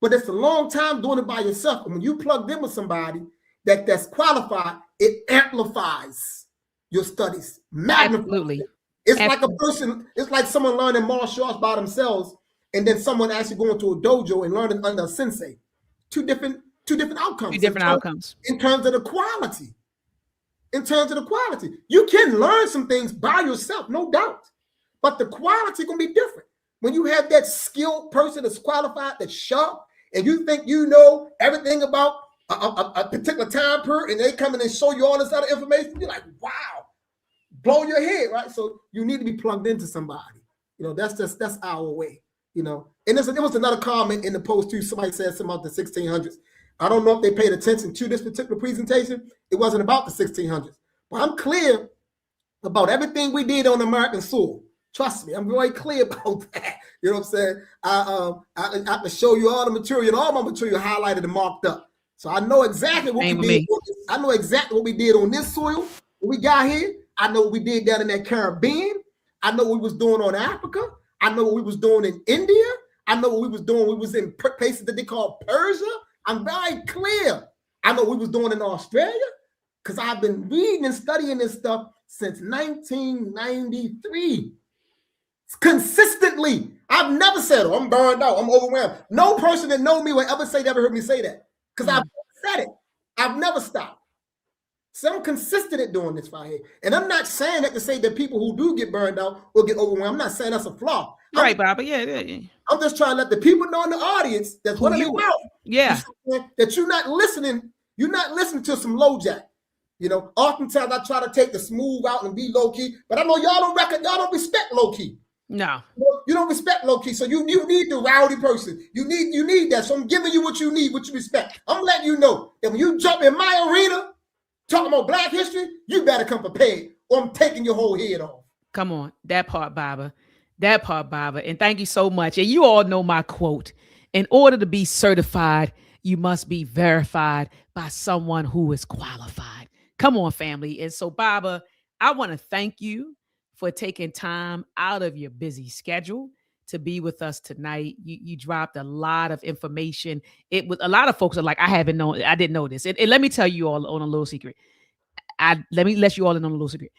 but it's a long time doing it by yourself. And when you plug in with somebody that's qualified, it amplifies. your studies. Magnify. Absolutely. It's like a person, it's like someone learning martial arts by themselves, and then someone actually going to a dojo and learning under a sensei. Two different outcomes. Two different outcomes. In terms of the quality. In terms of the quality. You can learn some things by yourself, no doubt. But the quality gonna be different. When you have that skilled person that's qualified, that's sharp, and you think you know everything about a particular time period, and they come in and show you all this other information, you're like, wow, blow your head, right? So you need to be plugged into somebody. You know, that's our way, you know. And there was another comment in the post too. Somebody said something about the 1600s. I don't know if they paid attention to this particular presentation. It wasn't about the 1600s. But I'm clear about everything we did on American soil. Trust me, I'm very clear about that. You know what I'm saying? I can show you all the material, and all my material highlighted and marked up. So I know exactly what we did. I know exactly what we did on this soil. What we got here. I know what we did down in that Caribbean. I know what we was doing on Africa. I know what we was doing in India. I know what we was doing. We was in places that they call Persia. I'm very clear. I know what we was doing in Australia because I've been reading and studying this stuff since 1993. Consistently. I've never said, oh, I'm burned out, I'm overwhelmed. No person that know me will ever heard me say that because I've said it. I've never stopped. So I'm consistent at doing this right here. And I'm not saying that to say that people who do get burned out or get overwhelmed. I'm not saying that's a flaw. Right, Baba. Yeah. I'm just trying to let the people know in the audience that's what I'm about. Yeah. That you're not listening. You're not listening to some low jack. You know, oftentimes I try to take the smooth out and be low key, but I know y'all don't respect low key. No. You don't respect low key. So you need the rowdy person. You need that. So I'm giving you what you need, what you respect. I'm letting you know that when you jump in my arena talking about Black history, you better come prepared or I'm taking your whole head off. Come on. That part, Baba. That part, Baba. And thank you so much. And you all know my quote. In order to be certified, you must be verified by someone who is qualified. Come on, family. And so, Baba, I want to thank you for taking time out of your busy schedule to be with us tonight. You dropped a lot of information. It was a lot of folks are like, I didn't know this. And let me tell you all on a little secret. Let me let you all in on a little secret.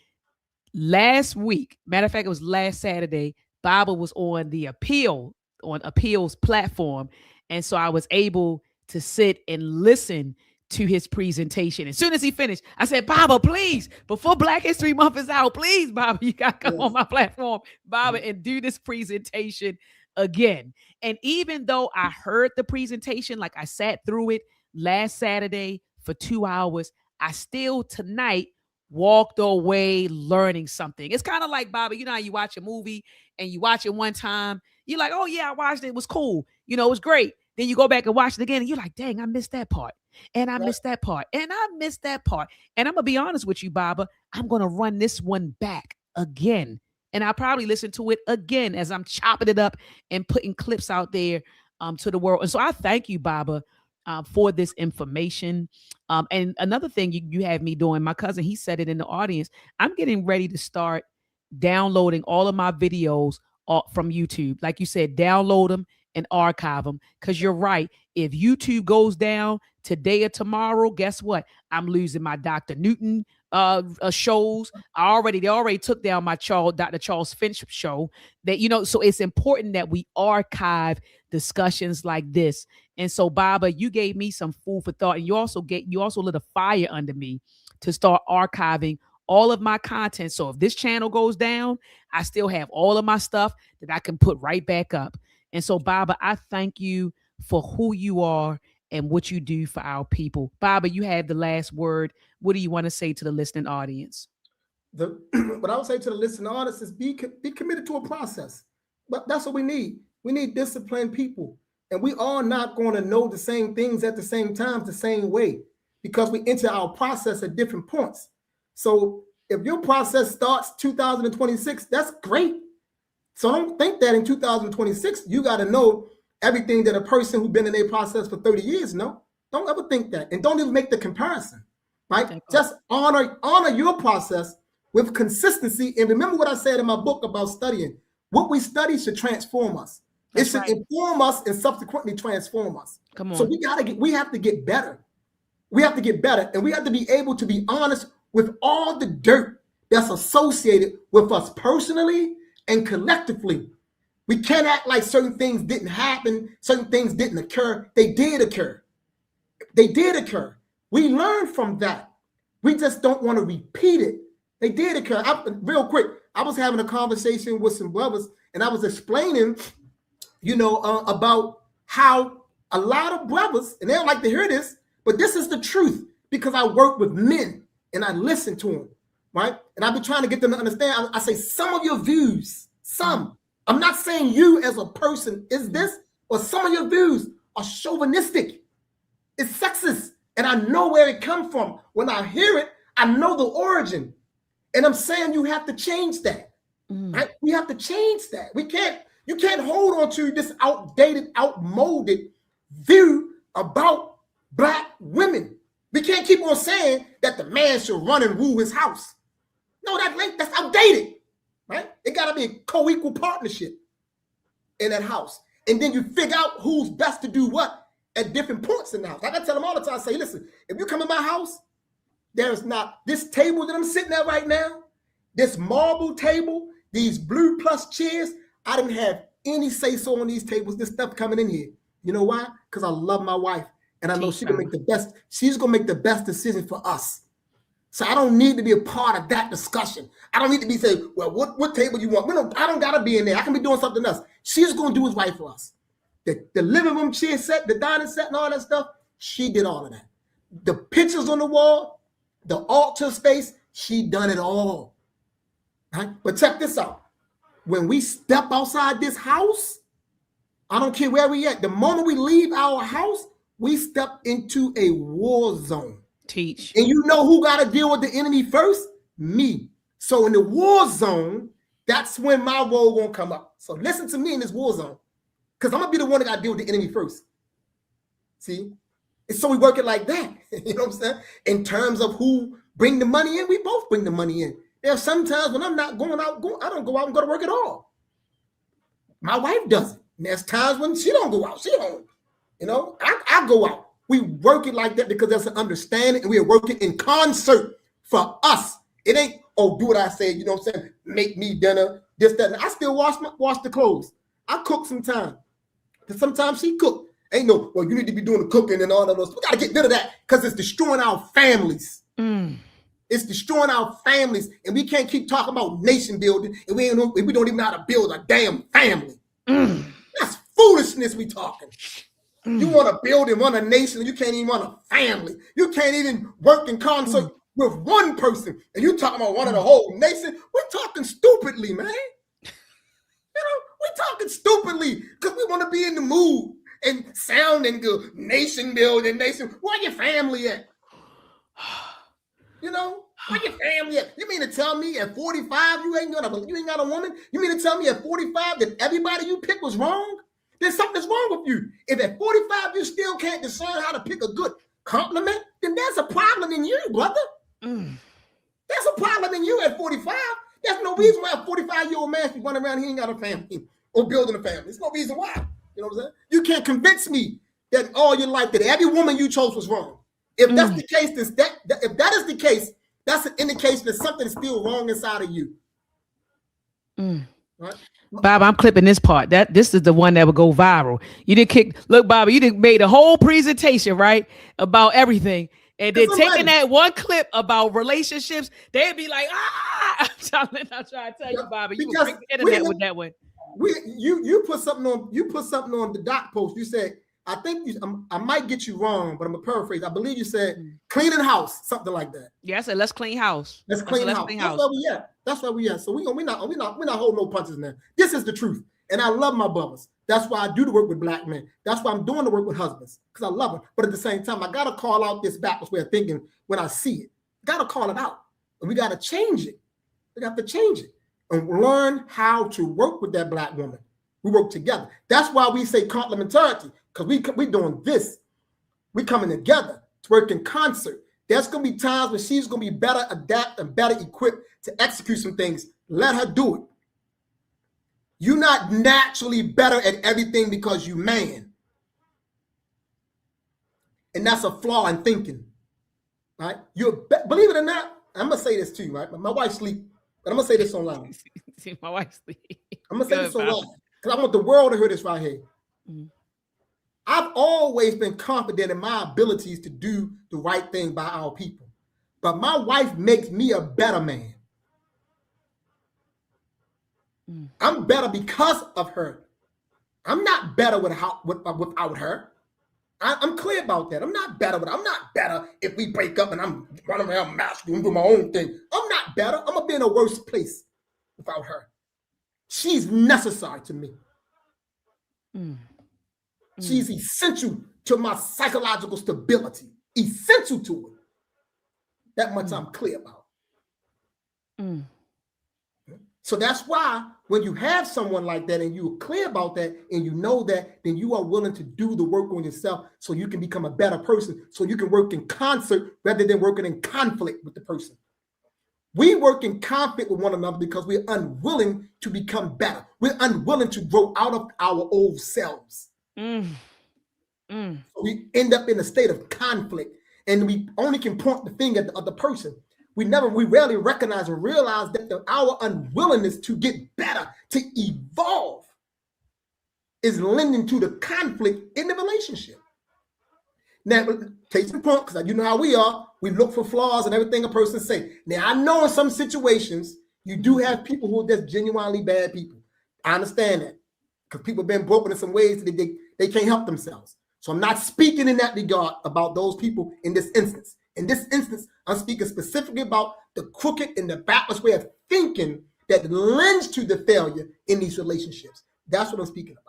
Last week, matter of fact, it was last Saturday, Baba was on the appeals platform. And so I was able to sit and listen to his presentation. As soon as he finished, I said, Baba, please, before Black History Month is out, please, Baba, you got to come on my platform, Baba, and do this presentation again. And even though I heard the presentation, like I sat through it last Saturday for 2 hours, I still tonight walked away learning something. It's kind of like, Baba, you know how you watch a movie and you watch it one time, you're like, oh yeah, I watched it, it was cool. You know, it was great. Then you go back and watch it again and you're like, dang, I missed that part. And I missed that part. And I missed that part. And I'm going to be honest with you, Baba, I'm going to run this one back again. And I'll probably listen to it again as I'm chopping it up and putting clips out there to the world. And so I thank you, Baba, for this information. And another thing you have me doing, my cousin, he said it in the audience, I'm getting ready to start downloading all of my videos from YouTube. Like you said, download them and archive them. Because you're right. If YouTube goes down today or tomorrow, guess what? I'm losing my Dr. Newton shows. They already took down my Dr. Charles Finch show. That, you know, so it's important that we archive discussions like this. And so, Baba, you gave me some food for thought, and you also lit a fire under me to start archiving all of my content. So if this channel goes down, I still have all of my stuff that I can put right back up. And so, Baba, I thank you for who you are and what you do for our people. Baba, you have the last word. What do you want to say to the listening audience? What I would say to the listening audience is be committed to a process. But that's what we need. We need disciplined people. And we are not going to know the same things at the same time, the same way, because we enter our process at different points. So if your process starts 2026, that's great. So don't think that in 2026, you got to know everything that a person who's been in a process for 30 years know. Don't ever think that. And don't even make the comparison, right? Just honor your process with consistency. And remember what I said in my book about studying. What we study should transform us. It should inform us and subsequently transform us. Come on. So we have to get better. We have to get better. And we have to be able to be honest with all the dirt that's associated with us personally and collectively. We can't act like certain things didn't happen, certain things didn't occur. They did occur. They did occur. We learned from that. We just don't want to repeat it. They did occur. Real quick, I was having a conversation with some brothers, and I was explaining, about how a lot of brothers, and they don't like to hear this, but this is the truth, because I work with men and I listen to them, right? And I've been trying to get them to understand. I say some of your views, I'm not saying you as a person is this, but some of your views are chauvinistic. It's sexist. And I know where it comes from. When I hear it, I know the origin. And I'm saying you have to change that. Right? We have to change that. You can't hold on to this outdated, outmoded view about Black women. We can't keep on saying that the man should run and rule his house. No, that's outdated. Right? It got to be a co-equal partnership in that house. And then you figure out who's best to do what at different points in the house. Like I tell them all the time, I say, listen, if you come in my house, there's not this table that I'm sitting at right now, this marble table, these blue plush chairs. I didn't have any say-so on these tables, this stuff coming in here. You know why? Because I love my wife. And I know she's going to make the best decision for us. So I don't need to be a part of that discussion. I don't need to be saying, well, what table you want? I don't got to be in there. I can be doing something else. She's going to do what's right for us. The living room chair set, the dining set, and all that stuff, she did all of that. The pictures on the wall, the altar space, she done it all. Right? But check this out. When we step outside this house, I don't care where we at. The moment we leave our house, we step into a war zone. Teach. And you know who got to deal with the enemy first? Me. So in the war zone, that's when my role gonna come up. So listen to me in this war zone, because I'm gonna be the one that got to deal with the enemy first. See? And so we work it like that. You know what I'm saying? In terms of who bring the money in, we both bring the money in. There are some times when I'm not going out, I don't go out and go to work at all. My wife doesn't. And there's times when she don't go out. She don't. I go out. We work it like that because there's an understanding, and we are working in concert for us. It ain't, do what I say, you know what I'm saying? Make me dinner, this, that. And I still wash the clothes. I cook sometimes. Because sometimes she cook. Ain't no, well, you need to be doing the cooking and all of those. We got to get rid of that because it's destroying our families. It's destroying our families, and we can't keep talking about nation building, and we don't even know how to build a damn family. That's foolishness we talking. You want to build and run a nation, and you can't even run a family. You can't even work in concert with one person, and you talking about running a whole nation. We're talking stupidly, man. We're talking stupidly because we want to be in the mood and sounding good. Nation building, nation. Where your family at? Where your family at? You mean to tell me at 45 you ain't got a woman? You mean to tell me at 45 that everybody you picked was wrong? Then something's wrong with you. If at 45 you still can't discern how to pick a good compliment, then there's a problem in you, brother. There's a problem in you at 45. There's no reason why a 45-year-old man should run around, he ain't got a family or building a family. There's no reason why. You know what I'm saying? You can't convince me that all your life that every woman you chose was wrong. If that's the case, if that is the case, that's an indication that something is still wrong inside of you. Right? Bob, I'm clipping this part. This is the one that would go viral. You didn't look, Bob, you didn't made a whole presentation, right, about everything. And then taking that one clip about relationships, they'd be like, I'm trying to tell you, Bobby, you would break the internet with that one. You put something on the doc post. You said, I think I might get you wrong, but I'm gonna paraphrase. I believe you said cleaning house, something like that. Yeah, I said let's clean house. Let's clean house. That's where we at. So we're not holding no punches now. This is the truth. And I love my brothers. That's why I do the work with Black men. That's why I'm doing the work with husbands, because I love them. But at the same time, I gotta call out this backwards way of thinking when I see it. Gotta call it out. And we gotta change it. We have to change it and learn how to work with that Black woman. We work together. That's why we say complementarity, because we doing this. We coming together to work in concert. There's going to be times when she's going to be better adapt and better equipped to execute some things. Let her do it. You're not naturally better at everything because you man. And that's a flaw in thinking. Right? Believe it or not, I'm gonna say this too, right? My wife sleep, but I'm gonna say this online. See, my wife sleep. I'm gonna say this Bob. online because I want the world to hear this right here. Mhm. I've always been confident in my abilities to do the right thing by our people, but my wife makes me a better man. I'm better because of her. I'm not better without her. I'm clear about that. I'm not better if we break up and I'm running around masculine doing my own thing. I'm not better. I'm gonna be in a worse place without her. She's necessary to me. She's essential to my psychological stability. Essential to it. That much I'm clear about. So that's why when you have someone like that and you're clear about that and you know that, then you are willing to do the work on yourself so you can become a better person, so you can work in concert rather than working in conflict with the person. We work in conflict with one another because we're unwilling to become better. We're unwilling to grow out of our old selves. So we end up in a state of conflict and we only can point the finger at the other person. We rarely recognize or realize that our unwillingness to get better, to evolve, is lending to the conflict in the relationship. Now, case in point, because you know how we are, we look for flaws and everything a person say. Now, I know in some situations, you do have people who are just genuinely bad people. I understand that, because people have been broken in some ways that they can't help themselves. So I'm not speaking in that regard about those people in this instance. In this instance, I'm speaking specifically about the crooked and the backwards way of thinking that lends to the failure in these relationships. That's what I'm speaking about.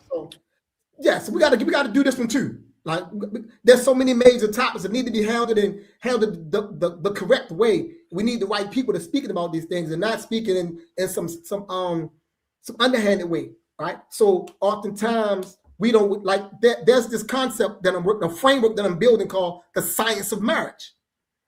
So, yes, we got to do this one too. Like, there's so many major topics that need to be handled the correct way. We need the right people to speaking about these things and not speaking in some underhanded way, right? So oftentimes we don't like that. There's this concept that a framework that I'm building called the science of marriage.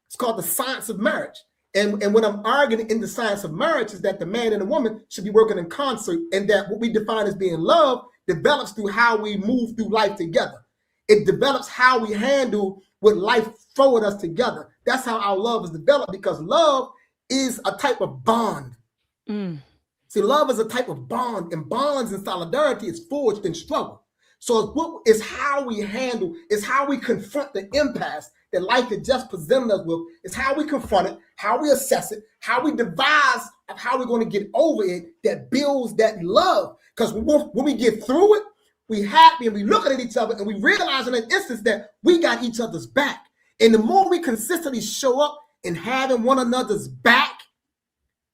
It's called the science of marriage. And what I'm arguing in the science of marriage is that the man and the woman should be working in concert, and that what we define as being love develops through how we move through life together. It develops how we handle what life throws at us together. That's how our love is developed, because love is a type of bond. See, love is a type of bond, and bonds and solidarity is forged in struggle. So it's how we handle, it's how we confront the impasse that life has just presented us with. It's how we confront it, how we assess it, how we devise of how we're going to get over it that builds that love. Because when we get through it, we happy and we looking at each other and we realize in an instance that we got each other's back. And the more we consistently show up in having one another's back,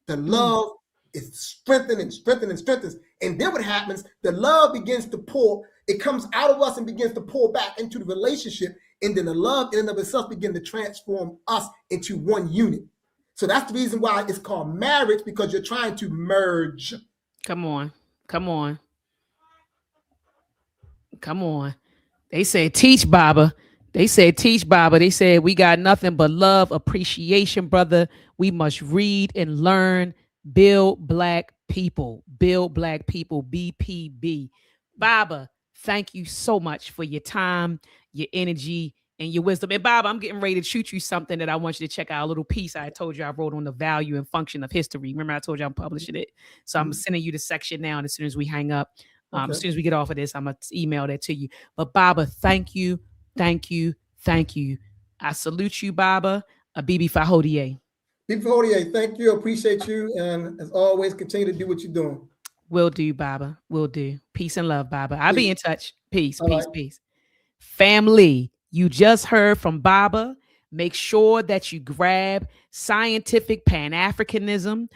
the love is strengthened and strengthened and strengthens. And then what happens, the love begins to pour. It comes out of us and begins to pour back into the relationship. And then the love in and of itself begins to transform us into one unit. So that's the reason why it's called marriage, because you're trying to merge. Come on. They said, teach, Baba. They said, we got nothing but love, appreciation, brother. We must read and learn, build black people, BPB. Baba, thank you so much for your time, your energy, and your wisdom. And Baba, I'm getting ready to shoot you something that I want you to check out, a little piece I told you I wrote on the value and function of history. Remember I told you I'm publishing it? So I'm sending you the section now, and as soon as we hang up, as soon as we get off of this, I'm going to email that to you. But Baba, thank you. I salute you, Baba. Bibi Fahodie. Bibi Fahodie, thank you. Appreciate you. And as always, continue to do what you're doing. Will do, Baba. Will do. Peace and love, Baba. I'll be in touch. Peace. Peace. Family, you just heard from Baba. Make sure that you grab Scientific Pan-Africanism.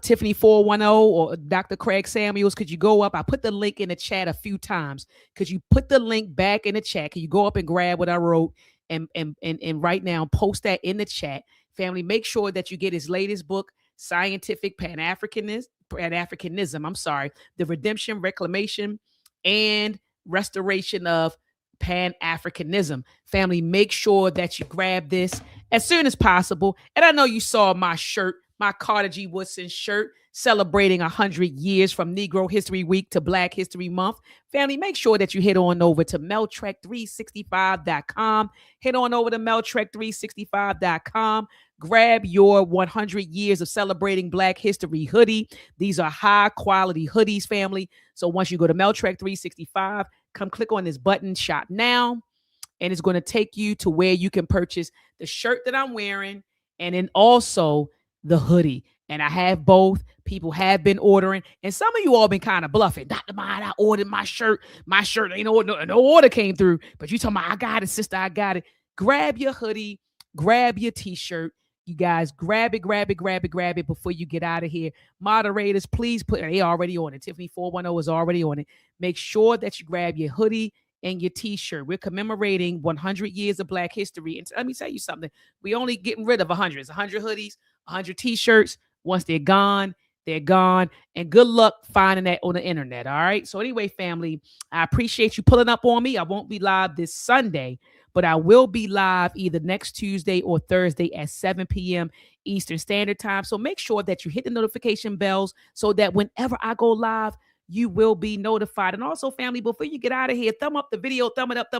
Tiffany 410 or Dr. Craig Samuels, could you go up? I put the link in the chat a few times. Could you put the link back in the chat? Can you go up and grab what I wrote and right now post that in the chat? Family, make sure that you get his latest book, Scientific Pan-Africanism, the redemption, reclamation, and restoration of Pan-Africanism. Family, make sure that you grab this as soon as possible. And I know you saw my shirt, my Carter G. Woodson shirt celebrating 100 years from Negro History Week to Black History Month. Family, make sure that you head on over to meltrek365.com. Head on over to meltrek365.com. Grab your 100 years of celebrating Black History hoodie. These are high quality hoodies, family. So once you go to meltrek365, come click on this button, shop now, and it's going to take you to where you can purchase the shirt that I'm wearing and then also the hoodie. And I have both. People have been ordering, and some of you all been kind of bluffing. Dr. Mind, I ordered my shirt. My shirt, ain't no order came through, but you talking about, I got it, sister, I got it. Grab your hoodie, grab your t-shirt. You guys grab it before you get out of here. Moderators, please put, they already on it. Tiffany 410 is already on it. Make sure that you grab your hoodie and your t-shirt. We're commemorating 100 years of Black history. And let me tell you something. We only getting rid of 100. It's 100 hoodies, 100 t-shirts. Once they're gone, they're gone. And good luck finding that on the internet. All right. So anyway, family, I appreciate you pulling up on me. I won't be live this Sunday, but I will be live either next Tuesday or Thursday at 7 p.m. Eastern Standard Time. So make sure that you hit the notification bells so that whenever I go live, you will be notified. And also, family, before you get out of here, thumb up the video, thumb it up.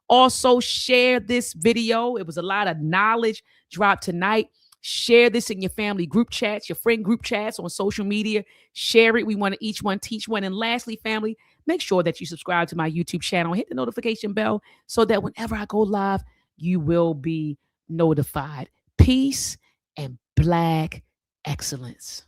Also, share this video. It was a lot of knowledge dropped tonight. Share this in your family group chats, your friend group chats on social media. Share it. We want to each one teach one. And lastly, family, make sure that you subscribe to my YouTube channel. Hit the notification bell so that whenever I go live, you will be notified. Peace and Black excellence.